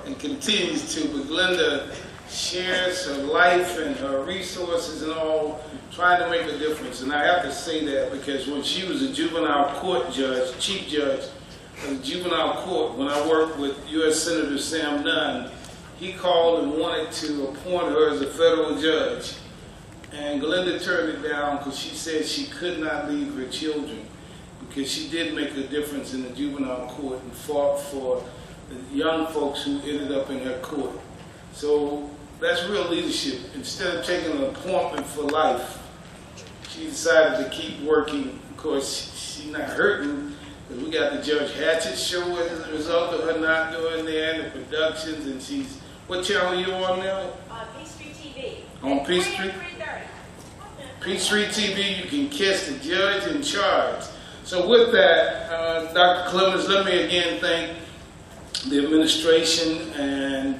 and continues to, but Glenda shares her life and her resources and all, trying to make a difference. And I have to say that because when she was a juvenile court judge, chief judge of the juvenile court, when I worked with U.S. Senator Sam Nunn, he called and wanted to appoint her as a federal judge. And Glenda turned it down because she said she could not leave her children, because she did make a difference in the juvenile court and fought for the young folks who ended up in her court. So that's real leadership. Instead of taking an appointment for life, she decided to keep working. Of course, she's not hurting, because we got the Judge Hatchett show as a result of her not doing there, and the productions, and she's, what channel are you on now? Peachtree TV. On Peachtree? Peachtree TV, you can catch the judge in charge. So with that, Dr. Clemens, let me again thank the administration and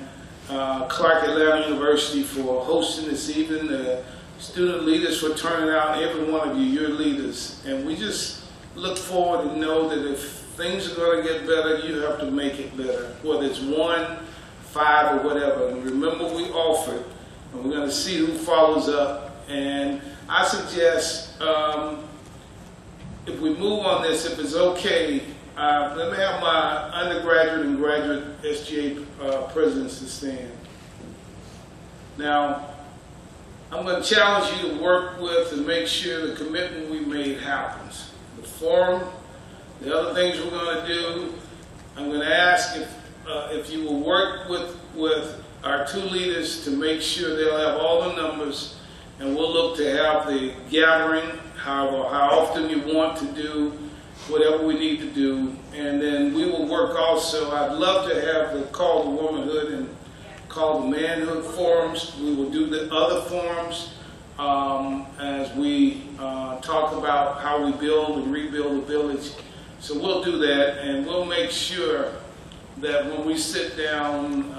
Clark Atlanta University for hosting this evening, the student leaders for turning out, every one of you, you're leaders. And we just look forward and know that if things are going to get better, you have to make it better, whether it's 1, 5, or whatever. And remember, we offered, and we're going to see who follows up. And I suggest, if we move on this, if it's okay, let me have my undergraduate and graduate SGA presidents to stand. Now, I'm going to challenge you to work with and make sure the commitment we made happens. The forum, the other things we're going to do, I'm going to ask if you will work with our 2 leaders to make sure they'll have all the numbers, and we'll look to have the gathering, how often you want to do whatever we need to do. And then we will work also, I'd love to have the Call to Womanhood and Call to Manhood forums. We will do the other forums as we talk about how we build and rebuild the village. So we'll do that, and we'll make sure that when we sit down,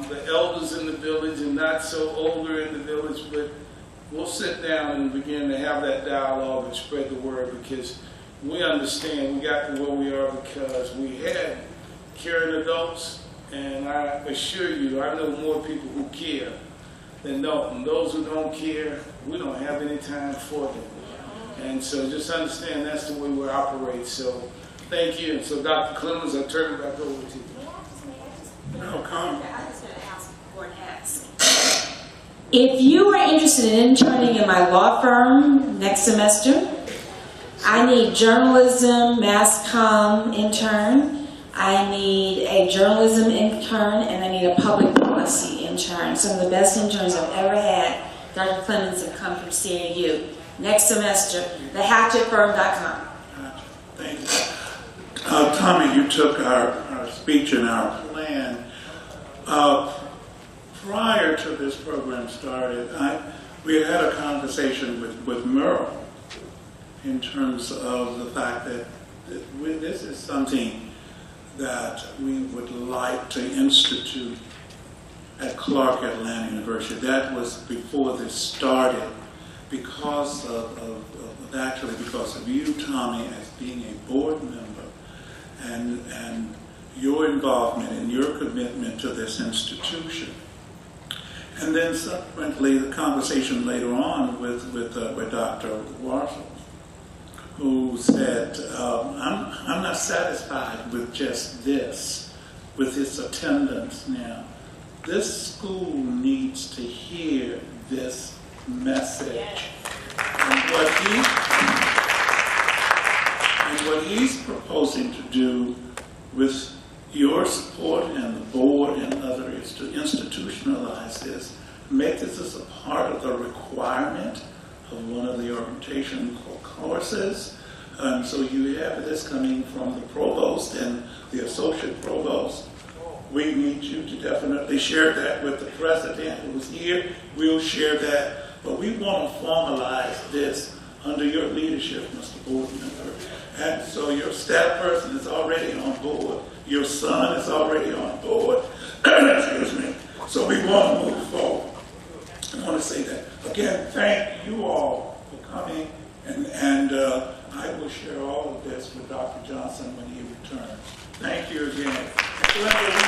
the elders in the village and not so older in the village, but we'll sit down and begin to have that dialogue and spread the word, because we understand we got to where we are because we had caring adults, and I assure you, I know more people who care than don't. And those who don't care, we don't have any time for them. And so just understand that's the way we operate. So thank you. And so Dr. Clemens, I'll turn it back over to you. No comment. I just want to ask before and ask. If you are interested in interning in my law firm next semester, I need journalism, mass comm intern, I need a journalism intern, and I need a public policy intern. Some of the best interns I've ever had, Dr. Clemens, have come from CAU. Next semester, thehatchetfirm.com. Thank you. Tommy, you took our speech and our plan. Prior to this program started, we had a conversation with Merle in terms of the fact that this is something that we would like to institute at Clark Atlanta University. That was before this started, because because of you, Tommy, as being a board member, and your involvement and your commitment to this institution. And then subsequently, the conversation later on with Dr. Warsaw, who said, I'm not satisfied with just this, with its attendance now. This school needs to hear this message. And what he's proposing to do with your support and the board and others is to institutionalize this, make this as a part of the requirement of one of the orientation courses. So you have this coming from the provost and the associate provost. We need you to definitely share that with the president who's here. We'll share that But we want to formalize this under your leadership, Mr. Board Member. And so your staff person is already on board. Your son is already on board. Excuse me. So we want to move forward. I want to say that. Again, thank you all for coming. And I will share all of this with Dr. Johnson when he returns. Thank you again.